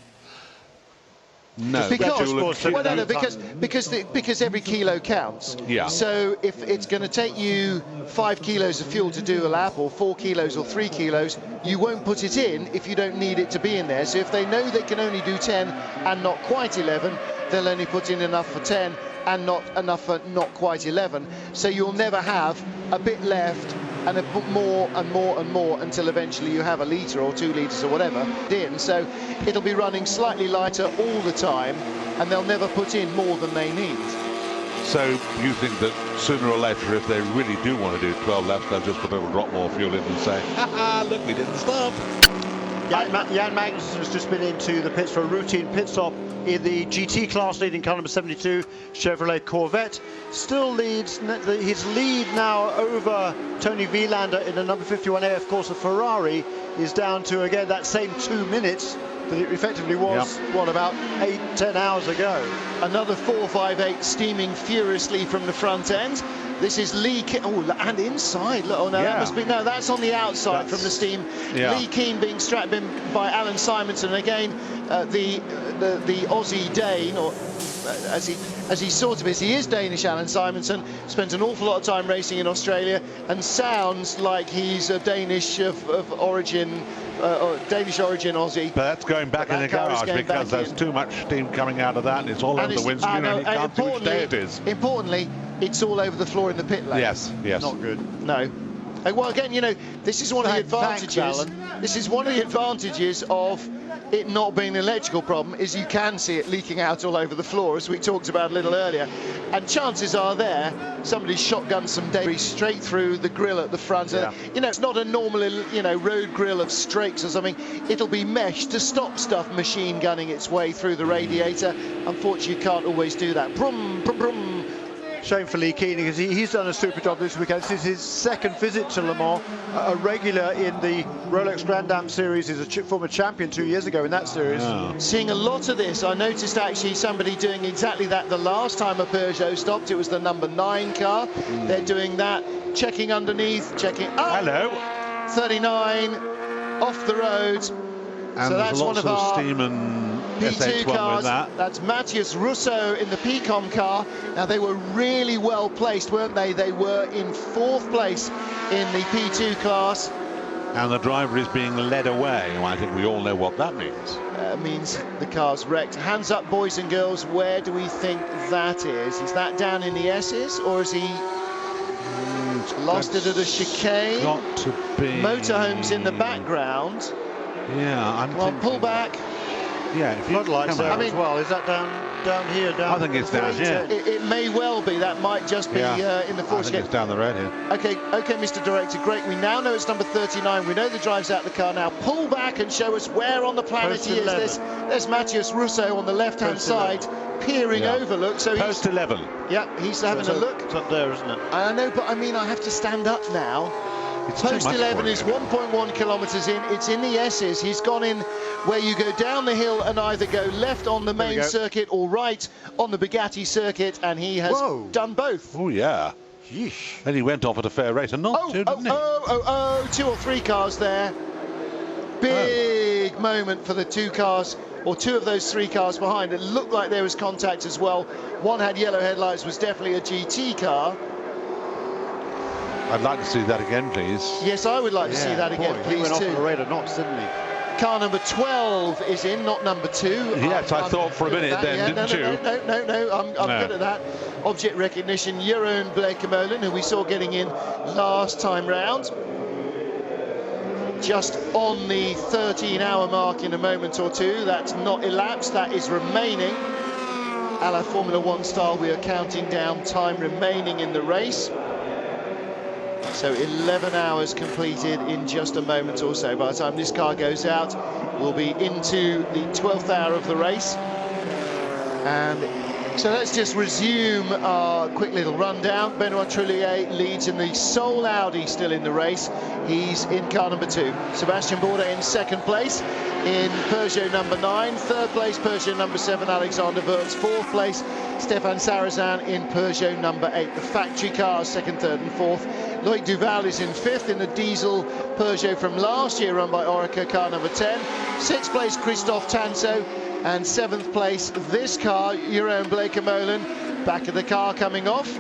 No, because every kilo counts. Yeah. So if it's going to take you 5 kilos of fuel to do a lap, or 4 kilos or 3 kilos, you won't put it in if you don't need it to be in there. So if they know they can only do 10 and not quite 11, they'll only put in enough for 10 and not enough for not quite 11. So you'll never have a bit left and put more and more and more until eventually you have a litre or 2 litres or whatever in. So it'll be running slightly lighter all the time, and they'll never put in more than they need. So you think that sooner or later, if they really do want to do 12 laps, they'll just put a little drop more fuel in and say, ha, look, we didn't stop. Jan Magnussen has just been into the pits for a routine pit stop in the GT class, leading car number 72 Chevrolet Corvette. Still leads, his lead now over Tony Vilander in the number 51A. Of course, the Ferrari is down to, again, that same 2 minutes that it effectively was, what, about 8-10 hours ago. Another 458 steaming furiously from the front end. This is Lee Keane, and inside. Look, that must be, that's on the outside from the steam. Lee Keane being strapped in by Alan Simonson. Again, the Aussie Dane, or as he sort of is, he is Danish, Alan Simonson, spent an awful lot of time racing in Australia and sounds like he's a Danish origin, Danish origin Aussie. But that's going back in the garage because there's too much steam coming out of that, and it's all over the windscreen, and you can't see which day it is. Importantly, it's all over the floor in the pit lane. Yes. Not good. No. Well, again, this is one of the advantages. This is one of the advantages of it not being an electrical problem, is you can see it leaking out all over the floor, as we talked about a little earlier. And chances are there, somebody's shotgunned some debris straight through the grille at the front. It's not a normal, road grille of strakes or something. It'll be mesh to stop stuff machine gunning its way through the radiator. Unfortunately, you can't always do that. Brum, brum, brum. Shame for Lee Keane, because he's done a super job this weekend. This is his second visit to Le Mans, a regular in the Rolex Grand Am series. He's a former champion 2 years ago in that series. Seeing a lot of this. I noticed actually somebody doing exactly that the last time a Peugeot stopped. It was the number 9 car. They're doing that, checking underneath, checking. Hello. 39 off the road. And so that's one of our steam and P2 cars. With That's Matthias Russo in the Picom car. Now, they were really well placed, weren't they? They were in 4th place in the P2 class. And the driver is being led away. Well, I think we all know what that means. Means the car's wrecked. Hands up, boys and girls. Where do we think that is? Is that down in the S's, or is he lost it at a chicane? Got to be. Motorhomes in the background. Yeah, pull back. Yeah, if you Floodlights there as well. Is that down here? Down I think it's down here. It may well be. That might just be in the force. I think it's down the road here. Okay, Mr. Director, great. We now know it's number 39. We know the drive's out the car now. Pull back and show us where on the planet he is. There's Matthias Russo on the left-hand side, peering over. Look, so Post 11. Yeah, he's having a look. It's up there, isn't it? I know, but I mean, I have to stand up now. Post 11 is 1.1 kilometres in. It's in the S's. He's gone in where you go down the hill and either go left on the main circuit or right on the Bugatti circuit, and he has done both. Oh, yeah. Yeesh. And he went off at a fair rate and not to, didn't he? 2 or 3 cars there. Big moment for the 2 cars, or 2 of those 3 cars behind. It looked like there was contact as well. One had yellow headlights, was definitely a GT car. I'd like to see that again, please. Yes, I would like to see that again, please, He went off too. at a rate of knots, didn't he? Car number 12 is in, not number 2. Yes, I thought for a minute then, didn't you? No, I'm good at that. Object recognition, Jeroen Blekemolen, who we saw getting in last time round. Just on the 13-hour mark in a moment or two. That's not elapsed, that is remaining. A la Formula 1 style, we are counting down time remaining in the race. So 11 hours completed in just a moment or so. By the time this car goes out, we'll be into the 12th hour of the race. And so let's just resume our quick little rundown. Benoit Trullier leads in the sole Audi still in the race. He's in car number 2. Sebastian Bourdais in 2nd place in Peugeot number 9. 3rd place, Peugeot number 7, Alexander Wurz. 4th place, Stéphane Sarrazin in Peugeot number 8. The factory cars, 2nd, 3rd and 4th. Loic Duval is in 5th in the diesel Peugeot from last year, run by Orica, car number 10. 6th place, Christophe Tanso. And 7th place, this car, Jeroen Blekemolen, back of the car coming off.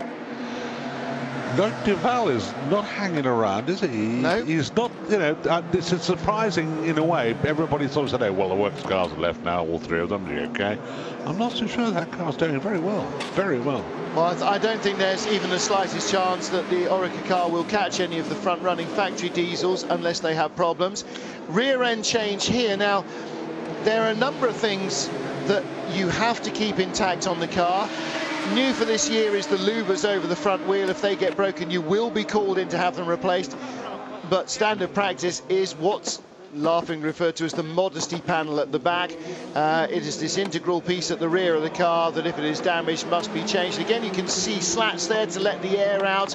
Loic Duval is not hanging around, is he? No. He's not, you know, this is surprising in a way. Everybody sort of said, oh, well, the works cars are left now, all 3 of them, okay? I'm not so sure that car's doing very well, very well. Well, I don't think there's even the slightest chance that the Orica car will catch any of the front-running factory diesels unless they have problems. Rear end change here. Now, there are a number of things that you have to keep intact on the car. New for this year is the louvers over the front wheel. If they get broken, you will be called in to have them replaced. But standard practice is what's laughing referred to as the modesty panel at the back. It is this integral piece at the rear of the car that if it is damaged must be changed. Again, you can see slats there to let the air out.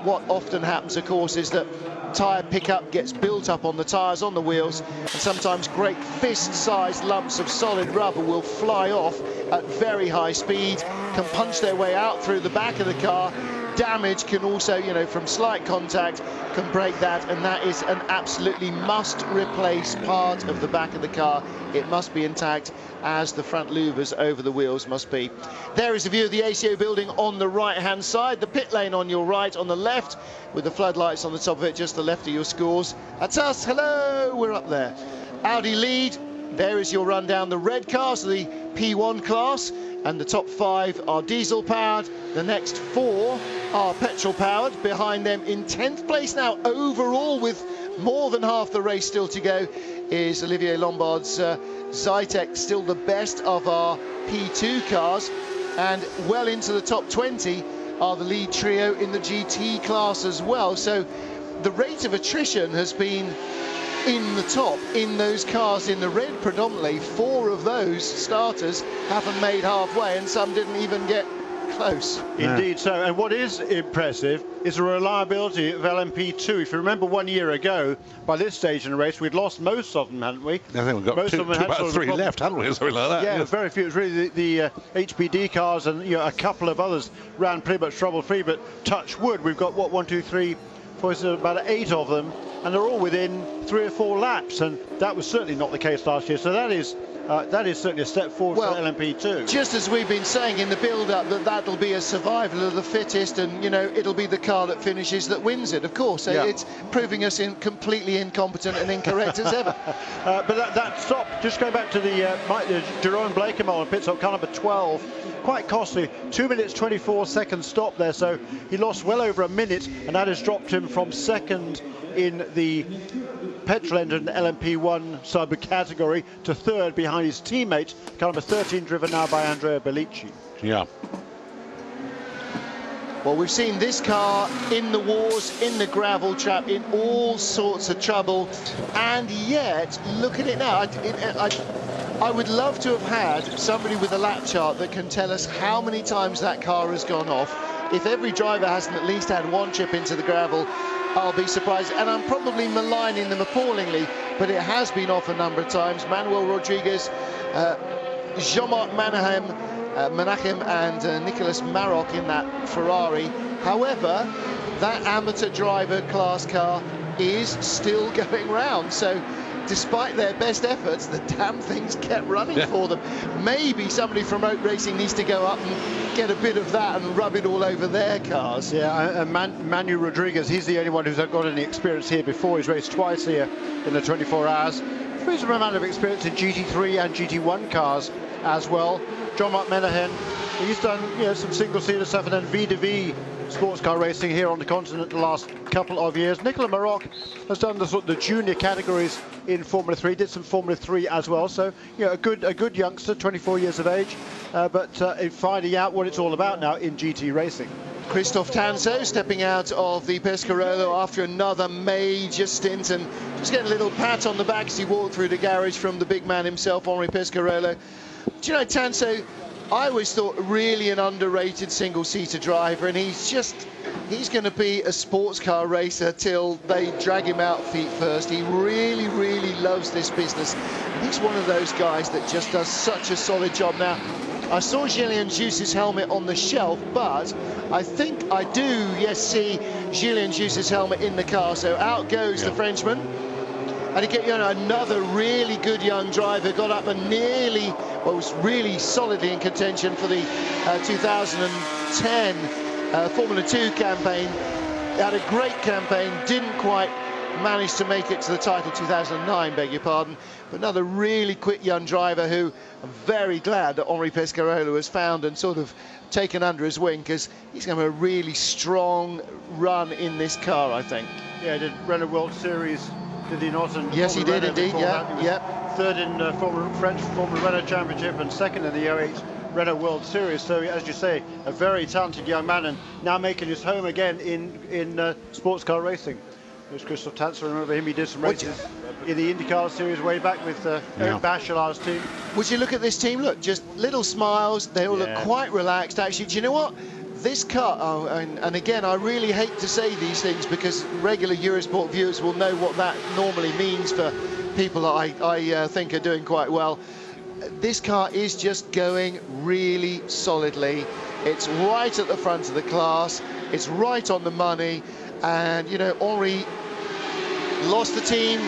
What often happens, of course, is that tyre pickup gets built up on the tyres, on the wheels, and sometimes great fist-sized lumps of solid rubber will fly off at very high speed, can punch their way out through the back of the car. Damage can also, you know, from slight contact, can break that, and that is an absolutely must-replace part of the back of the car. It must be intact, as the front louvers over the wheels must be. There is a view of the ACO building on the right-hand side, the pit lane on your right, on the left, with the floodlights on the top of it, just the left of your scores. That's us, hello, we're up there. Audi lead, there is your rundown. The red cars are the P1 class, and the top 5 are diesel powered. The next 4 are petrol powered. Behind them in 10th place now overall, with more than half the race still to go, is Olivier Lombard's Zytek, still the best of our P2 cars, and well into the top 20 are the lead trio in the GT class as well. So the rate of attrition has been in the top in those cars in the red predominantly. 4 of those starters haven't made halfway, and some didn't even get close. Indeed so, and what is impressive is the reliability of LMP2. If you remember 1 year ago, by this stage in the race, we'd lost most of them, hadn't we? I think we've got about 3 left, haven't we, or something like that? Yeah, very few. It was really the HPD cars, and you know, a couple of others ran pretty much trouble-free, but touch wood, we've got, what, 1, 2, 3, 4, about 8 of them, and they're all within 3 or 4 laps, and that was certainly not the case last year. So that is certainly a step forward for LMP2. Just as we've been saying in the build-up, that'll be a survival of the fittest, and you know, it'll be the car that finishes that wins it. Of course, it's proving us completely incompetent and incorrect as ever. But that stop, just going back to the Jeroen Blekemolen pit stop, car number 12, quite costly. 2 minutes 24 seconds stop there, so he lost well over a minute, and that has dropped him from 2nd in the petrol engine LMP1 sub category to third behind his teammate, car number 13, driven now by Andrea Bellici. Yeah. Well, we've seen this car in the wars, in the gravel trap, in all sorts of trouble, and yet, look at it now. I would love to have had somebody with a lap chart that can tell us how many times that car has gone off. If every driver hasn't at least had one chip into the gravel, I'll be surprised. And I'm probably maligning them appallingly, but it has been off a number of times. Manuel Rodriguez, Jean-Marc Menachem and Nicolas Maroc in that Ferrari. However, that amateur driver class car is still going round. So despite their best efforts, the damn things kept running for them. Maybe somebody from Oak Racing needs to go up and get a bit of that and rub it all over their cars. Yeah, and Manu Rodriguez, he's the only one who's got any experience here before. He's raced twice here in the 24 hours. Reasonable amount of experience in GT3 and GT1 cars as well. Jean-Marc Menahem, he's done some single-seater stuff and then V2V sports car racing here on the continent the last couple of years. Nicolas Maroc has done the junior categories in Formula 3, did some Formula 3 as well. So a good youngster, 24 years of age, but finding out what it's all about now in GT racing. Christophe Tanso stepping out of the Pescarolo after another major stint and just getting a little pat on the back as he walked through the garage from the big man himself, Henri Pescarolo. Do you know, Tanso, I always thought really an underrated single-seater driver, and he's going to be a sports car racer till they drag him out feet first. He really, really loves this business. He's one of those guys that just does such a solid job. Now, I saw Julien Jousse's helmet on the shelf, but I think I do, see Julien Jousse's helmet in the car. So out goes the Frenchman. And again, another really good young driver got up and nearly, was really solidly in contention for the 2010 Formula 2 campaign. He had a great campaign, didn't quite manage to make it to the title 2009, beg your pardon. But another really quick young driver who I'm very glad that Henri Pescarolo has found and sort of taken under his wing, because he's going to have a really strong run in this car, I think. Yeah, he did Renault World Series. Did he not? And yes, he did indeed, Third in French Formula Renault Championship and second in the 08 Renault World Series. So, as you say, a very talented young man and now making his home again in sports car racing. There's Christophe Tanso, remember him, he did some races in the IndyCar Series way back with Eric Bachelar's team. Would you look at this team? Look, just little smiles, they all look quite relaxed. Actually, do you know what? This car, and again, I really hate to say these things because regular Eurosport viewers will know what that normally means for people that I think are doing quite well. This car is just going really solidly. It's right at the front of the class. It's right on the money. And, Henri lost the team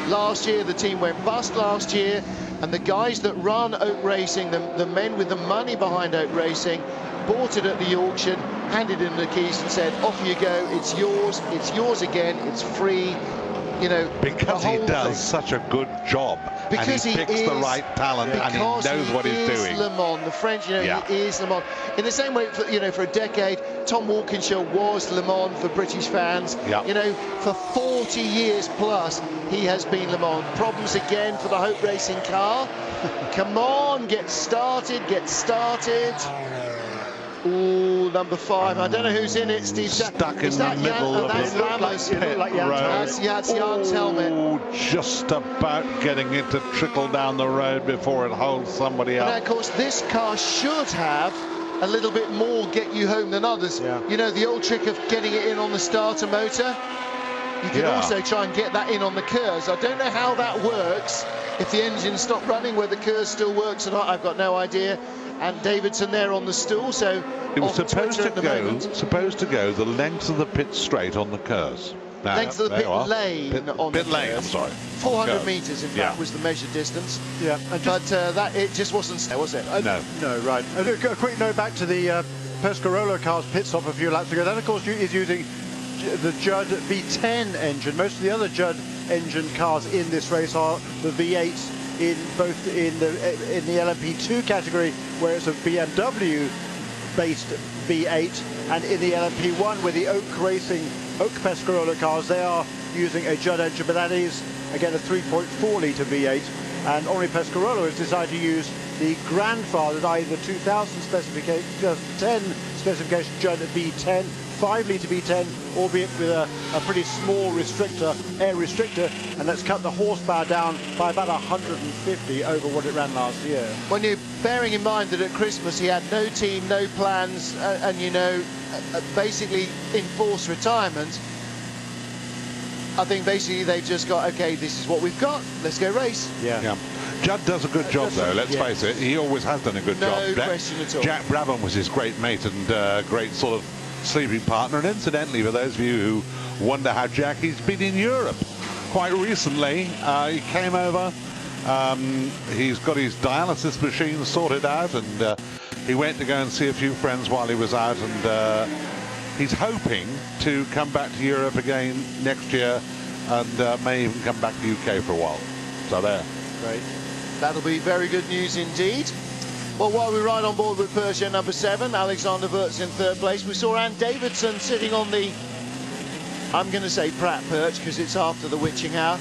last year. The team went bust last year. And the guys that run Oak Racing, the men with the money behind Oak Racing, bought it at the auction, handed in the keys and said, off you go, it's yours again, it's free. Because he does such a good job, because and he picks the right talent, and he knows what he's doing. Le Mans, the French, he is Le Mans. In the same way, for a decade, Tom Walkinshaw was Le Mans for British fans. For 40 years plus, he has been Le Mans. Problems again for the Hope Racing car. Come on, get started. Ooh, number 5. I don't know who's in it, Steve. Stuck in the middle of that's Lammers. That's Jan's helmet. Just about getting it to trickle down the road before it holds somebody up. And of course, this car should have a little bit more get you home than others. The old trick of getting it in on the starter motor. You can also try and get that in on the KERS. I don't know how that works. If the engine stopped running, whether KERS still works or not, I've got no idea. And Davidson there on the stool, so it was supposed to go the length of the pit straight on the KERS. Length of the pit lane on the lane. I'm sorry. 400 metres, in fact, was the measured distance. Yeah, but that it just wasn't, was it? No, right. A quick note back to the Pescarolo car's pit stop a few laps ago. That, of course, is using the Judd V10 engine. Most of the other Judd engine cars in this race are the V8s. In the LMP2 category, where it's a BMW-based V8, and in the LMP1, where the Oak Pescarolo cars, they are using a Judd engine, but that is, again, a 3.4 litre V8. And Henri Pescarolo has decided to use the grandfathered, i.e. the 2000 specification, 2010 specification Judd V10, 5 litre V10, albeit with a pretty small air restrictor, and that's cut the horsepower down by about 150 over what it ran last year. When you're bearing in mind that at Christmas he had no team, no plans, and you know, basically enforced retirement, I think basically they've just got, okay, this is what we've got, let's go race. Yeah. Judd does a good job though, let's face it. He always has done a good job. No question at all. Jack Brabham was his great mate and great sort of sleeping partner. And incidentally, for those of you who wonder how Jackie's been in Europe quite recently, he came over. He's got his dialysis machine sorted out, and he went to go and see a few friends while he was out, and he's hoping to come back to Europe again next year, and may even come back to UK for a while. So there. Great. That'll be very good news indeed. Well, while we ride on board with Peugeot number 7, Alexander Wurz in 3rd place. We saw Ann Davidson sitting on the, I'm going to say Pratt perch because it's after the witching hour,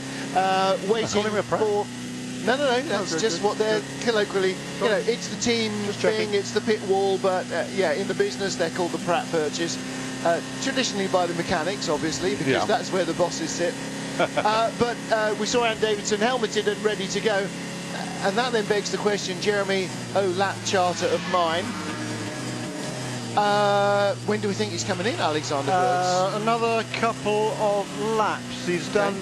waiting for... No, that's just what they're colloquially, you know, it's the team thing, it's the pit wall, but yeah, in the business they're called the Pratt perches. Traditionally by the mechanics, obviously, because that's where the bosses sit. But we saw Ann Davidson helmeted and ready to go. And that then begs the question, Jeremy, lap charter of mine. When do we think he's coming in, Alexander Wurz? Another couple of laps. He's done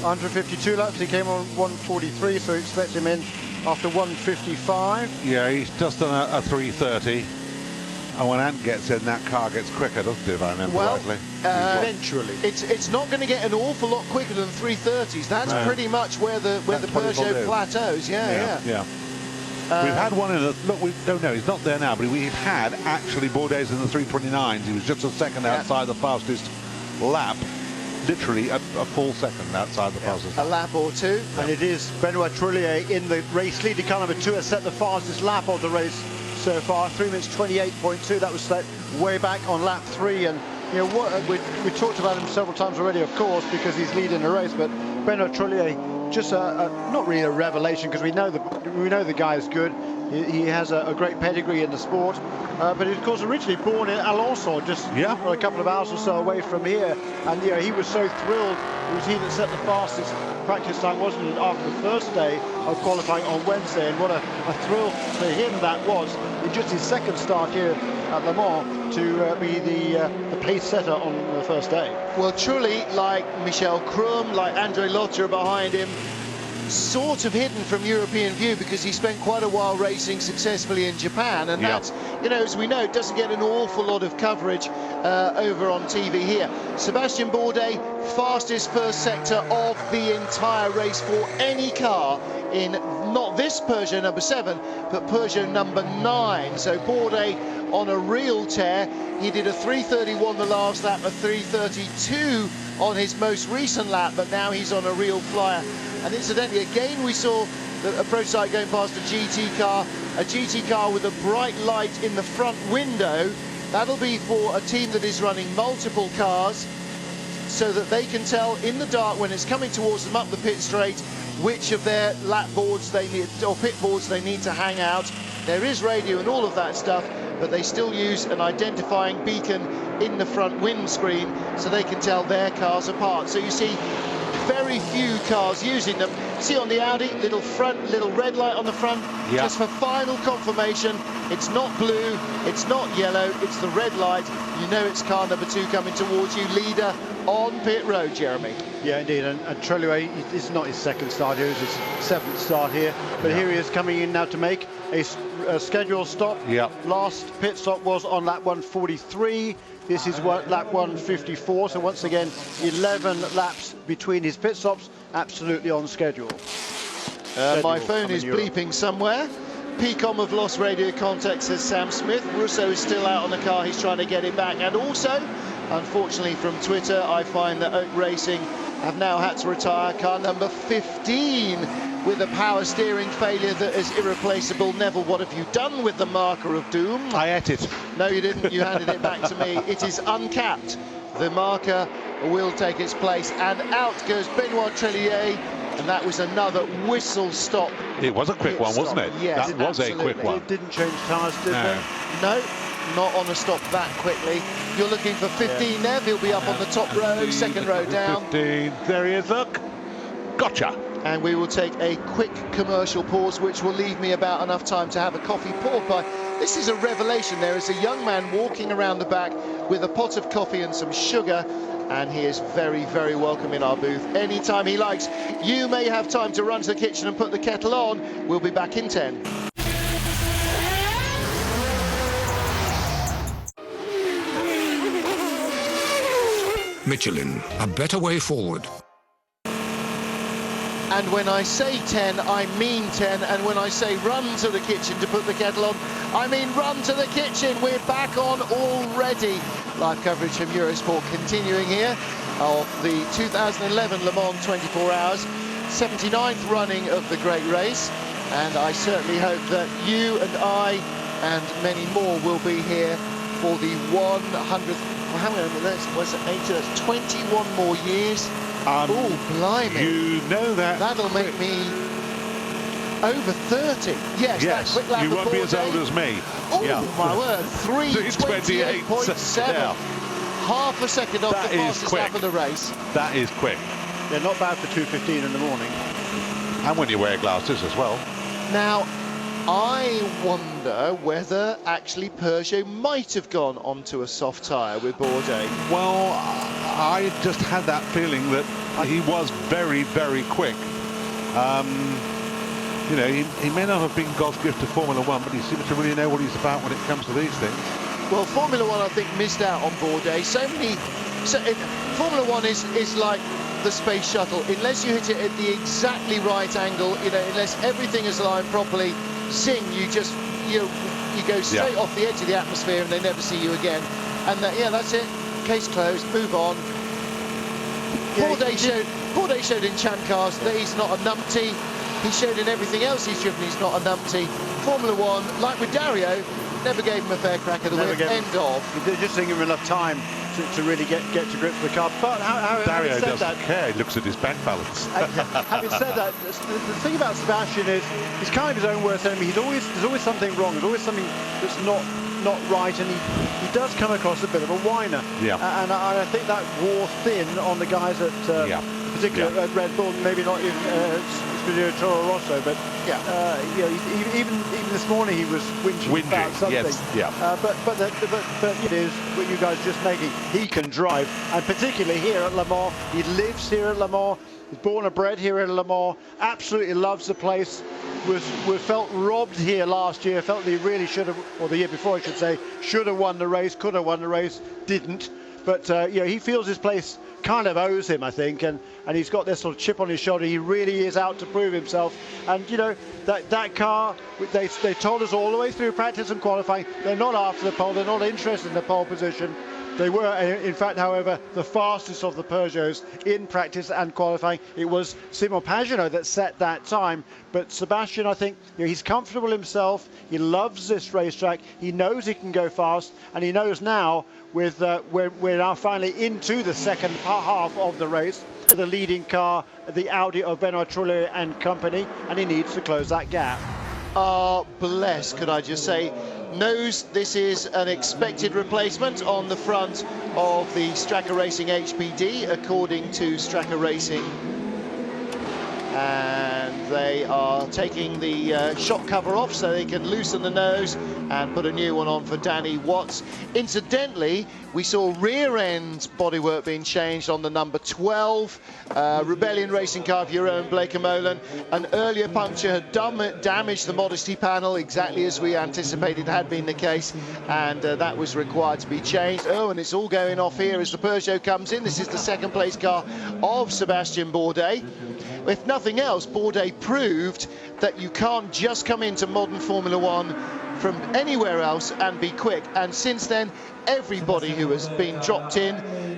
152 laps. He came on 143, so expect him in after 155. Yeah, he's just done a 330. And when Ant gets in, that car gets quicker, doesn't it, if I remember rightly? Eventually. It's not going to get an awful lot quicker than 330s. That's pretty much where the Peugeot plateaus. Yeah. We've had one in the... Look, we don't know, he's not there now, but we've had actually Bourdais in the 329s. He was just a second outside the fastest lap. Literally a full second outside the fastest lap. A lap or two. And it is Benoit Trullier in the race lead. Car number 2 has set the fastest lap of the race so far, 3 minutes 28.2. That was set way back on lap 3, and you know what, we talked about him several times already, of course, because he's leading the race. But Benoit Trullier, just not really a revelation, because we know the guy is good. He has a great pedigree in the sport, but he's of course originally born in Alençon, just a couple of hours or so away from here. And you know, he was so thrilled. It was he that set the fastest practice time, wasn't it, after the first day of qualifying on Wednesday? And what a thrill for him that was, in just his second start here at Le Mans, to be the pace setter on the first day. Well, truly, like Michel Krum, like Andre Lotter behind him, sort of hidden from European view because he spent quite a while racing successfully in Japan, and that's, you know, as we know, it doesn't get an awful lot of coverage over on TV here. Sebastian Bourdais, fastest first sector of the entire race for any car in not this Peugeot number 7, but Peugeot number 9. So Bourdais on a real tear. He did a 3:31 the last lap, a 3:32 on his most recent lap, but now he's on a real flyer. And incidentally, again, we saw a prototype going past a GT car with a bright light in the front window. That'll be for a team that is running multiple cars, so that they can tell in the dark when it's coming towards them up the pit straight which of their lap boards they need, or pit boards they need to hang out. There is radio and all of that stuff, but they still use an identifying beacon in the front windscreen so they can tell their cars apart. So you see very few cars using them. See on the Audi, little red light on the front, just for final confirmation. It's not blue, it's not yellow, it's the red light. You know it's car number 2 coming towards you, leader on pit road, Jeremy. Yeah, indeed, and Trullier, it's not his second start here, it's his 7th start here, but here he is coming in now to make a scheduled stop. Last pit stop was on lap 143. This is lap 154, so once again 11 laps between his pit stops, absolutely on schedule. My phone is bleeping somewhere. PCOM have lost radio contact, says Sam Smith. Russo is still out on the car, he's trying to get it back. And also, unfortunately from Twitter, I find that Oak Racing have now had to retire car number 15 with a power steering failure that is irreplaceable. Neville, what have you done with the marker of doom? I ate it. No, you didn't. You handed it back to me. It is uncapped. The marker will take its place, and out goes Benoit Trillier, and that was another whistle stop. It was a quick one, wasn't it? Yes, that was absolutely. a quick one. It didn't change tyres, did they? No, not on a stop that quickly. You're looking for 15 there. He'll be up on the top row, second row down. 15, there he is, look. Gotcha. And we will take a quick commercial pause, which will leave me about enough time to have a coffee poured by. This is a revelation. There is a young man walking around the back with a pot of coffee and some sugar, and he is very, very welcome in our booth anytime he likes. You may have time to run to the kitchen and put the kettle on. We'll be back in 10. Michelin, a better way forward. And when I say 10, I mean 10. And when I say run to the kitchen to put the kettle on, I mean run to the kitchen. We're back on already. Live coverage from Eurosport continuing here of the 2011 Le Mans 24 Hours, 79th running of the great race. And I certainly hope that you and I and many more will be here for the 100th. Well, how many? Was it 80? That's 21 more years. Oh, blimey. You know that. That'll make me over 30. Yes, that quick lap you won't be as old as me. Oh, my word. 3:28.7. Yeah. Half a second off the fastest lap of the race. That is quick. Yeah, not bad for 2:15 in the morning. And when you wear glasses as well. Now, I wonder whether actually Peugeot might have gone onto a soft tyre with Bourdais. Well, I just had that feeling that he was very, very quick. You know, he may not have been God's gift to Formula One, but he seems to really know what he's about when it comes to these things. Well, Formula One, I think, missed out on Bourdais. Formula One is like the space shuttle. Unless you hit it at the exactly right angle, you know, unless everything is aligned properly, zing, you go straight off the edge of the atmosphere and they never see you again. And that's it. Case closed. Move on. Bourdais showed in Champ Cars that he's not a numpty. He showed in everything else he's driven he's not a numpty. Formula One, like with Dario, never gave him a fair crack at the whip. End of. They just didn't give him enough time to really get to grips with the car. But Dario doesn't care. He looks at his bank balance. Having said that, the thing about Sebastian is he's kind of his own worst enemy. There's always something wrong. There's always something that's not right, and he does come across a bit of a whiner. Yeah. And I think that wore thin on the guys at particularly at Red Bull, maybe not even Toro Rosso, but you know, even this morning he was whinging about something. But it is what you guys are just making. He can drive, and particularly here at Le Mans. He lives here at Le Mans. He's born and bred here at Le Mans. Absolutely loves the place. Was felt robbed here last year. Felt that he really should have, or the year before I should say, should have won the race. Could have won the race. Didn't. But you know, he feels his place kind of owes him, I think, and he's got this sort of chip on his shoulder. He really is out to prove himself. And you know, that car, they told us all the way through practice and qualifying, they're not after the pole, they're not interested in the pole position. They were, in fact, however, the fastest of the Peugeots in practice and qualifying. It was Simon Pagenaud that set that time. But Sebastian, I think, you know, he's comfortable himself. He loves this racetrack. He knows he can go fast, and he knows now with we're now finally into the second half of the race. The leading car, the Audi of Benoit Trillier and company, and he needs to close that gap. Bless, could I just say, knows this is an expected replacement on the front of the Straka Racing HPD, according to Straka Racing. And they are taking the shock cover off so they can loosen the nose and put a new one on for Danny Watts. Incidentally, we saw rear end bodywork being changed on the number 12 Rebellion racing car of Jeroen Bleekemolen. An earlier puncture had damaged the modesty panel, exactly as we anticipated had been the case, and that was required to be changed. Oh, and it's all going off here as the Peugeot comes in. This is the second place car of Sébastien Bourdais. If nothing else, Bourdais proved that you can't just come into modern Formula One from anywhere else and be quick. And since then, everybody who has been dropped in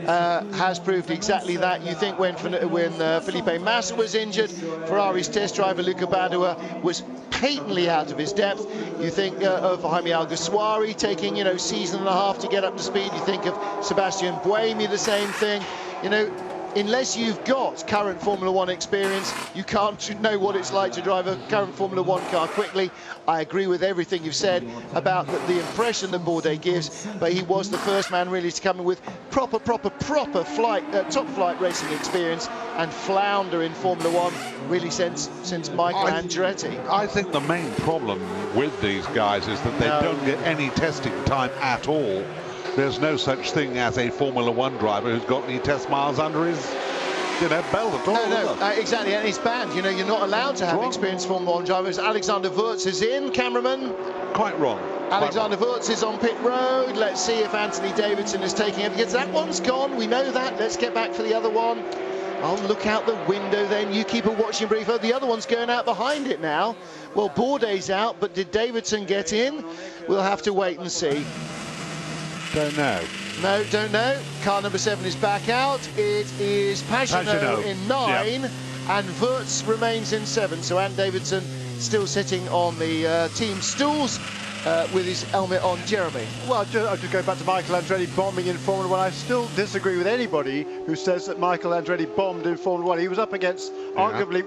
has proved exactly that. You think when Felipe Massa was injured, Ferrari's test driver Luca Badua was patently out of his depth. You think of Jaime Alguersuari taking, season and a half to get up to speed. You think of Sebastian Buemi, the same thing. you know, unless you've got current Formula One experience, you can't know what it's like to drive a current Formula One car quickly. I agree with everything you've said about the impression that Bourdais gives, but he was the first man really to come in with proper flight, top flight racing experience and flounder in Formula One really since Michael Andretti. I think the main problem with these guys is that they don't get any testing time at all. There's no such thing as a Formula One driver who's got any test miles under his, belt at all. No, exactly, and it's banned. You know, you're not allowed to have experienced Formula One drivers. Alexander Wurz is in, cameraman. Quite wrong. Alexander Wurz is on pit road. Let's see if Anthony Davidson is taking it, because that one's gone. We know that. Let's get back for the other one. I'll look out the window then. You keep a watching brief. Oh, the other one's going out behind it now. Well, Bourdais out, but did Davidson get in? We'll have to wait and see. Don't know. No, don't know. Car number 7 is back out. It is Peugeot in 9, and Wurz remains in 7. So Ant Davidson still sitting on the team stools with his helmet on. Jeremy. Well, I'll just go back to Michael Andretti bombing in Formula 1. I still disagree with anybody who says that Michael Andretti bombed in Formula 1. He was up against arguably,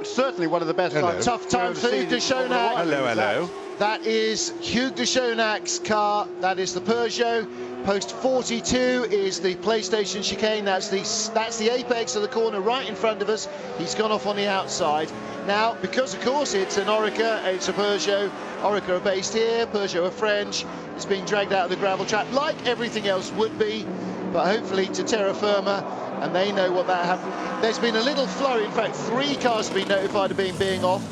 certainly one of the best. Tough time for Hugues de Schonack. Hello. That is Hugues de Schonack's car. That is the Peugeot. Post 42 is the PlayStation chicane. That's the apex of the corner right in front of us. He's gone off on the outside. Now, because of course it's an Oreca, it's a Peugeot. Oreca are based here, Peugeot are French. It's being dragged out of the gravel trap like everything else would be, but hopefully to terra firma, and they know what that happened. There's been a little flurry. In fact, 3 cars have been notified of being off.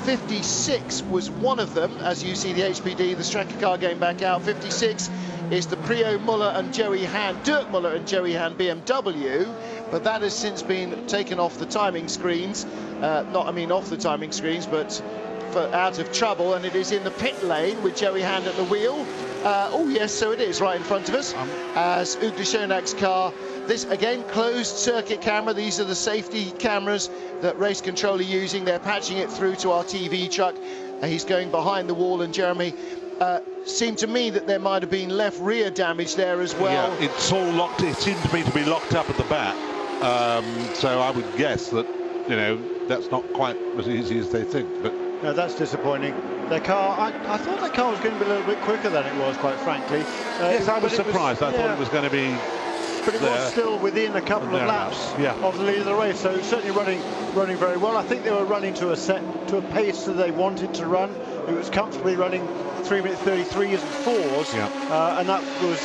56 was one of them, as you see the HPD, the Stracker car going back out. 56 is the Dirk Muller and Joey Hahn BMW, but that has since been taken off the timing screens. Off the timing screens, but out of trouble, and it is in the pit lane with Joey Hahn at the wheel. Oh yes, so it is right in front of us as Hugues de Schonack's car. This again, closed circuit camera. These are the safety cameras that Race Control are using. They're patching it through to our TV truck. He's going behind the wall, and Jeremy, seemed to me that there might have been left rear damage there as well. Yeah, it's all locked. It seemed to me to be locked up at the back. So I would guess that, that's not quite as easy as they think. But no, that's disappointing. Their car, I thought that car was going to be a little bit quicker than it was, quite frankly. Yes, I was surprised. I thought it was going to be. But it was still within a couple of laps of the lead of the race, so certainly running very well. I think they were running to a pace that they wanted to run. It was comfortably running 3:33s and 4s, and that was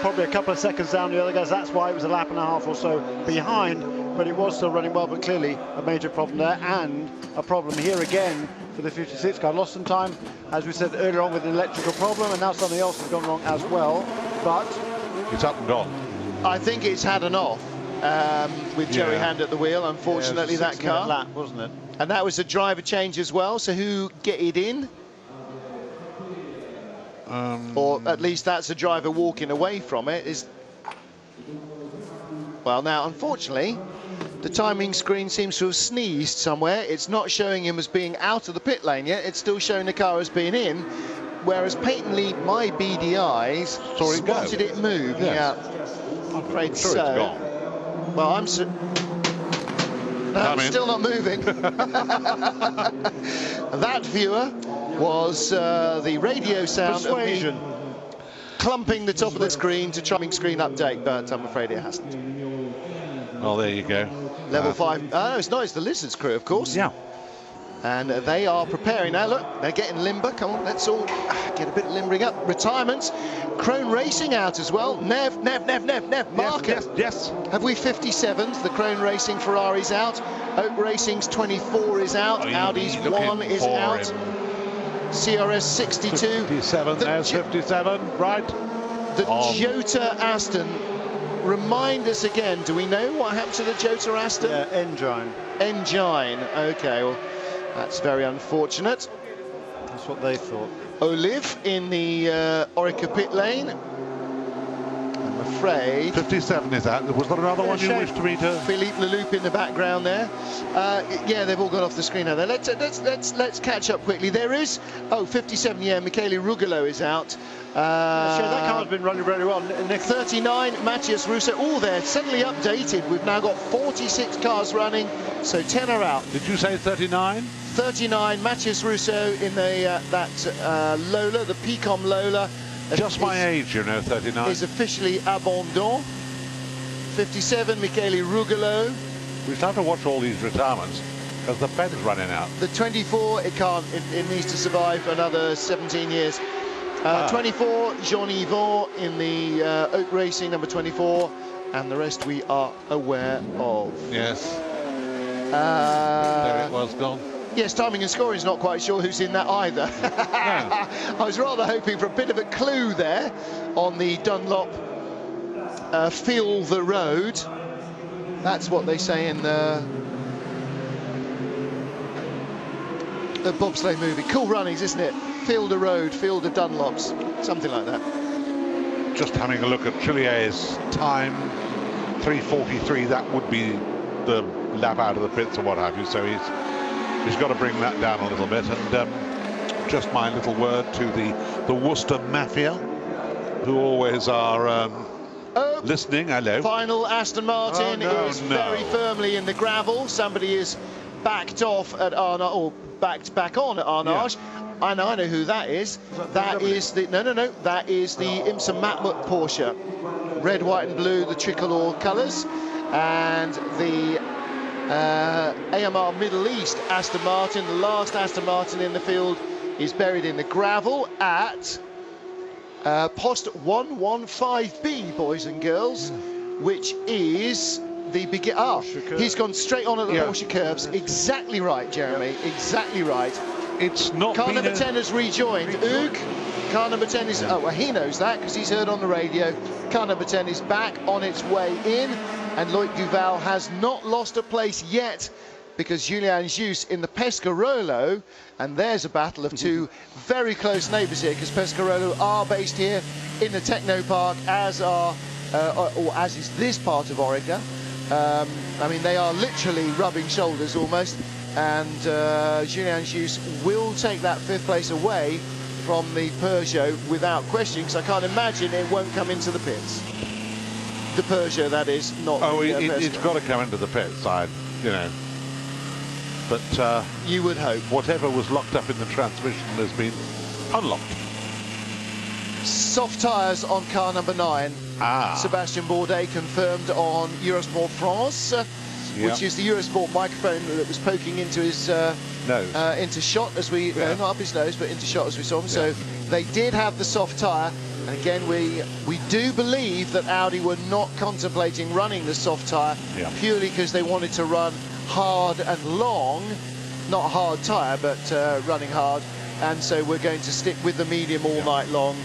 probably a couple of seconds down the other guys. That's why it was a lap and a half or so behind, but it was still running well. But clearly a major problem there, and a problem here again for the 56 car. Lost some time, as we said earlier on, with an electrical problem, and now something else has gone wrong as well. But it's up and gone. I think it's had an off with Joey Hahn at the wheel, unfortunately, that car. Lap, wasn't it? And that was a driver change as well, so who get it in? Or at least that's a driver walking away from it. Well, now, unfortunately, the timing screen seems to have sneezed somewhere. It's not showing him as being out of the pit lane yet. It's still showing the car as being in, whereas patently my beady eyes spotted it move. Yes. Yeah. I'm afraid so. It's gone. Well, I'm still not moving. That, viewer, was the radio sound of me clumping the top of the screen to timing screen update, but I'm afraid it hasn't. Well, there you go. Level 5. No, it's not. It's the Lizards crew, of course. Yeah. And they are preparing now. Look, they're getting limber. Come on, let's all get a bit of limbering up. Retirements. Crone Racing out as well. Nev. Marker. Yes. Have we 57th? The Crone Racing Ferrari's out. Oak Racing's 24 is out. Audi's 1 is out. CRS 62. 57, there's 57, right. The Jota Aston. Remind us again, do we know what happened to the Jota Aston? Yeah, engine. Okay, well, that's very unfortunate. That's what they thought. Olive in the Oreca pit lane. I'm afraid. 57 is that. Was there another one you wished me to? Philippe Leloup in the background there. Yeah, they've all gone off the screen now. Let's catch up quickly. There is 57. Yeah, Michele Rugolo is out. That car's been running very well. 39, Matthias Russo. Oh, they're suddenly updated. We've now got 46 cars running, so 10 are out. Did you say 39? 39, Matthias Russo in the Lola, the Picom Lola. Just my age, you know, 39. Is officially abandon. 57, Michele Rugolo. We start to watch all these retirements because the pen's running out. The 24, it can't. It needs to survive another 17 years. 24, Jean-Yvon in the Oak Racing, number 24, and the rest we are aware of. Yes. There it was, gone. Yes, timing and scoring is not quite sure who's in that either. No. I was rather hoping for a bit of a clue there on the Dunlop Feel the Road. That's what they say in the bobsleigh movie. Cool Runnings, isn't it? Field of Road, Field of Dunlops, something like that. Just having a look at Chilier's time, 3:43. That would be the lap out of the pits or what have you. So he's got to bring that down a little bit. And just my little word to the Worcester Mafia, who always are listening. Hello. Final Aston Martin is very firmly in the gravel. Somebody is backed off at Arnage, or back on at Arnage. Yeah. I know who that is. That is the that is the Imsa Matmut Porsche, red, white, and blue, the tricolor colours, and the AMR Middle East Aston Martin, the last Aston Martin in the field, is buried in the gravel at post 115B, boys and girls, which is the begin. He's gone straight on at the Porsche curves. Exactly right, Jeremy. Exactly right. It's not. Car number 10 has rejoined. Oog. Car number 10 is. Oh, well, he knows that because he's heard on the radio. Car number 10 is back on its way in, and Loic Duval has not lost a place yet because Julian Jus in the Pescarolo, and there's a battle of two very close neighbours here because Pescarolo are based here in the Techno Park, as are, or as is this part of Orica. I mean, they are literally rubbing shoulders almost. And Julian Jus will take that 5th place away from the Peugeot without question, because I can't imagine it won't come into the pits. The Peugeot, that is, not it's got to come into the pits, you know. But you would hope. Whatever was locked up in the transmission has been unlocked. Soft tyres on car number 9. Sebastian Bourdais confirmed on Eurosport France. Which is the Eurosport microphone that was poking into his nose, into shot as we not up his nose, but into shot as we saw him. So they did have the soft tyre, and again we do believe that Audi were not contemplating running the soft tyre purely because they wanted to run hard and long, not a hard tyre, but running hard, and so we're going to stick with the medium all night long.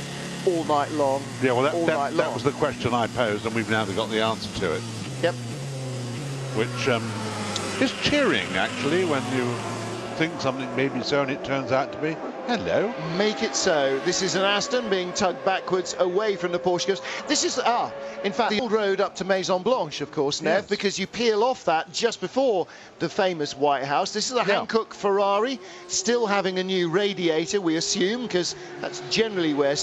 All night long. Yeah, well, that was the question I posed, and we've now got the answer to it. Yep. Which is cheering, actually, when you think something may be so and it turns out to be. Hello. Make it so. This is an Aston being tugged backwards away from the Porsche. This is, in fact, the old road up to Maison Blanche, of course, Nev, because you peel off that just before the famous White House. This is a Hankook Ferrari, still having a new radiator, we assume, because that's generally where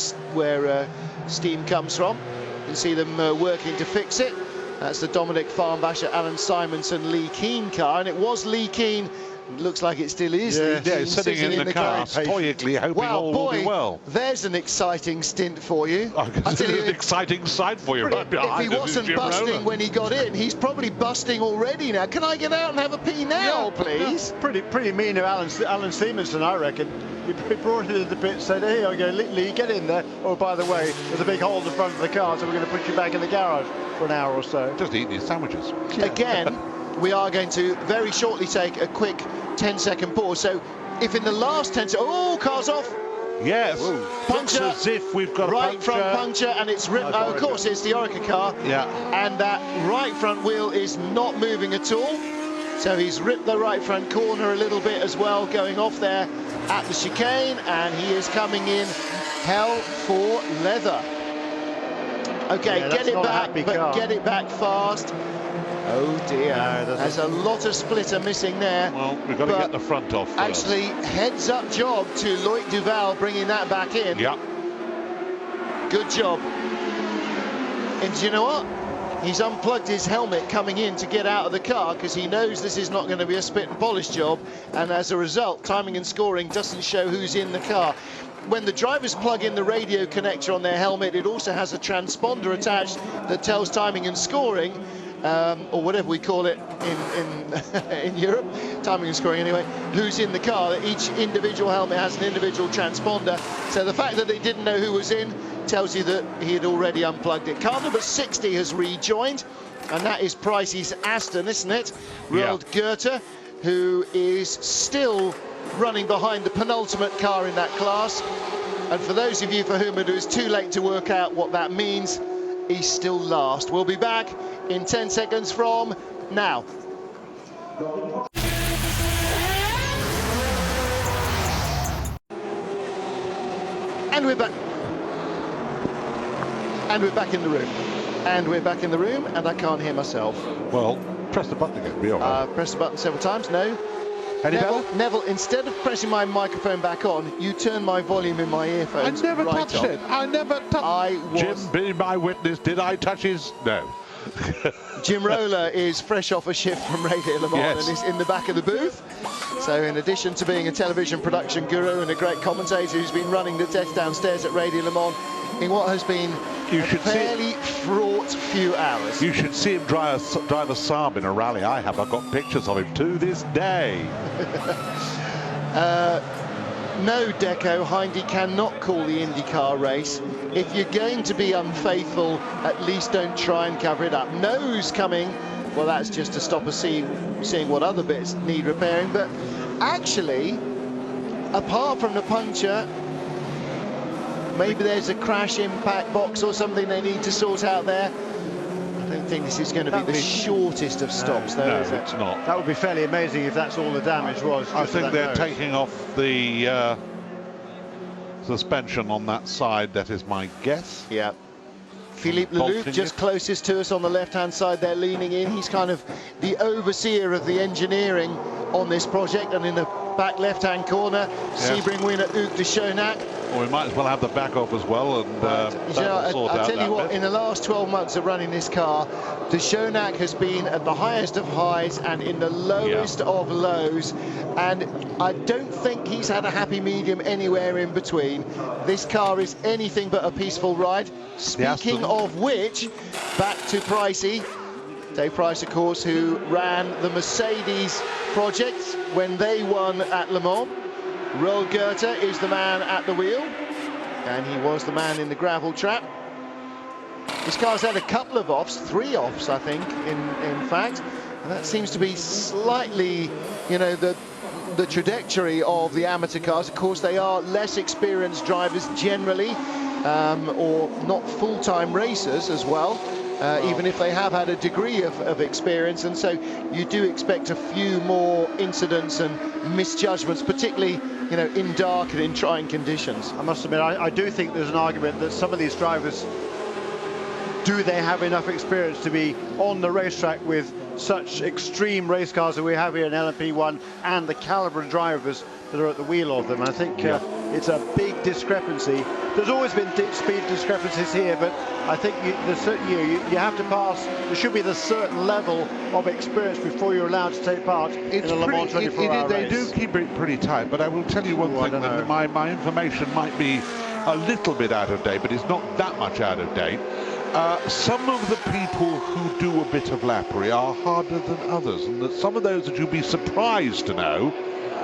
steam comes from. You can see them working to fix it. That's the Dominic Farnbasher, Alan Simonson, Lee Keane car, and it was Lee Keane. Looks like it still is. Lee Keane sitting in the car, poignantly hoping all will be well. There's an exciting stint for you. I tell you, an exciting sight for you. If he wasn't busting when he got in, he's probably busting already now. Can I get out and have a pee now, please? Pretty mean of Alan Simonson, I reckon. He brought it into the pit, said, "Here you go, Lee, get in there." Oh, by the way, there's a big hole in the front of the car, so we're going to put you back in the garage for an hour or so. Just eat these sandwiches. Again, we are going to very shortly take a quick 10-second pause. So, if in the last 10 seconds, car's off. Yes. Puncture. Looks as if we've got right front puncture, and it's ripped. Of course, it's the Orica car. Yeah. And that right front wheel is not moving at all. So he's ripped the right front corner a little bit as well, going off there at the chicane, and he is coming in hell for leather. Okay, Yeah, get it back, but car. get it back fast. Oh dear, there's a lot of splitter missing there. Well, we've got to get the front off first. Actually, heads up job to Loic Duval bringing that back in. Yeah. Good job. And do you know what? He's unplugged his helmet coming in to get out of the car because he knows this is not going to be a spit and polish job, and as a result, timing and scoring doesn't show who's in the car. When the drivers plug in the radio connector on their helmet, it also has a transponder attached that tells timing and scoring, or whatever we call it in Europe, timing and scoring anyway, who's in the car. Each individual helmet has an individual transponder, so the fact that they didn't know who was in tells you that he had already unplugged it. Car number 60 has rejoined, and that is Pricey's Aston, isn't it? Roald Goethe, who is still running behind the penultimate car in that class. And for those of you for whom it is too late to work out what that means, he's still last. We'll be back in 10 seconds from now. And we're back. And we're back in the room. And we're back in the room, and I can't hear myself. Well, press the button again, be all right. Press the button several times, no. Neville, instead of pressing my microphone back on, you turn my volume in my earphones. I never right touched off. it. I never touched it. Jim, be my witness. Did I touch his? No. Jim Roller is fresh off a shift from Radio Le Mans and is in the back of the booth. So in addition to being a television production guru and a great commentator who's been running the desk downstairs at Radio Le Mans in what has been a fairly fraught few hours. You should see him drive a Saab in a rally. I've got pictures of him to this day. No, Deco, Hindy cannot call the IndyCar race. If you're going to be unfaithful, at least don't try and cover it up. Nose coming, well, that's just to stop us seeing what other bits need repairing. But actually, apart from the puncture, maybe there's a crash impact box or something they need to sort out there. I don't think this is going to be the shortest of stops, though, is it? No, it's not. That would be fairly amazing if that's all the damage was. I think they're taking off the suspension on that side. That is my guess. Yeah. Philippe Leloup, just closest to us on the left-hand side there, leaning in. He's kind of the overseer of the engineering on this project. And in the back left-hand corner, Sebring winner Hugues de Schonack. Well, we might as well have the back off as well, and I'll tell you what, in the last 12 months of running this car, de Schonack has been at the highest of highs and in the lowest of lows, and I don't think he's had a happy medium anywhere in between. This car is anything but a peaceful ride. Speaking of which, back to Pricey. Dave Price, of course, who ran the Mercedes project when they won at Le Mans. Roald Goethe is the man at the wheel, and he was the man in the gravel trap. This car's had a couple of offs, 3 offs, I think, in fact, and that seems to be slightly, you know, the trajectory of the amateur cars. Of course, they are less experienced drivers generally, or not full-time racers as well. Even if they have had a degree of experience, and so you do expect a few more incidents and misjudgments, particularly, you know, in dark and in trying conditions. I must admit, I do think there's an argument that some of these drivers, do they have enough experience to be on the racetrack with such extreme race cars that we have here in LMP1 and the caliber of drivers that are at the wheel of them? I think it's a big discrepancy. There's always been speed discrepancies here, but I think you have to pass. There should be the certain level of experience before you're allowed to take part in a Le Mans 24-hour race. They do keep it pretty tight, but I will tell you one thing, that my information might be a little bit out of date, but it's not that much out of date. Some of the people who do a bit of lappery are harder than others, and that some of those that you'll be surprised to know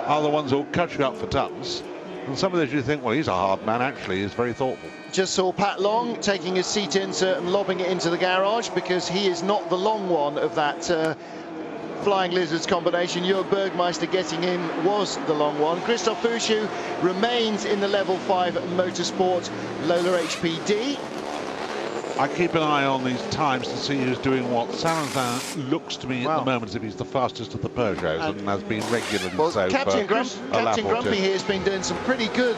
are the ones who'll cut you up for tons. And some of those you think, well, he's a hard man, actually, he's very thoughtful. Just saw Pat Long taking his seat insert and lobbing it into the garage because he is not the long one of that Flying Lizards combination. Jörg Bergmeister getting in was the long one. Christophe Bouchou remains in the level 5 motorsport Lola HPD. I keep an eye on these times to see who's doing what. Sarazin looks to me at the moment as if he's the fastest of the Peugeots and has been regularly so Captain for Grumpy here has been doing some pretty good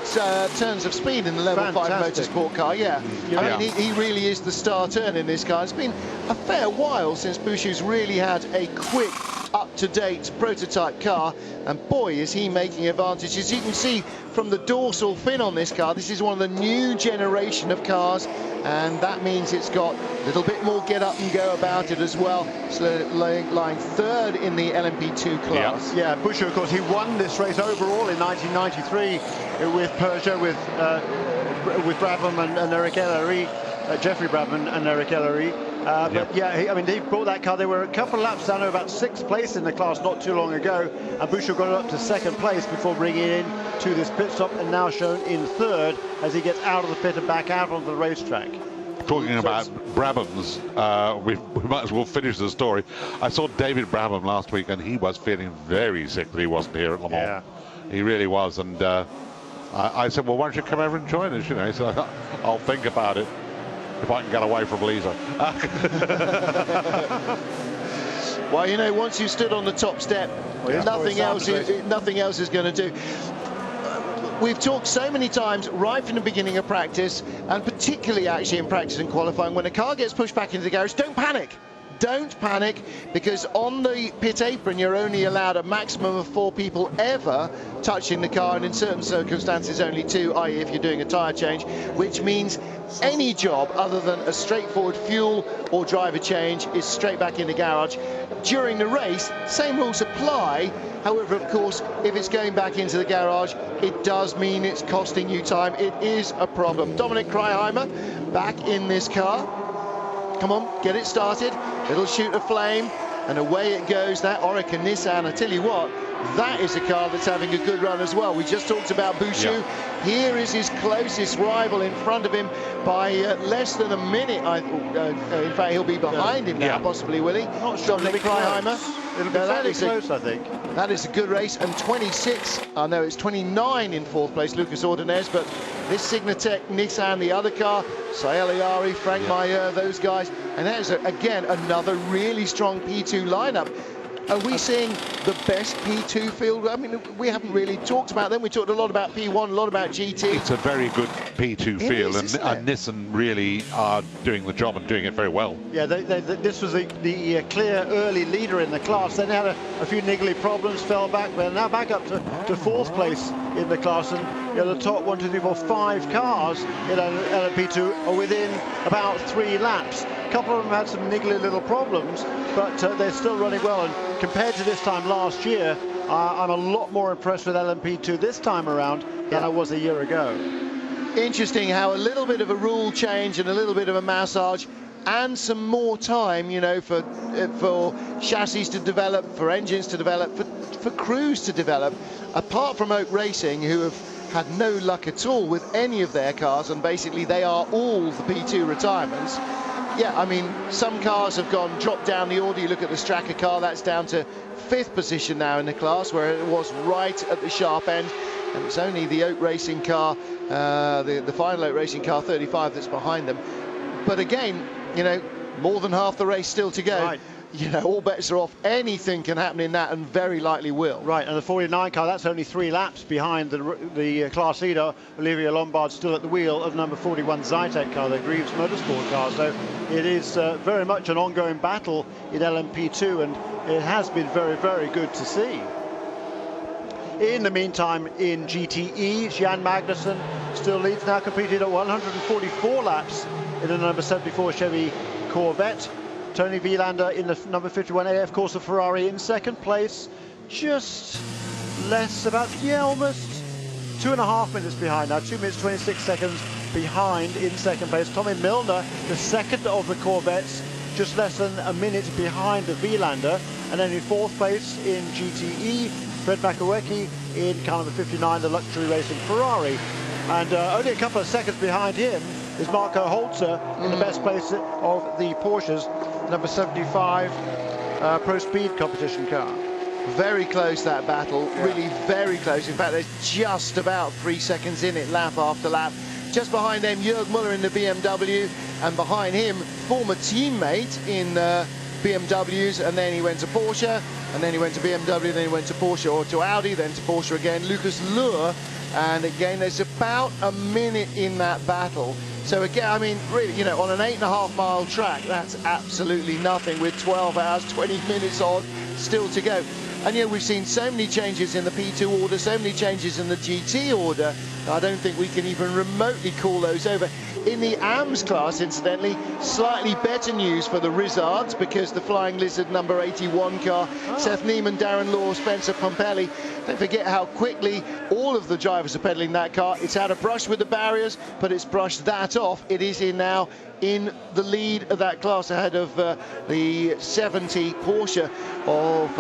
turns of speed in the level 5 motorsport car. Yeah, I mean, he really is the star turn in this car. It's been a fair while since Peugeot's really had a quick, up-to-date prototype car, and boy is he making advantage. As you can see from the dorsal fin on this car, this is one of the new generation of cars, and that means it's got a little bit more get up and go about it as well. So lying third in the LMP2 class. Yeah, Peugeot, of course, he won this race overall in 1993 with Peugeot, with Brabham and Eric Ellery, Jeffrey Brabham and Eric Ellery. But yeah, I mean, he brought that car. They were a couple of laps down to about 6th place in the class not too long ago, and Peugeot got it up to 2nd place before bringing it in to this pit stop, and now shown in 3rd as he gets out of the pit and back out onto the racetrack. Talking about Brabham's, we might as well finish the story. I saw David Brabham last week, and he was feeling very sick that he wasn't here at Le Mans. Yeah. He really was, and I said, well, why don't you come over and join us? You know, so I'll think about it if I can get away from Lisa. Well, you know, once you stood on the top step, nothing else is going to do. We've talked so many times right from the beginning of practice, and particularly actually in practice and qualifying, when a car gets pushed back into the garage, don't panic. Don't panic, because on the pit apron you're only allowed a maximum of 4 people ever touching the car, and in certain circumstances only 2, i.e. if you're doing a tyre change, which means any job other than a straightforward fuel or driver change is straight back in the garage. During the race, same rules apply. However, of course, if it's going back into the garage, it does mean it's costing you time. It is a problem. Dominic Kreiheimer back in this car. Come on, get it started. It'll shoot a flame, and away it goes. That Oreca Nissan, I tell you what, that is a car that's having a good run as well. We just talked about Bouchou. Yeah. Here is his closest rival, in front of him by less than a minute. In fact, he'll be behind him now, possibly, will he? Not sure. Dominic Kreiheimer. It'll be fairly close, I think. That is a good race, and 26, no, it's 29 in 4th place, Lucas Ordonez, but this Signatech Nissan, the other car, Sael Ayari, Frank Mayer, those guys, and that is, again, another really strong P2 lineup. Are we seeing the best P2 field? I mean, we haven't really talked about them. We talked a lot about P1, a lot about GT. It's a very good P2 field, and Nissan really are doing the job and doing it very well. Yeah, this was the clear early leader in the class. Then they had a few niggly problems, fell back, but now back up to 4th place in the class, and the top 1, 2, 3, 4, 5 cars in LMP2 are within about 3 laps. A couple of them had some niggly little problems, but they're still running well. And compared to this time last year, I'm a lot more impressed with LMP2 this time around than I was a year ago. Interesting how a little bit of a rule change and a little bit of a massage and some more time, you know, for chassis to develop, for engines to develop, for crews to develop, apart from Oak Racing, who have had no luck at all with any of their cars, and basically they are all the P2 retirements. Yeah, I mean, some cars have dropped down the order. You look at the Stracker car, that's down to 5th position now in the class, where it was right at the sharp end. And it's only the Oak Racing car, the final Oak Racing car 35 that's behind them. But again, you know, more than half the race still to go. Right. You know, all bets are off. Anything can happen in that, and very likely will. Right, and the 49 car, that's only 3 laps behind the class leader, Olivier Lombard, still at the wheel of number 41 Zytek car, the Greaves Motorsport car. So it is very much an ongoing battle in LMP2, and it has been very, very good to see. In the meantime, in GTE, Jan Magnussen still leads, now completed at 144 laps in the number 74 Chevy Corvette. Tony Vielander in the number 51 AF Corsa Ferrari in 2nd place, just less, almost 2.5 minutes behind now, 2 minutes 26 seconds behind in 2nd place. Tommy Milner, the 2nd of the Corvettes, just less than a minute behind the Vielander, and then in 4th place in GTE, Fred Makowiecki in car number 59, the luxury racing Ferrari, and only a couple of seconds behind him is Marco Holzer in the best place of the Porsches, number 75 Pro Speed competition car. Very close, that battle, really very close. In fact, there's just about 3 seconds in it, lap after lap. Just behind them, Jörg Müller in the BMW, and behind him, former teammate in BMWs, and then he went to Porsche, and then he went to BMW, then he went to Porsche, or to Audi, then to Porsche again, Lucas Luhr. And again, there's about a minute in that battle. So again, I mean, really, you know, on an 8.5-mile track, that's absolutely nothing with 12 hours, 20 minutes on still to go. And yeah, we've seen so many changes in the P2 order, so many changes in the GT order. I don't think we can even remotely call those over. In the AMS class, incidentally, slightly better news for the Rizzards, because the Flying Lizard number 81 car, Seth Neiman, Darren Law, Spencer Pompelli, don't forget how quickly all of the drivers are pedaling that car. It's had a brush with the barriers, but it's brushed that off. It is in now in the lead of that class, ahead of the 70 Porsche of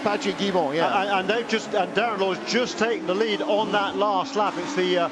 Patrick Guimont. Yeah, and Darren Law's just taken the lead on that last lap. It's the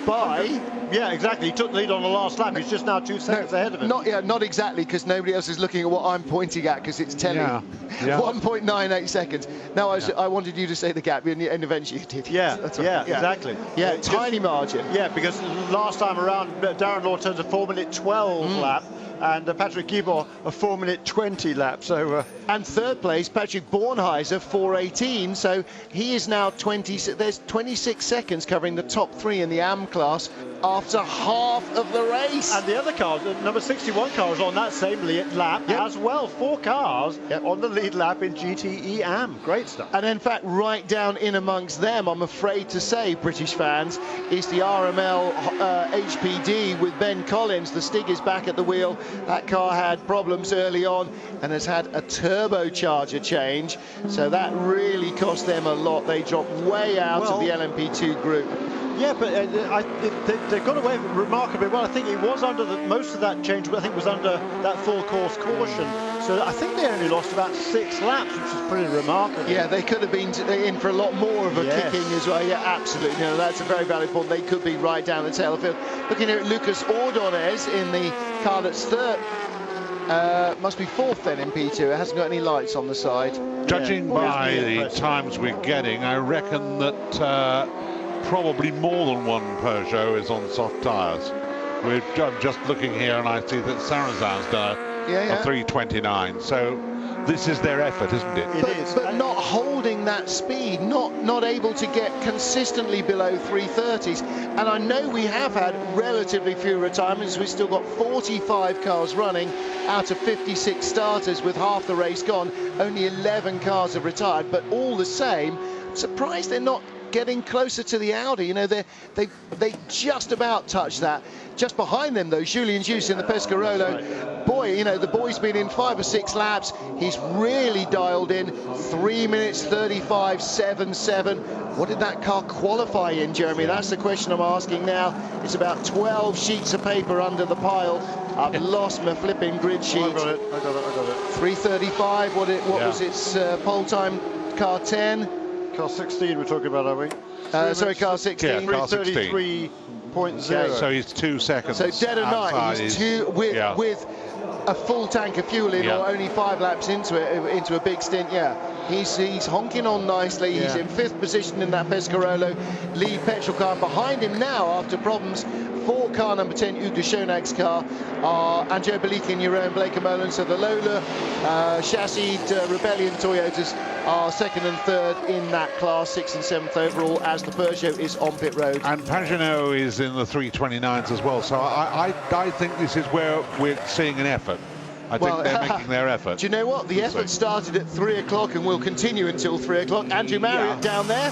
yeah, exactly. He took the lead on the last lap. He's just now 2 seconds ahead of him. Not exactly, because nobody else is looking at what I'm pointing at, because it's telling 1.98 seconds. Now I wanted you to say the gap, and eventually you did. Yeah, exactly. Yeah, tiny margin. Yeah, because last time around, Darren Law turns a 4-minute 12 lap, and Patrick Guimont a 4-minute 20 lap. So and third place, Patrick Bornheiser, 4:18. So he is now 20. There's 26 seconds covering the top 3 in the AM class after half of the race. And the other cars, number 61 car, is on that same lap as well. 4 cars on the lead lap in GTE AM. Great stuff. And in fact, right down in amongst them, I'm afraid to say, British fans, is the RML HPD with Ben Collins. The Stig is back at the wheel. That car had problems early on and has had a turbocharger change, so that really cost them a lot. They dropped way out of the LMP2 group. Yeah, but they got away remarkably well. I think it was under most of that change, I think, was under that full course caution. So I think they only lost about 6 laps, which is pretty remarkable. Yeah, they could have been in for a lot more of a kicking as well. Yeah, absolutely. No, that's a very valid point. They could be right down the tail of the field. Looking here at Lucas Ordonez in the car that's third. Must be fourth then in P2. It hasn't got any lights on the side. Judging by the times we're getting, I reckon that probably more than one Peugeot is on soft tyres. I'm just looking here and I see that Sarrazin's done a 3:29. So this is their effort, isn't it? It is. But not holding that speed, not able to get consistently below 330s. And I know we have had relatively few retirements. We've still got 45 cars running out of 56 starters with half the race gone. Only 11 cars have retired, but all the same, I'm surprised they're not getting closer to the Audi. You know, they just about touched that. Just behind them, though, Julien Jus in the Pescarolo. Boy, you know, the boy's been in 5 or 6 laps. He's really dialed in. 3 minutes 35.77. What did that car qualify in, Jeremy? That's the question I'm asking now. It's about 12 sheets of paper under the pile. I've lost my flipping grid sheet. I got it. 3:35. What was its pole time? Car 10. Car 16 we're talking about, are we? Sorry, car 16. Yeah, car 16. 3:33.0. So he's 2 seconds. So dead of night, he's with a full tank of fuel in, or only 5 laps into a big stint. Yeah, he's honking on nicely. He's in 5th position in that Pescarolo lead petrol car. Behind him now, after problems, 4 car number 10, Ugo Schonag's car, are Angelo Bellicchi and Jeroen Blekemolen. So the Lola chassis Rebellion Toyotas are 2nd and 3rd in that class, 6th and 7th overall, as the Peugeot is on pit road. And Pagano is in the 3:29s as well. So I think this is where we're seeing an effort. I think they're making their effort. Do you know what? The effort started at 3 o'clock and will continue until 3 o'clock. Andrew Marriott down there,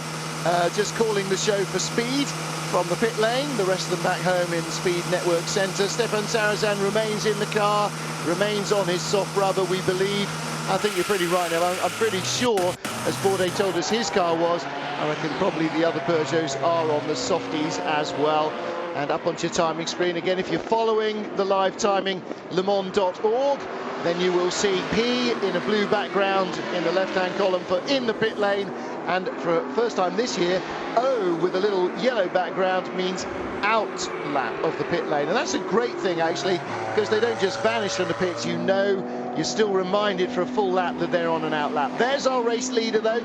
just calling the show for speed from the pit lane. The rest of them back home in the Speed Network Centre. Stefan Sarrazin remains in the car, remains on his soft rubber, we believe. I think you're pretty right now. I'm pretty sure, as Bourdais told us his car was, I reckon probably the other Peugeots are on the softies as well. And up onto your timing screen again, if you're following the live timing, lemans.org, then you will see P in a blue background in the left-hand column for in the pit lane, and for first time this year, O with a little yellow background means out lap of the pit lane. And that's a great thing, actually, because they don't just vanish from the pits. You know, you're still reminded for a full lap that they're on an out lap. There's our race leader, though,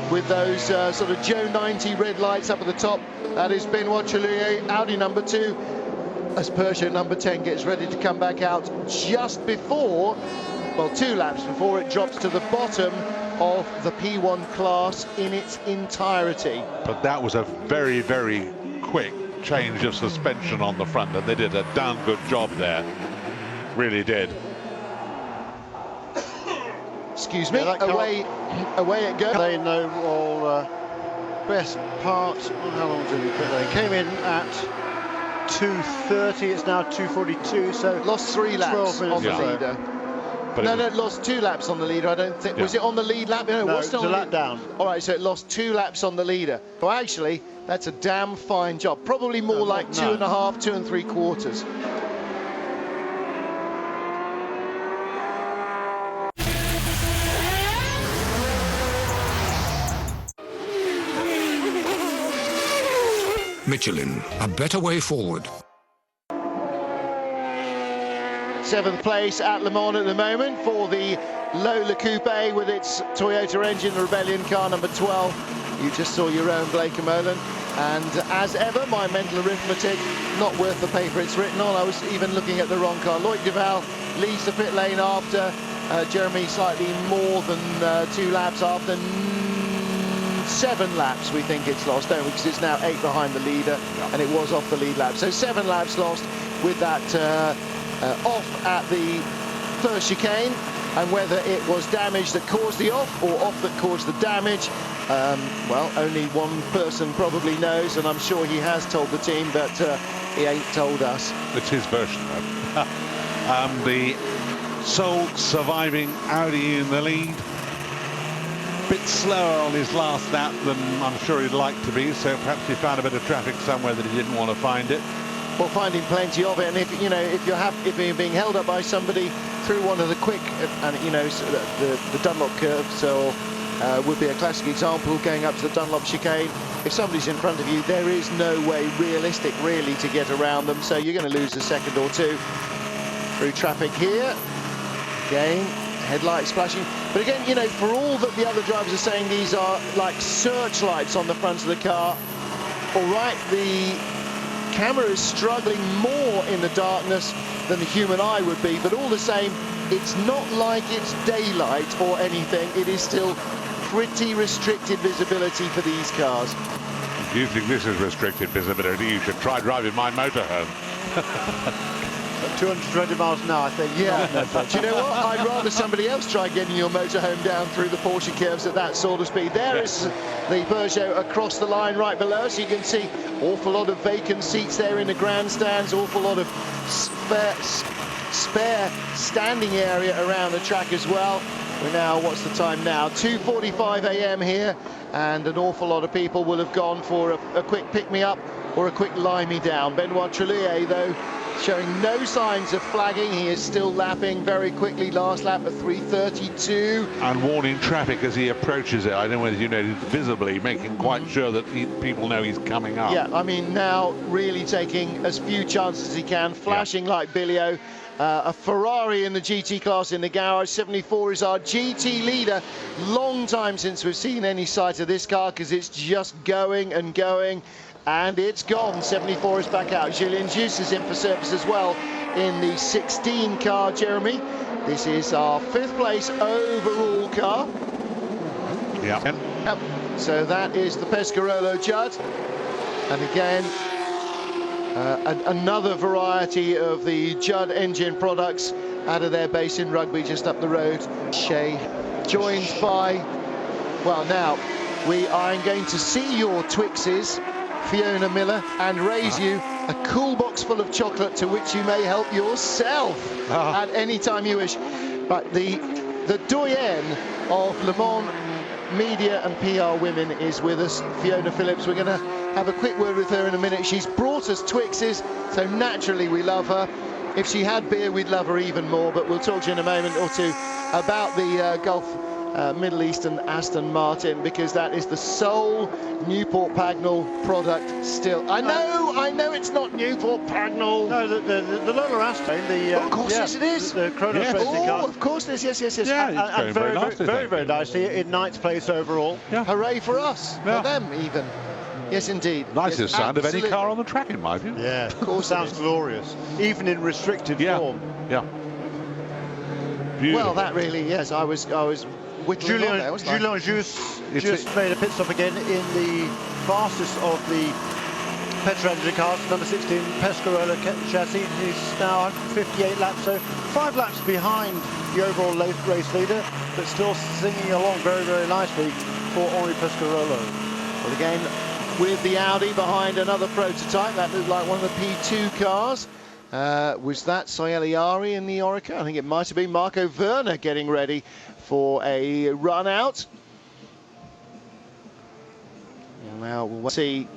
with those sort of Joe 90 red lights up at the top. That is Benoit Chalier, Audi number 2. as Peugeot number 10 gets ready to come back out just before, well, 2 laps before it drops to the bottom of the P1 class in its entirety. But that was a very, very quick change of suspension on the front, and they did a damn good job there. Really did. Excuse me, away it goes. They know all best parts. How long did they came in at 2:30, it's now 2:42, so lost 3 laps on the leader. But no, it lost 2 laps on the leader. I don't think. Was it on the lead lap? No, it was a lap down. All right, so it lost 2 laps on the leader. Well, actually, that's a damn fine job. Probably more like 2.5, 2 3/4. Michelin, a better way forward. 7th place at Le Mans at the moment for the Lola Coupe with its Toyota engine, the Rebellion car number 12. You just saw your own Blake Molan. And as ever, my mental arithmetic, not worth the paper it's written on. I was even looking at the wrong car. Loic Duval leads the pit lane after Jeremy slightly more than 2 laps after 7 laps. We think it's lost, don't we? Because it's now 8 behind the leader, and it was off the lead lap. So 7 laps lost with that off at the first chicane, and whether it was damage that caused the off or off that caused the damage, well, only one person probably knows, and I'm sure he has told the team, but he ain't told us. It's his version, though. The sole surviving Audi in the lead. Bit slower on his last lap than I'm sure he'd like to be, so perhaps he found a bit of traffic somewhere that he didn't want to find it. Well, finding plenty of it, and if you're being held up by somebody through one of the quick, and the Dunlop curves, or would be a classic example going up to the Dunlop chicane. If somebody's in front of you, there is no way realistic really to get around them, so you're going to lose a second or two through traffic here. Again, headlights flashing, but again, for all that the other drivers are saying these are like searchlights on the front of the car, all right, the camera is struggling more in the darkness than the human eye would be, but all the same, it's not like it's daylight or anything. It is still pretty restricted visibility for these cars. If you think this is restricted visibility, you should try driving my motorhome. 220 miles an hour, I think. Yeah. Do you know what? I'd rather somebody else try getting your motorhome down through the Porsche curves at that sort of speed. There is the Peugeot across the line right below us. You can see awful lot of vacant seats there in the grandstands, awful lot of spare standing area around the track as well. We're now, what's the time now? 2:45 a.m. here, and an awful lot of people will have gone for a quick pick-me-up or a quick lie-me-down. Benoit Trellier, though, showing no signs of flagging. He is still lapping very quickly. Last lap at 3:32. And warning traffic as he approaches it. I don't know whether you noticed, visibly making quite sure that people know he's coming up. Yeah, I mean, now really taking as few chances as he can, flashing like Billy-O. A Ferrari in the GT class in the garage. 74 is our GT leader. Long time since we've seen any sight of this car, because it's just going and going. And it's gone. 74 is back out. Julien Juste is in for service as well in the 16 car, Jeremy. This is our 5th place overall car. Yeah. Yep. So that is the Pescarolo Judd. And again, another variety of the Judd engine products out of their base in Rugby, just up the road. Shea, joined by, well, now we are going to see your Twixes, Fiona Miller, and raise you a cool box full of chocolate to which you may help yourself at any time you wish. But the doyenne of Le Mans media and PR women is with us, Fiona Phillips. We're going to have a quick word with her in a minute. She's brought us Twixes, so naturally we love her. If she had beer, we'd love her even more, but we'll talk to you in a moment or two about the Gulf Middle Eastern Aston Martin, because that is the sole Newport Pagnell product still. I know it's not Newport Pagnell. No, the Lola Aston, of course, yes it is. The Chronos racing car. Of course it is, yes. Yeah, and very nicely. Very nicely in 9th place overall. Yeah. Hooray for us, for them even. Yes, indeed. Nicest yes, sound absolutely. of any car on the track, in my view. Yeah, of course. Sounds glorious, even in restricted form. Yeah. Beautiful. Well, that really, yes, I was whittling on there, wasn't I? Julien just made a pit stop again in the fastest of the petrol engine cars, number 16 Pescarolo chassis. He's now 158 laps, so 5 laps behind the overall race leader, but still singing along very, very nicely for Henri Pescarolo. Well, again, with the Audi behind another prototype, that looked like one of the P2 cars. Was that Sayeliari in the Orica? I think it might have been Marco Werner getting ready for a run out. Now we'll see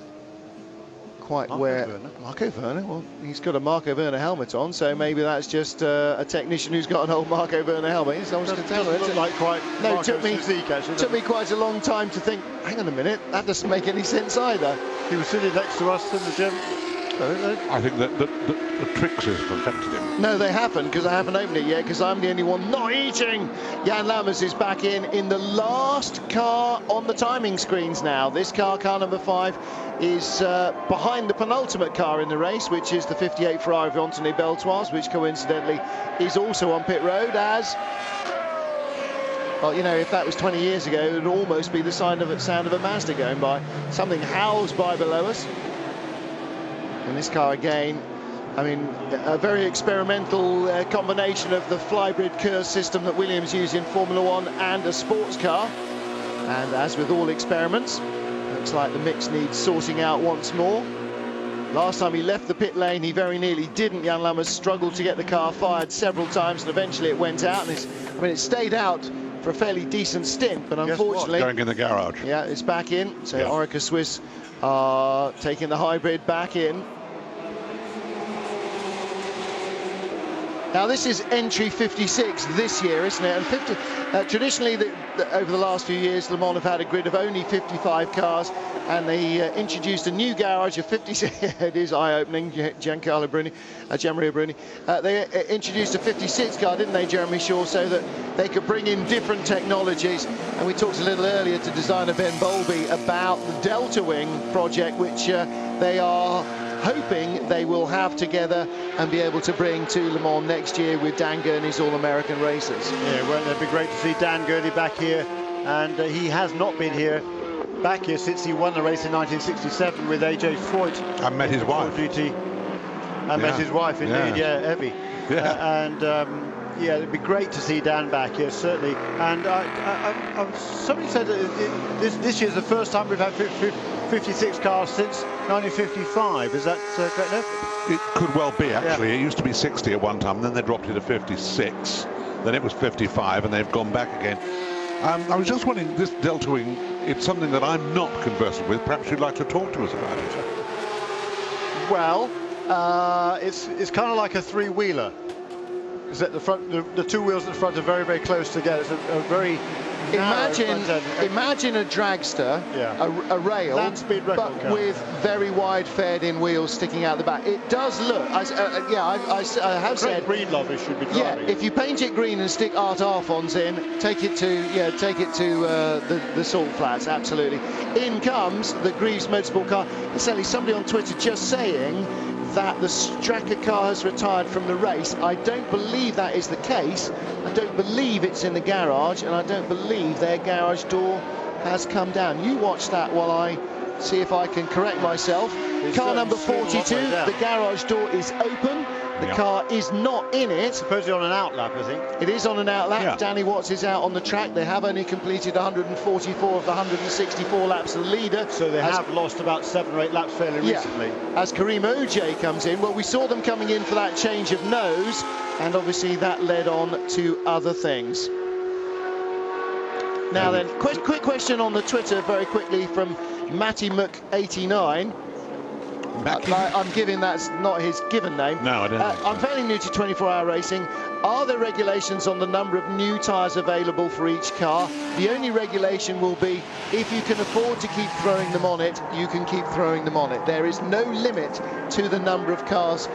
quite Marco Werner. Well, he's got a Marco Werner helmet on, so maybe that's just a technician who's got an old Marco Werner helmet. It's almost Doesn't look like quite no, Marco's physique, actually. Took me quite a long time to think, hang on a minute, that doesn't make any sense either. He was sitting next to us in the gym. I think that the Trixers have affected him. No, they haven't, because I haven't opened it yet, because I'm the only one not eating. Jan Lammers is back in the last car on the timing screens now. This car number 5, is behind the penultimate car in the race, which is the 58 Ferrari of Anthony Beltoise, which coincidentally is also on pit road as... Well, you know, if that was 20 years ago, it would almost be the sound of a Mazda going by. Something howls by below us. And this car again, I mean, a very experimental combination of the Flybrid Curse system that Williams use in Formula 1 and a sports car. And as with all experiments, looks like the mix needs sorting out once more. Last time he left the pit lane, he very nearly didn't. Jan Lammers struggled to get the car fired several times, and eventually it went out. And it stayed out for a fairly decent stint, but unfortunately... Going in the garage. Yeah, it's back in. So yeah. Orica Swiss are taking the hybrid back in. Now this is entry 56 this year, isn't it? And traditionally, over the last few years, Le Mans have had a grid of only 55 cars, and they introduced a new garage of 56. It is eye-opening, Gianmaria Bruni. They introduced a 56 car, didn't they, Jeremy Shaw, so that they could bring in different technologies. And we talked a little earlier to designer Ben Bowlby about the Delta Wing project, which they are hoping they will have together and be able to bring to Le Mans next year with Dan Gurney's All-American racers. Yeah, well, it'd be great to see Dan Gurney back here, and he has not been back here since he won the race in 1967 with AJ Foyt. And met his wife. Met his wife, indeed, Evie. Yeah. Yeah, it'd be great to see Dan back here, certainly. And somebody said that this year's the first time we've had 56 cars since 1955. Is that correct, Nev? It could well be, actually. Yeah. It used to be 60 at one time, and then they dropped it to 56. Then it was 55, and they've gone back again. I was just wondering, this Delta Wing, it's something that I'm not conversant with. Perhaps you'd like to talk to us about it. Well, it's kind of like a three-wheeler. Is that the front? The two wheels at the front are very, very close together. It's a very imagine a dragster, a rail, but with very wide faired-in wheels sticking out the back. It does look. I have said. Breedlove should be driving. Yeah, if you paint it green and stick Art Arfons in, take it to the Salt Flats. Absolutely. In comes the Greaves Motorsport car. Certainly, somebody on Twitter just saying that the Straka car has retired from the race. I don't believe that is the case. I don't believe it's in the garage, and I don't believe their garage door has come down. You watch that while I see if I can correct myself. Car number 42, the garage door is open. The car is not in it. Supposedly on an outlap, I think. It is on an outlap. Yeah. Danny Watts is out on the track. They have only completed 144 of the 164 laps of the leader. So they have lost about 7 or 8 laps fairly recently. As Karim Ojay comes in, well, we saw them coming in for that change of nose, and obviously that led on to other things. Now then, quick question on the Twitter very quickly from Matty Mc89. I'm giving that's not his given name. No, I don't think so. I'm fairly new to 24-hour racing. Are there regulations on the number of new tyres available for each car? The only regulation will be if you can afford to keep throwing them on it, you can keep throwing them on it. There is no limit to the number of tyres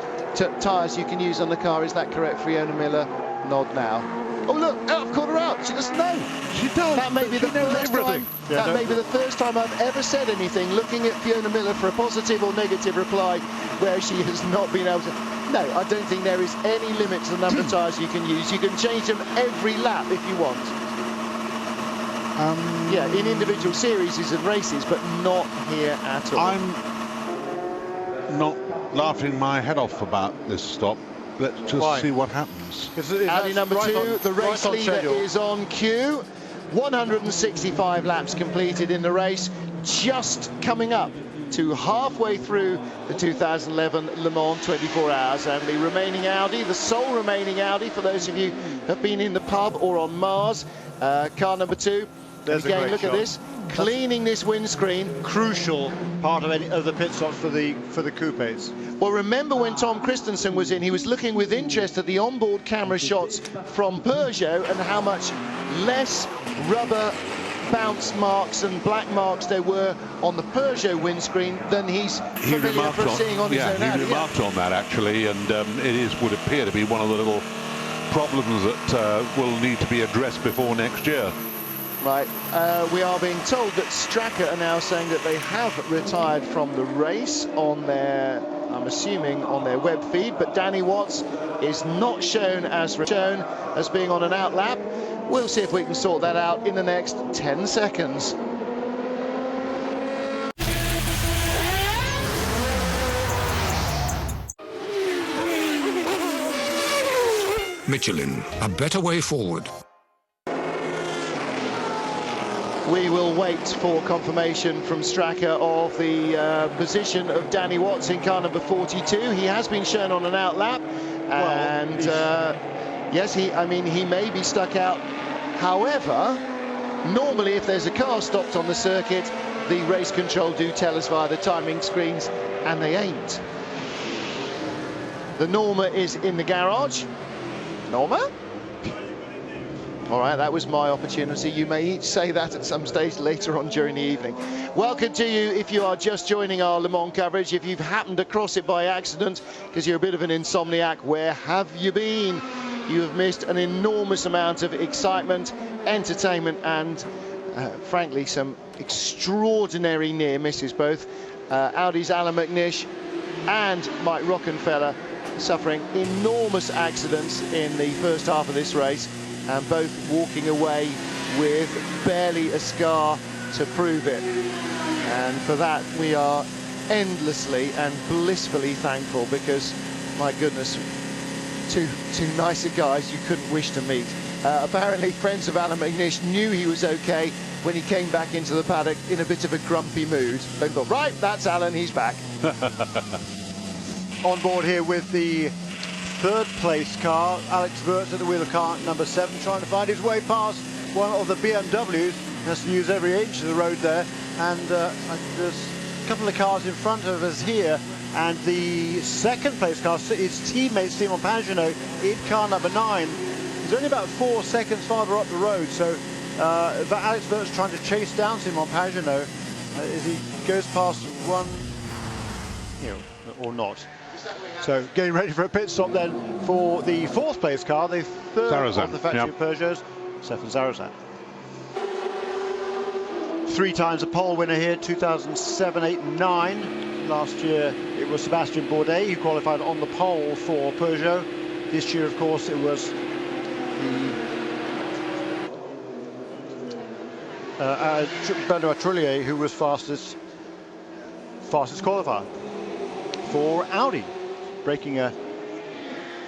you can use on the car. Is that correct, Fiona Miller? Nod now. Oh look, I've caught her out. She doesn't know. She does. That may be the first time. Yeah, that may be the first time I've ever said anything looking at Fiona Miller for a positive or negative reply where she has not been able to. No, I don't think there is any limit to the number of tyres you can use. You can change them every lap if you want. Yeah, in individual series and races, but not here at all. I'm not laughing my head off about this stop. Let's just see what happens. Audi number 2, the race leader is on cue. 165 laps completed in the race, just coming up to halfway through the 2011 Le Mans 24 hours, and the remaining Audi, the sole remaining Audi for those of you who have been in the pub or on Mars, car number 2. There's again, a great look shot. at this, cleaning this windscreen. Crucial part of the pit stops for the coupes. Well, remember when Tom Christensen was in, he was looking with interest at the onboard camera shots from Peugeot and how much less rubber bounce marks and black marks there were on the Peugeot windscreen than he's familiar for seeing on his own Audi. He remarked on that actually, and would appear to be one of the little problems that will need to be addressed before next year. Right, we are being told that Straka are now saying that they have retired from the race on their, I'm assuming, on their web feed, but Danny Watts is not shown as being on an out lap. We'll see if we can sort that out in the next 10 seconds. Michelin, a better way forward. We will wait for confirmation from Straka of the position of Danny Watts in car number 42. He has been shown on an out lap, and yes, he may be stuck out. However, normally if there's a car stopped on the circuit, the race control do tell us via the timing screens, and they ain't. The Norma is in the garage. Norma? All right, that was my opportunity. You may each say that at some stage later on during the evening. Welcome to you if you are just joining our Le Mans coverage. If you've happened across it by accident because you're a bit of an insomniac, where have you been? You have missed an enormous amount of excitement, entertainment, and frankly, some extraordinary near misses. Both Audi's Alan McNish and Mike Rockenfeller suffering enormous accidents in the first half of this race, and both walking away with barely a scar to prove it. And for that, we are endlessly and blissfully thankful, because, my goodness, two nicer guys you couldn't wish to meet. Apparently, friends of Alan McNish knew he was okay when he came back into the paddock in a bit of a grumpy mood. They thought, right, that's Alan, he's back. On board here with the third place car, Alex Wirtz at the wheel of car number 7, trying to find his way past one of the BMWs. He has to use every inch of the road there, and there's a couple of cars in front of us here, and the second place car, his teammate Simon Pagenaud in car number 9. He's only about 4 seconds farther up the road, so Alex Wirtz trying to chase down Simon Pagenaud as he goes past one, or not. So getting ready for a pit stop then for the fourth place car, the third of the factory of Peugeots, Stefan Zarazan. 3 times a pole winner here, 2007, 8, 9. Last year it was Sebastian Bourdais who qualified on the pole for Peugeot. This year, of course, it was Benoit Trullier who was fastest qualifier for Audi, breaking a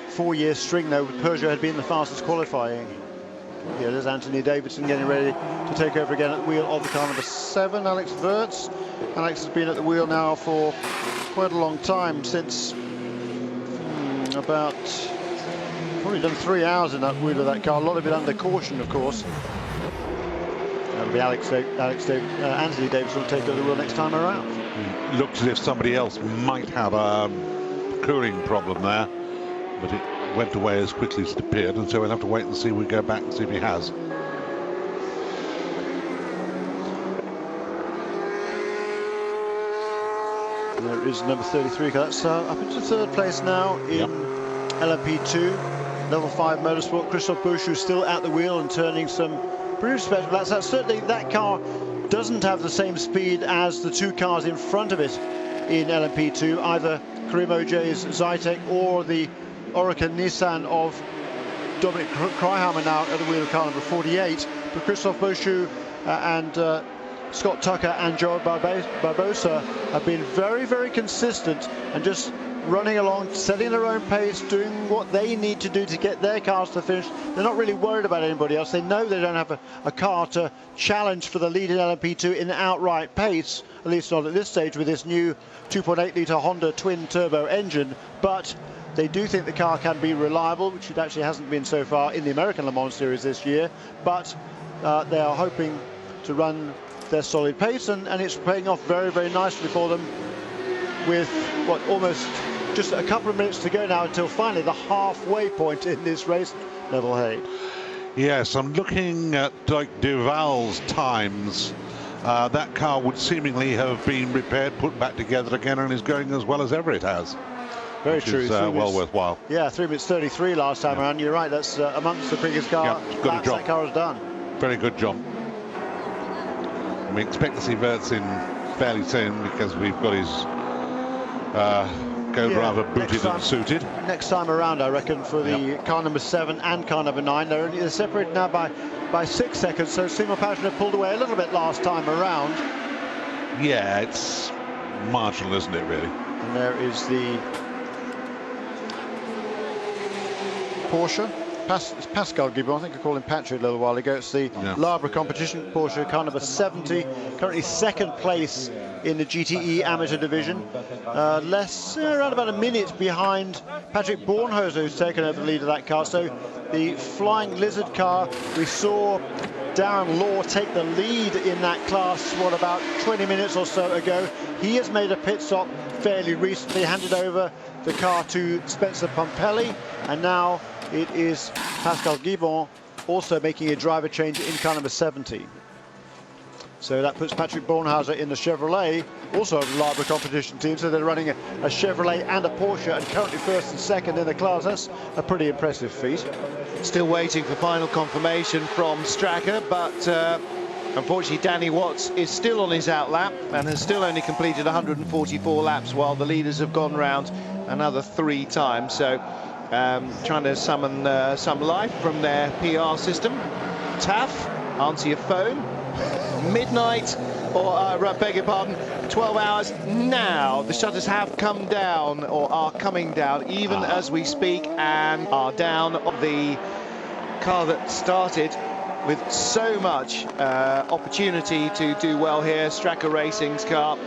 4-year string though. Peugeot had been the fastest qualifying. Here there's Anthony Davidson getting ready to take over again at the wheel of the car number 7, Alex Wirtz. Alex has been at the wheel now for quite a long time, since about probably done 3 hours in that wheel of that car, a lot of it under caution, of course. That'll be Anthony Davidson will take over the wheel next time around. Looks as if somebody else might have a cooling problem there, but it went away as quickly as it appeared, and so we'll have to wait and see. We go back and see if he has. There is number 33, that's up into 3rd place now in LMP2, level 5 motorsport. Christophe Bouchou still at the wheel and turning some pretty respectable. That's certainly, that car doesn't have the same speed as the two cars in front of it in LMP2, either Karim Oj's Zytek or the Orica Nissan of Dominic Kriheimer now at the wheel of car number 48. But Christophe Beauchou and Scott Tucker and Joe Barbosa have been very, very consistent and just running along, setting their own pace, doing what they need to do to get their cars to finish. They're not really worried about anybody else. They know they don't have a car to challenge for the lead in LMP2 in outright pace, at least not at this stage with this new 2.8 litre Honda twin turbo engine. But they do think the car can be reliable, which it actually hasn't been so far in the American Le Mans Series this year. But they are hoping to run their solid pace, and it's paying off very, very nicely for them, with what, almost just a couple of minutes to go now until finally the halfway point in this race. Neville Hay. Yes, I'm looking at like Duval's times. That car would seemingly have been repaired, put back together again, and is going as well as ever it has. Very true. Is, well worthwhile. Yeah, 3 minutes 33 last time around. You're right, that's amongst the biggest car laps that car has done. Very good job. We expect to see Wirtz in fairly soon, because we've got his code rather booted and suited. Next time around, I reckon, for the car number 7 and car number 9. They're separated now by 6 seconds, so Simon Pagenaud pulled away a little bit last time around. Yeah, it's marginal, isn't it, really? And there is the Porsche. Pascal Gibbon, I think I called him Patrick a little while ago. It's the Labre competition Porsche, car number 70, currently second place in the GTE amateur division. Around about a minute behind Patrick Bornhauser, who's taken over the lead of that car. So the Flying Lizard car, we saw Darren Law take the lead in that class, what, about 20 minutes or so ago. He has made a pit stop fairly recently, handed over the car to Spencer Pompelli, and now it is Pascal Gibbon also making a driver change in car number 70. So that puts Patrick Bornhauser in the Chevrolet, also a Labre competition team. So they're running a Chevrolet and a Porsche, and currently first and second in the class. That's a pretty impressive feat. Still waiting for final confirmation from Stracker, but unfortunately Danny Watts is still on his outlap and has still only completed 144 laps, while the leaders have gone round another 3 times. So trying to summon some life from their PR system. Taff, answer your phone. Midnight, or beg your pardon, 12 hours now. The shutters have come down, or are coming down even as we speak, and are down of the car that started with so much opportunity to do well here, Stracker Racing's car.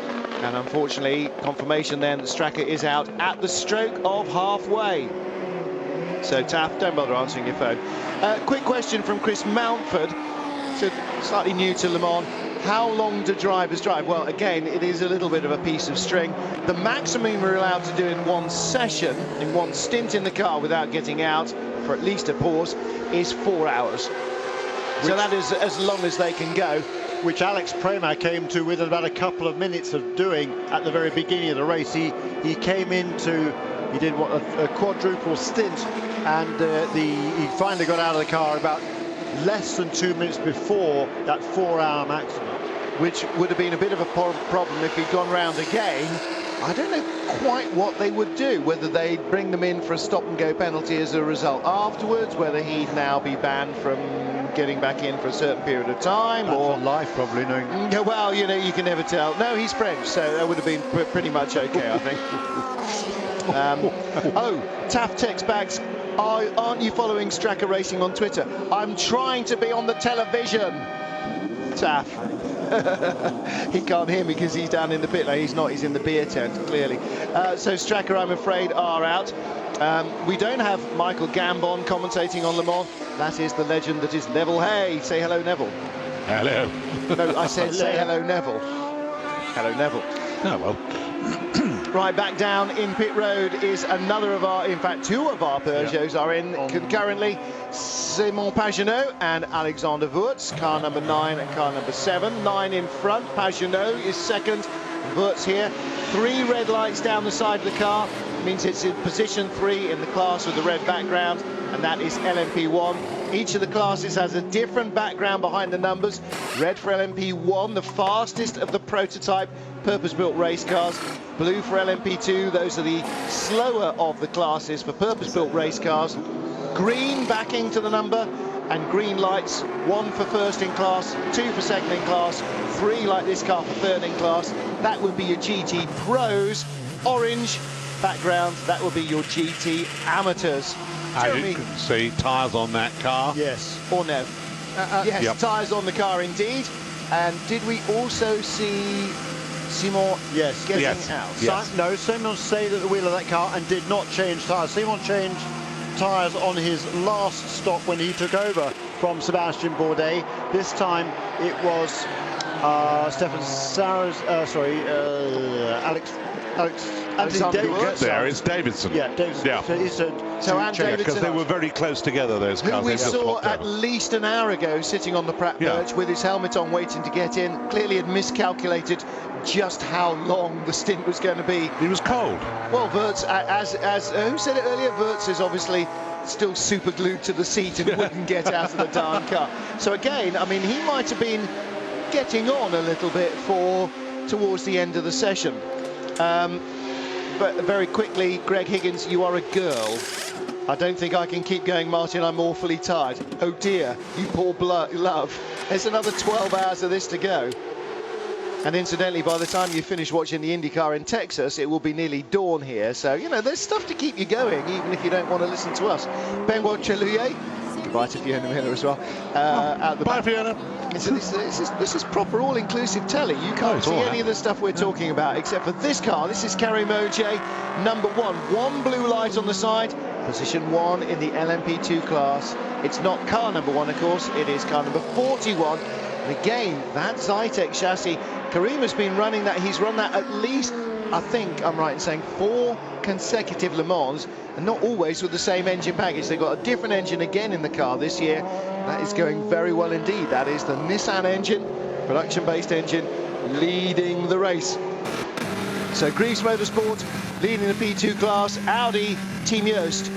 And unfortunately, confirmation then that Stracker is out at the stroke of halfway. So Taff, don't bother answering your phone. Quick question from Chris Mountford, so slightly new to Le Mans. How long do drivers drive? Well, again, it is a little bit of a piece of string. The maximum we're allowed to do in one session, in one stint in the car without getting out, for at least a pause, is 4 hours. So that is as long as they can go. Which Alex Prema came to within about a couple of minutes of doing at the very beginning of the race. He came into, he did what, a quadruple stint, and he finally got out of the car about less than 2 minutes before that 4-hour maximum. Which would have been a bit of a problem if he'd gone round again. I don't know quite what they would do, whether they'd bring them in for a stop-and-go penalty as a result afterwards, whether he'd now be banned from getting back in for a certain period of time, or life probably, knowing. Well, you know, you can never tell. No, he's French, so that would have been pretty much okay, I think. Oh, Taff text bags. Aren't you following Stracker Racing on Twitter? I'm trying to be on the television. Taff. He can't hear me because he's down in the pit lane. He's not, he's in the beer tent, clearly. So Stracker, I'm afraid, are out. We don't have Michael Gambon commentating on Le Mans. That is the legend that is Neville Hay. Say hello, Neville. Hello. No, I said say hello, Neville. Hello, Neville. Oh, well. Right, back down in pit road is another of our, in fact, 2 of our Peugeots are in concurrently. Simon Pagenaud and Alexander Wirtz, car number 9 and car number 7. 9 in front, Pagenaud is second, Wirtz here. 3 red lights down the side of the car, means it's in position 3 in the class with the red background, and that is LMP1. Each of the classes has a different background behind the numbers. Red for LMP1, the fastest of the prototype purpose-built race cars. Blue for LMP2, those are the slower of the classes for purpose-built race cars. Green backing to the number, and green lights, 1 for first in class, 2 for second in class, 3 like this car for third in class. That would be your GT Pros. Orange background, that will be your GT Amateurs. As you can see, tyres on that car. Yes, or no. Yes, Yep. tyres on the car indeed. And did we also see Simon getting out? Yes. No, Simon stayed at the wheel of that car and did not change tyres. Simon changed tyres on his last stop when he took over from Sebastian Bourdais. This time it was Stefan Saros, It's Davidson. Yeah, Davidson. Yeah. So Anne Davidson, because they were very close together, those cars. who we They just saw swapped at over. least an hour ago sitting on the Pratt perch with his helmet on waiting to get in, clearly had miscalculated just how long the stint was going to be. He was cold. Well, Wirtz, as who said it earlier, Wirtz is obviously still super glued to the seat and wouldn't get out of the darn car. So again, I mean, he might have been getting on a little bit towards the end of the session. But very quickly, Greg Higgins, you are a girl. I don't think I can keep going, Martin. I'm awfully tired. Oh dear, you poor love. There's another 12 hours of this to go. And incidentally, by the time you finish watching the IndyCar in Texas, it will be nearly dawn here. So, you know, there's stuff to keep you going, even if you don't want to listen to us. Benoit Chelouillet, goodbye to Fiona Miller as well. Out the Bye, back. Fiona. This is proper all-inclusive telly. You can't see any of the stuff we're talking about, except for this car. This is Carrie Mojay, number 1. 1 blue light on the side, position 1 in the LMP2 class. It's not car number 1, of course. It is car number 41. And again, that Zytek chassis, Karim has been running that. He's run that at least, I think I'm right in saying, 4 consecutive Le Mans, and not always with the same engine package. They've got a different engine again in the car this year. That is going very well indeed. That is the Nissan engine, production-based engine, leading the race. So Greaves Motorsport leading the P2 class, Audi Team Yost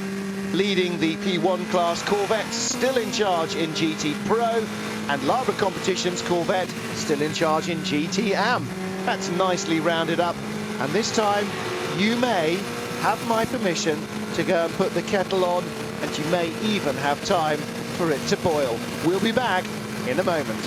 leading the P1 class, Corvette still in charge in GT Pro, and Labra Competitions Corvette still in charge in GT Am. That's nicely rounded up, and this time you may have my permission to go and put the kettle on, and you may even have time for it to boil. We'll be back in a moment.